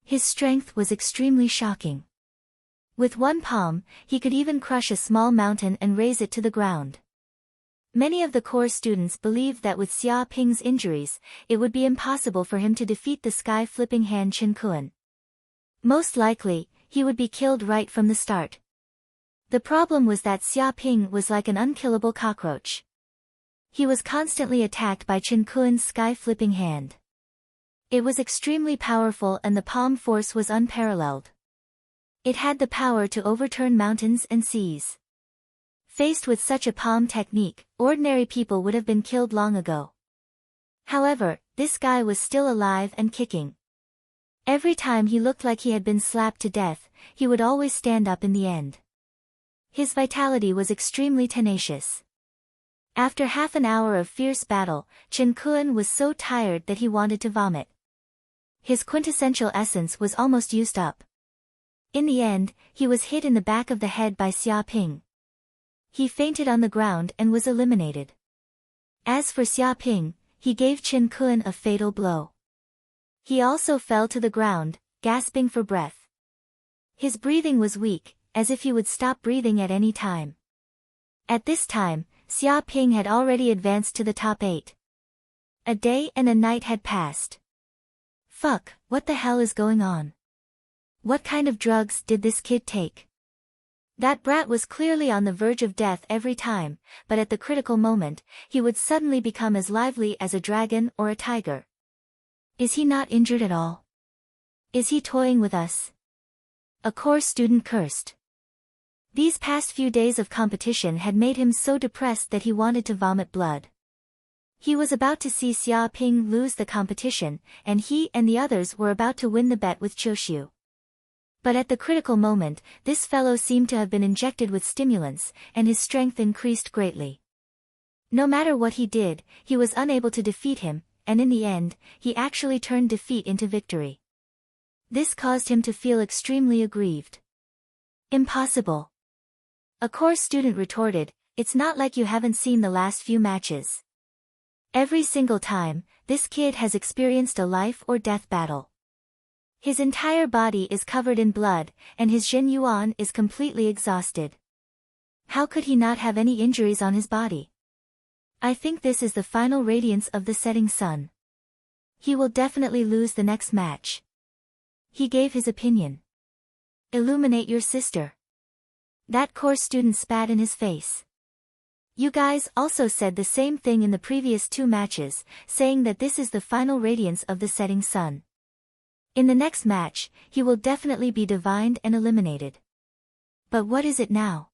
His strength was extremely shocking. With one palm, he could even crush a small mountain and raise it to the ground. Many of the core students believed that with Xia Ping's injuries, it would be impossible for him to defeat the sky-flipping hand Chen Kuan. Most likely, he would be killed right from the start. The problem was that Xia Ping was like an unkillable cockroach. He was constantly attacked by Chen Kuan's sky-flipping hand. It was extremely powerful and the palm force was unparalleled. It had the power to overturn mountains and seas. Faced with such a palm technique, ordinary people would have been killed long ago. However, this guy was still alive and kicking. Every time he looked like he had been slapped to death, he would always stand up in the end. His vitality was extremely tenacious. After half an hour of fierce battle, Chen Kuan was so tired that he wanted to vomit. His quintessential essence was almost used up. In the end, he was hit in the back of the head by Xia Ping. He fainted on the ground and was eliminated. As for Xia Ping, he gave Chen Kuan a fatal blow. He also fell to the ground, gasping for breath. His breathing was weak, as if he would stop breathing at any time. At this time, Xia Ping had already advanced to the top 8. A day and a night had passed. Fuck, what the hell is going on? What kind of drugs did this kid take? That brat was clearly on the verge of death every time, but at the critical moment, he would suddenly become as lively as a dragon or a tiger. Is he not injured at all? Is he toying with us? A core student cursed. These past few days of competition had made him so depressed that he wanted to vomit blood. He was about to see Xia Ping lose the competition, and he and the others were about to win the bet with Qiuxiu. But at the critical moment, this fellow seemed to have been injected with stimulants, and his strength increased greatly. No matter what he did, he was unable to defeat him, and in the end, he actually turned defeat into victory. This caused him to feel extremely aggrieved. Impossible. A core student retorted, "It's not like you haven't seen the last few matches. Every single time, this kid has experienced a life or death battle. His entire body is covered in blood, and his Zhen Yuan is completely exhausted. How could he not have any injuries on his body? I think this is the final radiance of the setting sun. He will definitely lose the next match." He gave his opinion. "Illuminate your sister." That core student spat in his face. "You guys also said the same thing in the previous 2 matches, saying that this is the final radiance of the setting sun. In the next match, he will definitely be divined and eliminated. But what is it now?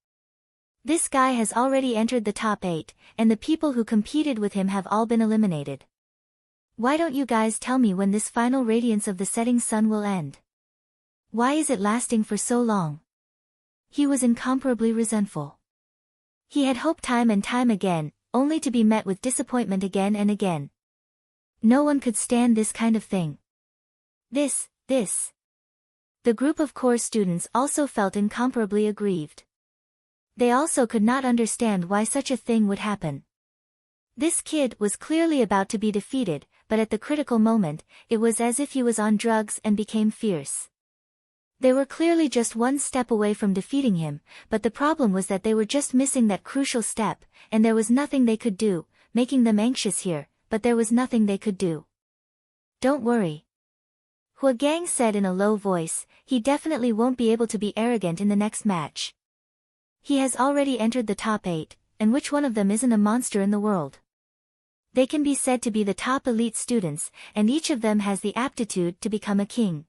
This guy has already entered the top 8, and the people who competed with him have all been eliminated. Why don't you guys tell me when this final radiance of the setting sun will end? Why is it lasting for so long?" He was incomparably resentful. He had hoped time and time again, only to be met with disappointment again and again. No one could stand this kind of thing. This. The group of core students also felt incomparably aggrieved. They also could not understand why such a thing would happen. This kid was clearly about to be defeated, but at the critical moment, it was as if he was on drugs and became fierce. They were clearly just one step away from defeating him, but the problem was that they were just missing that crucial step, and there was nothing they could do, making them anxious here, but there was nothing they could do. "Don't worry," Hua Gang said in a low voice, "he definitely won't be able to be arrogant in the next match. He has already entered the top 8, and which one of them isn't a monster in the world? They can be said to be the top elite students, and each of them has the aptitude to become a king.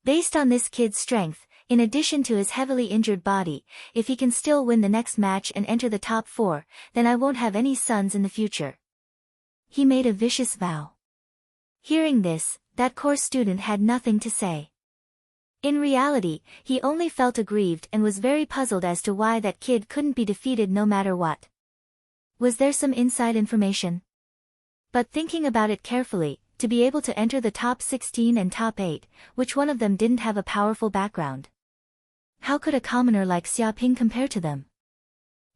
Based on this kid's strength, in addition to his heavily injured body, if he can still win the next match and enter the top 4, then I won't have any sons in the future." He made a vicious vow. Hearing this, that core student had nothing to say. In reality, he only felt aggrieved and was very puzzled as to why that kid couldn't be defeated no matter what. Was there some inside information? But thinking about it carefully, to be able to enter the top 16 and top 8, which one of them didn't have a powerful background? How could a commoner like Xiaoping compare to them?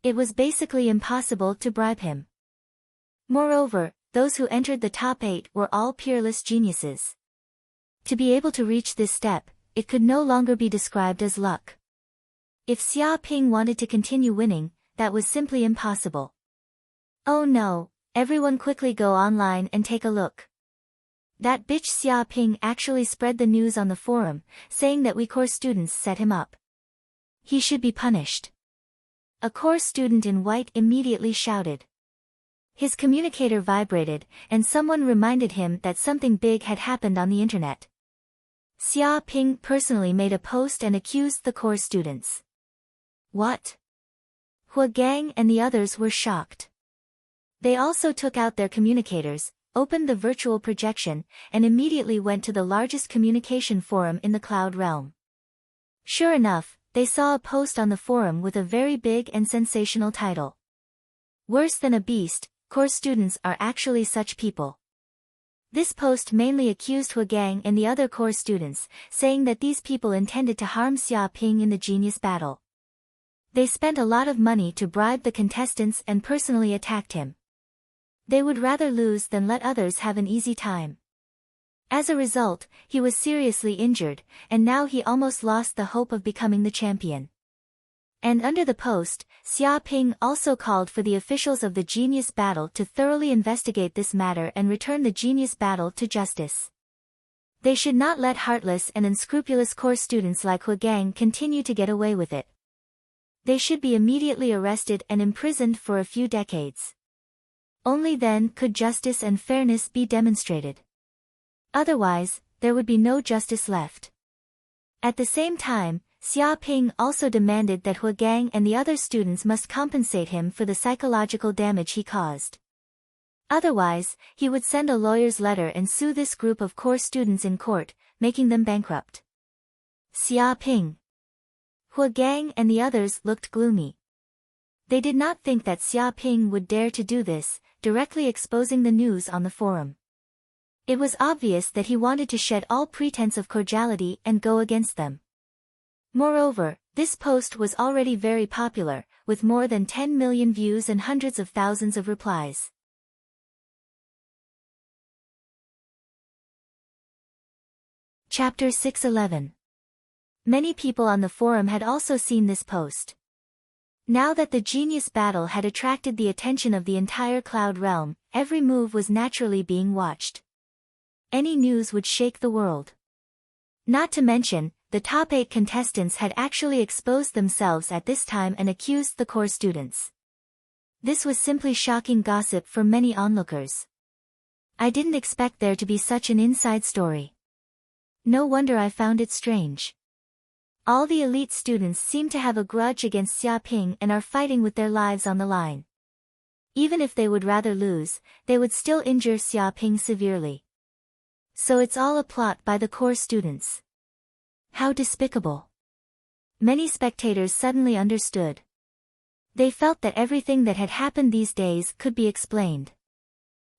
It was basically impossible to bribe him. Moreover, those who entered the top 8 were all peerless geniuses. To be able to reach this step, it could no longer be described as luck. If Xiaoping wanted to continue winning, that was simply impossible. Oh no, everyone quickly go online and take a look. That bitch Xiaoping actually spread the news on the forum, saying that we course students set him up. He should be punished. A course student in white immediately shouted. His communicator vibrated, and someone reminded him that something big had happened on the internet. Xiaoping personally made a post and accused the course students. What? Hua Gang and the others were shocked. They also took out their communicators, opened the virtual projection, and immediately went to the largest communication forum in the cloud realm. Sure enough, they saw a post on the forum with a very big and sensational title. Worse than a beast, course students are actually such people. This post mainly accused Hua Gang and the other course students, saying that these people intended to harm Xiaoping in the genius battle. They spent a lot of money to bribe the contestants and personally attacked him. They would rather lose than let others have an easy time. As a result, he was seriously injured, and now he almost lost the hope of becoming the champion. And under the post, Xiaoping also called for the officials of the genius battle to thoroughly investigate this matter and return the genius battle to justice. They should not let heartless and unscrupulous course students like Hua Gang continue to get away with it. They should be immediately arrested and imprisoned for a few decades. Only then could justice and fairness be demonstrated. Otherwise, there would be no justice left. At the same time, Xiaoping also demanded that Hua Gang and the other students must compensate him for the psychological damage he caused. Otherwise, he would send a lawyer's letter and sue this group of course students in court, making them bankrupt. Xiaoping. Hua Gang and the others looked gloomy. They did not think that Xiaoping would dare to do this, directly exposing the news on the forum. It was obvious that he wanted to shed all pretense of cordiality and go against them. Moreover, this post was already very popular, with more than 10 million views and hundreds of thousands of replies. Chapter 611. Many people on the forum had also seen this post. Now that the genius battle had attracted the attention of the entire cloud realm, every move was naturally being watched. Any news would shake the world. Not to mention, the top 8 contestants had actually exposed themselves at this time and accused the course students. This was simply shocking gossip for many onlookers. I didn't expect there to be such an inside story. No wonder I found it strange. All the elite students seem to have a grudge against Xiaoping and are fighting with their lives on the line. Even if they would rather lose, they would still injure Xiaoping severely. So it's all a plot by the course students. How despicable. Many spectators suddenly understood. They felt that everything that had happened these days could be explained.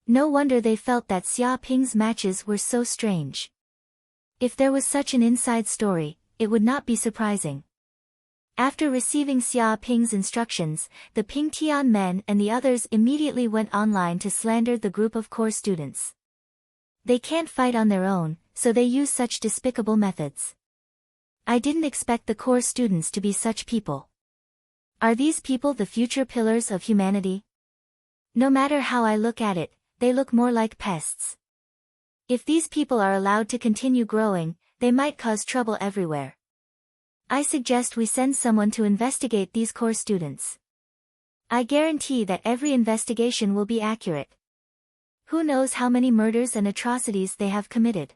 No wonder they felt that Xiaoping's matches were so strange. If there was such an inside story, it would not be surprising. After receiving Xiaoping's instructions, the Pingtian men and the others immediately went online to slander the group of course students. They can't fight on their own, so they use such despicable methods. I didn't expect the course students to be such people. Are these people the future pillars of humanity? No matter how I look at it, they look more like pests. If these people are allowed to continue growing, they might cause trouble everywhere. I suggest we send someone to investigate these course students. I guarantee that every investigation will be accurate. Who knows how many murders and atrocities they have committed.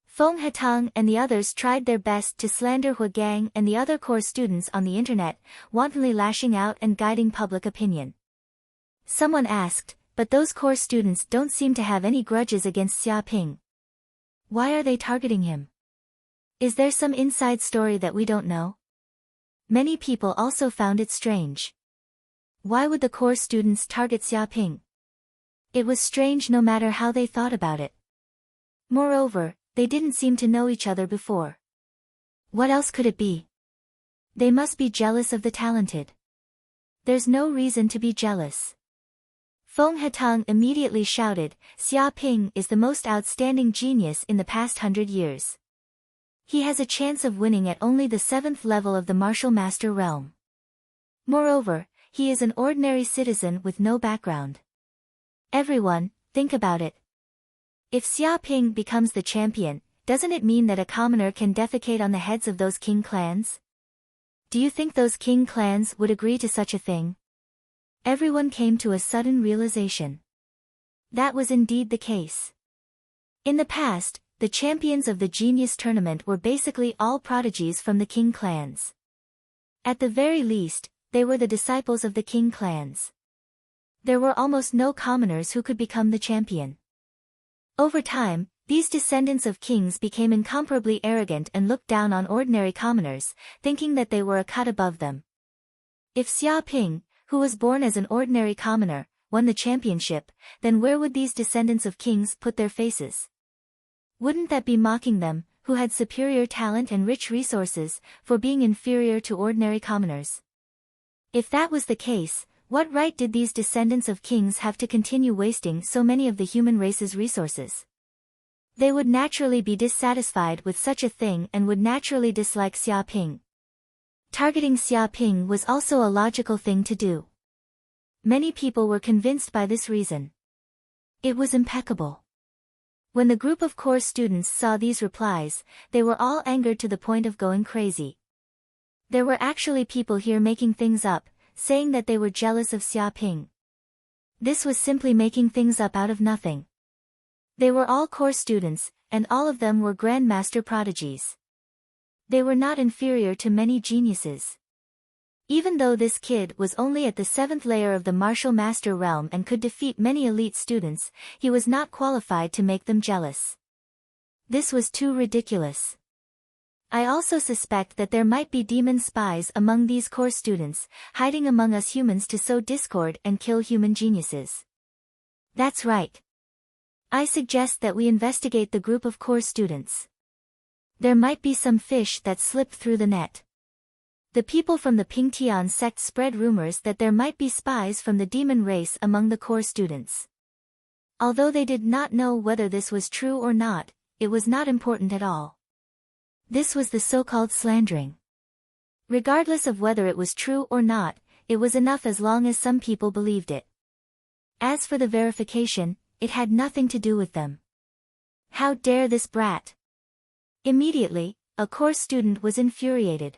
Feng Hetang and the others tried their best to slander Hua Gang and the other course students on the internet, wantonly lashing out and guiding public opinion. Someone asked, but those course students don't seem to have any grudges against Xiaoping. Why are they targeting him? Is there some inside story that we don't know? Many people also found it strange. why would the core students target Xia Ping? It was strange no matter how they thought about it. Moreover, they didn't seem to know each other before. What else could it be? They must be jealous of the talented. There's no reason to be jealous. Feng Hetang immediately shouted, Xia Ping is the most outstanding genius in the past 100 years. He has a chance of winning at only the 7th level of the martial master realm. Moreover, he is an ordinary citizen with no background. Everyone, think about it. If Xia Ping becomes the champion, doesn't it mean that a commoner can defecate on the heads of those king clans? Do you think those king clans would agree to such a thing? Everyone came to a sudden realization. That was indeed the case. In the past, the champions of the Genius Tournament were basically all prodigies from the king clans. At the very least, they were the disciples of the king clans. There were almost no commoners who could become the champion. Over time, these descendants of kings became incomparably arrogant and looked down on ordinary commoners, thinking that they were a cut above them. If Xia Ping, who was born as an ordinary commoner, won the championship, then where would these descendants of kings put their faces? Wouldn't that be mocking them, who had superior talent and rich resources, for being inferior to ordinary commoners? If that was the case, what right did these descendants of kings have to continue wasting so many of the human race's resources? They would naturally be dissatisfied with such a thing and would naturally dislike Xia Ping. Targeting Xia Ping was also a logical thing to do. Many people were convinced by this reason. It was impeccable. When the group of core students saw these replies, they were all angered to the point of going crazy. There were actually people here making things up, saying that they were jealous of Xia Ping. This was simply making things up out of nothing. They were all core students, and all of them were grandmaster prodigies. They were not inferior to many geniuses. Even though this kid was only at the 7th layer of the martial master realm and could defeat many elite students, he was not qualified to make them jealous. This was too ridiculous. I also suspect that there might be demon spies among these core students, hiding among us humans to sow discord and kill human geniuses. That's right. I suggest that we investigate the group of core students. There might be some fish that slipped through the net. The people from the Pingtian sect spread rumors that there might be spies from the demon race among the core students. Although they did not know whether this was true or not, it was not important at all. This was the so-called slandering. Regardless of whether it was true or not, it was enough as long as some people believed it. As for the verification, it had nothing to do with them. How dare this brat! Immediately, a core student was infuriated.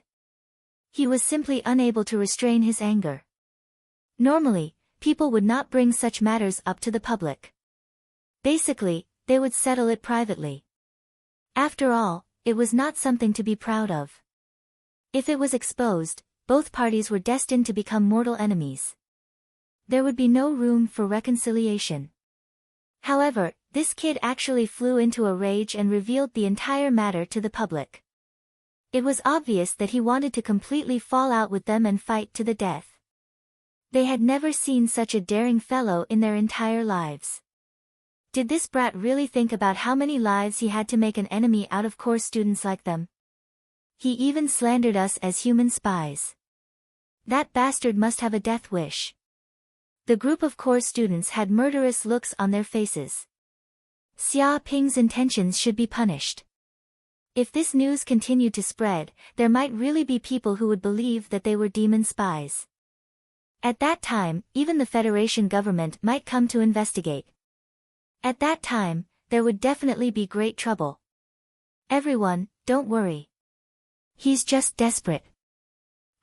He was simply unable to restrain his anger. Normally, people would not bring such matters up to the public. Basically, they would settle it privately. After all, it was not something to be proud of. If it was exposed, both parties were destined to become mortal enemies. There would be no room for reconciliation. However, this kid actually flew into a rage and revealed the entire matter to the public. It was obvious that he wanted to completely fall out with them and fight to the death. They had never seen such a daring fellow in their entire lives. Did this brat really think about how many lives he had to make an enemy out of core students like them? He even slandered us as human spies. That bastard must have a death wish. The group of core students had murderous looks on their faces. Xia Ping's intentions should be punished. If this news continued to spread, there might really be people who would believe that they were demon spies. At that time, even the Federation government might come to investigate. At that time, there would definitely be great trouble. Everyone, don't worry. He's just desperate.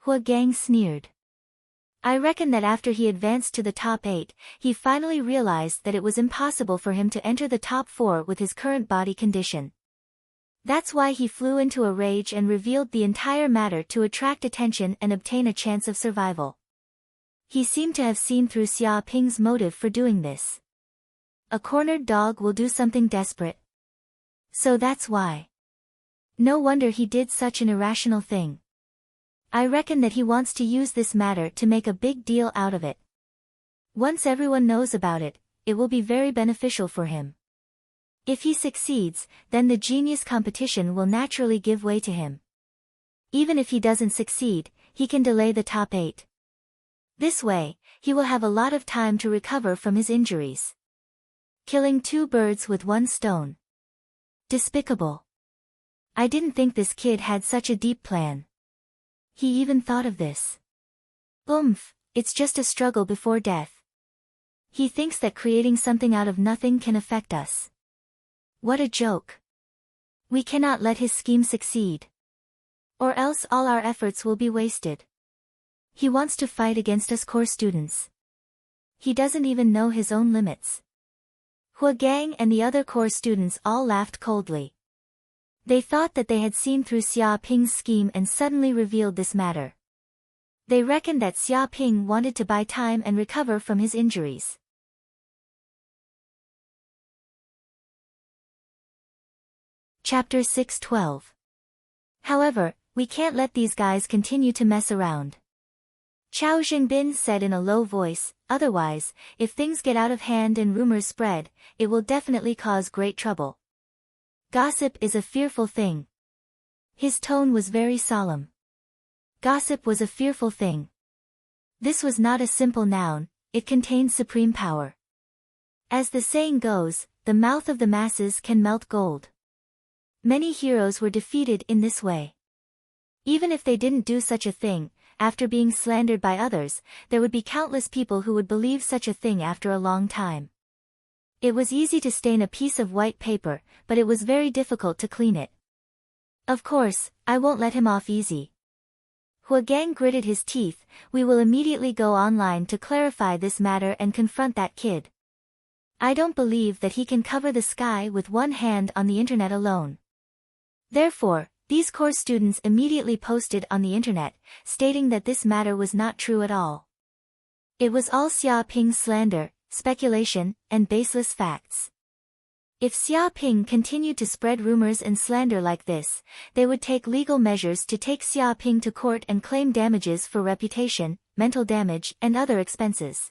Hua Gang sneered. I reckon that after he advanced to the top 8, he finally realized that it was impossible for him to enter the top 4 with his current body condition. That's why he flew into a rage and revealed the entire matter to attract attention and obtain a chance of survival. He seemed to have seen through Xia Ping's motive for doing this. A cornered dog will do something desperate. So that's why. No wonder he did such an irrational thing. I reckon that he wants to use this matter to make a big deal out of it. Once everyone knows about it, it will be very beneficial for him. If he succeeds, then the genius competition will naturally give way to him. Even if he doesn't succeed, he can delay the top 8. This way, he will have a lot of time to recover from his injuries. Killing 2 birds with 1 stone. Despicable. I didn't think this kid had such a deep plan. He even thought of this. It's just a struggle before death. He thinks that creating something out of nothing can affect us. What a joke. We cannot let his scheme succeed. Or else all our efforts will be wasted. He wants to fight against us core students. He doesn't even know his own limits. Hua Gang and the other core students all laughed coldly. They thought that they had seen through Xia Ping's scheme and suddenly revealed this matter. They reckoned that Xia Ping wanted to buy time and recover from his injuries. Chapter 6:12. However, we can't let these guys continue to mess around. Chao Jingbin said in a low voice, otherwise, if things get out of hand and rumors spread, it will definitely cause great trouble. Gossip is a fearful thing. His tone was very solemn. Gossip was a fearful thing. This was not a simple noun, it contained supreme power. As the saying goes, the mouth of the masses can melt gold. Many heroes were defeated in this way. Even if they didn't do such a thing, after being slandered by others, there would be countless people who would believe such a thing after a long time. It was easy to stain a piece of white paper, but it was very difficult to clean it. Of course, I won't let him off easy. Hua Gang gritted his teeth, we will immediately go online to clarify this matter and confront that kid. I don't believe that he can cover the sky with one hand on the internet alone. Therefore, these core students immediately posted on the internet, stating that this matter was not true at all. It was all Xia Ping's slander, speculation, and baseless facts. If Xia Ping continued to spread rumors and slander like this, they would take legal measures to take Xia Ping to court and claim damages for reputation, mental damage, and other expenses.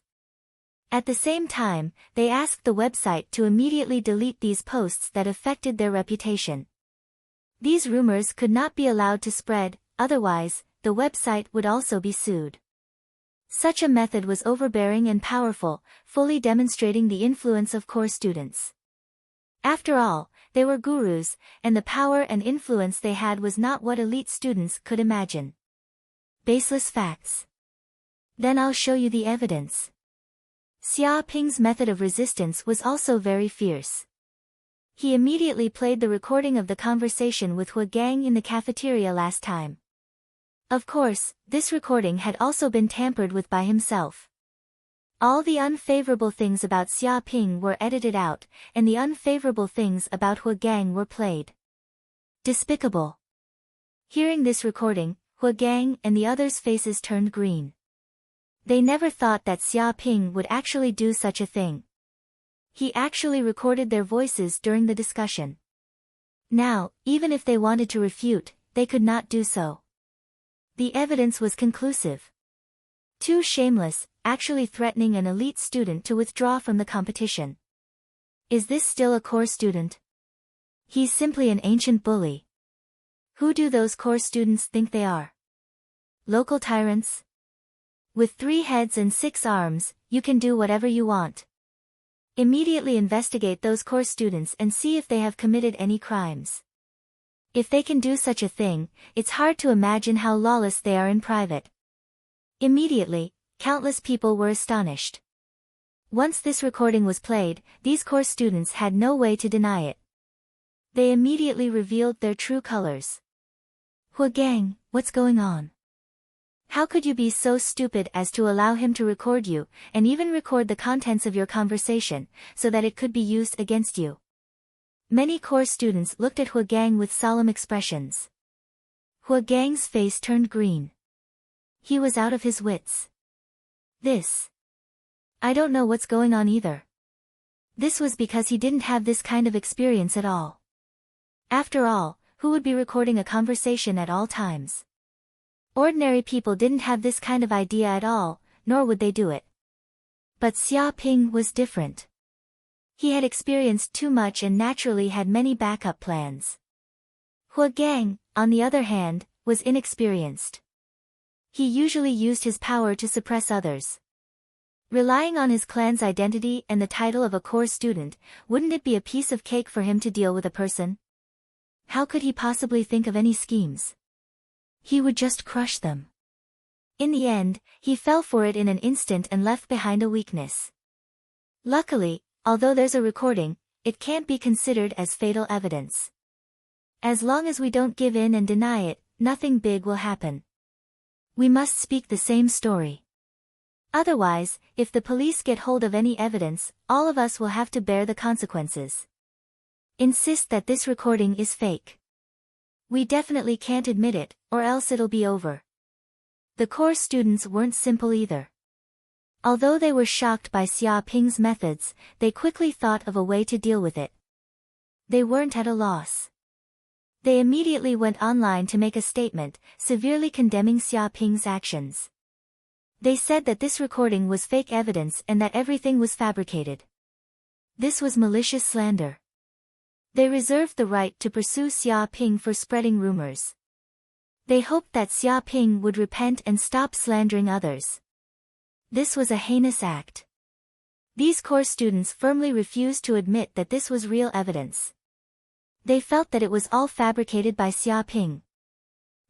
At the same time, they asked the website to immediately delete these posts that affected their reputation. These rumors could not be allowed to spread, otherwise, the website would also be sued. Such a method was overbearing and powerful, fully demonstrating the influence of core students. After all, they were gurus, and the power and influence they had was not what elite students could imagine. Baseless facts. Then I'll show you the evidence. Xia Ping's method of resistance was also very fierce. He immediately played the recording of the conversation with Hua Gang in the cafeteria last time. Of course, this recording had also been tampered with by himself. All the unfavorable things about Xia Ping were edited out, and the unfavorable things about Hua Gang were played. Despicable. Hearing this recording, Hua Gang and the others' faces turned green. They never thought that Xia Ping would actually do such a thing. He actually recorded their voices during the discussion. Now, even if they wanted to refute, they could not do so. The evidence was conclusive. Too shameless, actually threatening an elite student to withdraw from the competition. Is this still a core student? He's simply an ancient bully. Who do those core students think they are? Local tyrants? With 3 heads and 6 arms, you can do whatever you want. Immediately investigate those core students and see if they have committed any crimes. If they can do such a thing, it's hard to imagine how lawless they are in private. Immediately, countless people were astonished. Once this recording was played, these core students had no way to deny it. They immediately revealed their true colors. Hua Gang, what's going on? How could you be so stupid as to allow him to record you, and even record the contents of your conversation, so that it could be used against you? Many core students looked at Hua Gang with solemn expressions. Hua Gang's face turned green. He was out of his wits. I don't know what's going on either. This was because he didn't have this kind of experience at all. After all, who would be recording a conversation at all times? Ordinary people didn't have this kind of idea at all, nor would they do it. But Xia Ping was different. He had experienced too much and naturally had many backup plans. Hua Gang, on the other hand, was inexperienced. He usually used his power to suppress others. Relying on his clan's identity and the title of a core student, wouldn't it be a piece of cake for him to deal with a person? How could he possibly think of any schemes? He would just crush them. In the end, he fell for it in an instant and left behind a weakness. Luckily, although there's a recording, it can't be considered as fatal evidence. As long as we don't give in and deny it, nothing big will happen. We must speak the same story. Otherwise, if the police get hold of any evidence, all of us will have to bear the consequences. Insist that this recording is fake. We definitely can't admit it, or else it'll be over. The core students weren't simple either. Although they were shocked by Xia Ping's methods, they quickly thought of a way to deal with it. They weren't at a loss. They immediately went online to make a statement, severely condemning Xia Ping's actions. They said that this recording was fake evidence and that everything was fabricated. This was malicious slander. They reserved the right to pursue Xia Ping for spreading rumors. They hoped that Xia Ping would repent and stop slandering others. This was a heinous act. These core students firmly refused to admit that this was real evidence. They felt that it was all fabricated by Xia Ping.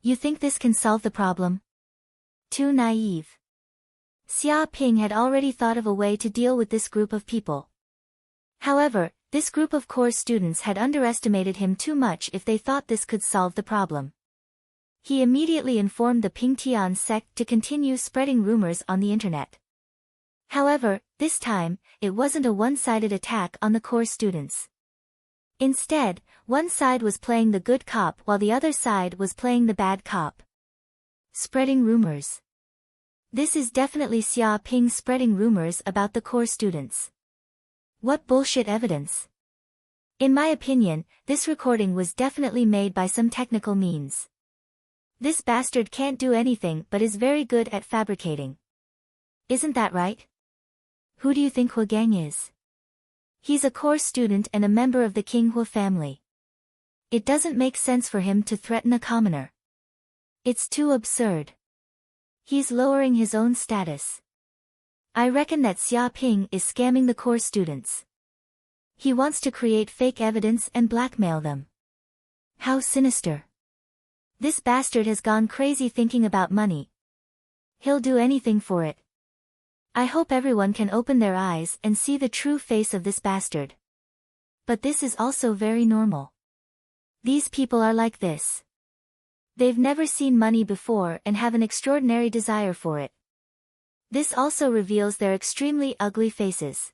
You think this can solve the problem? Too naive. Xia Ping had already thought of a way to deal with this group of people. However, this group of core students had underestimated him too much if they thought this could solve the problem. He immediately informed the Pingtian sect to continue spreading rumors on the internet. However, this time, it wasn't a one-sided attack on the core students. Instead, one side was playing the good cop while the other side was playing the bad cop. Spreading rumors. This is definitely Xia Ping spreading rumors about the core students. What bullshit evidence! In my opinion, this recording was definitely made by some technical means. This bastard can't do anything but is very good at fabricating. Isn't that right? Who do you think Hua Gang is? He's a core student and a member of the King Hua family. It doesn't make sense for him to threaten a commoner. It's too absurd. He's lowering his own status. I reckon that Xia Ping is scamming the core students. He wants to create fake evidence and blackmail them. How sinister. This bastard has gone crazy thinking about money. He'll do anything for it. I hope everyone can open their eyes and see the true face of this bastard. But this is also very normal. These people are like this. They've never seen money before and have an extraordinary desire for it. This also reveals their extremely ugly faces.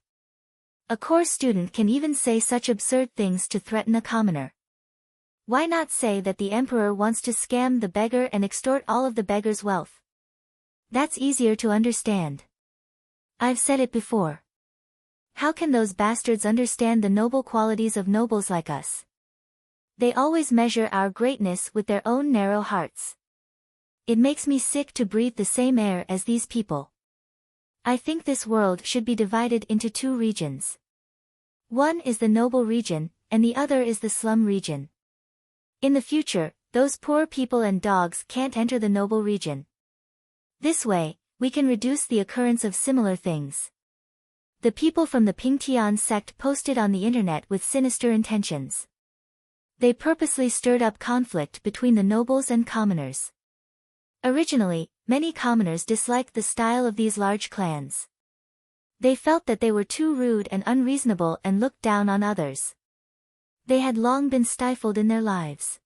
A core student can even say such absurd things to threaten a commoner. Why not say that the emperor wants to scam the beggar and extort all of the beggar's wealth? That's easier to understand. I've said it before. How can those bastards understand the noble qualities of nobles like us? They always measure our greatness with their own narrow hearts. It makes me sick to breathe the same air as these people. I think this world should be divided into two regions. One is the noble region, and the other is the slum region. In the future, those poor people and dogs can't enter the noble region. This way, we can reduce the occurrence of similar things. The people from the Pingtian sect posted on the internet with sinister intentions. They purposely stirred up conflict between the nobles and commoners. Originally, many commoners disliked the style of these large clans. They felt that they were too rude and unreasonable and looked down on others. They had long been stifled in their lives.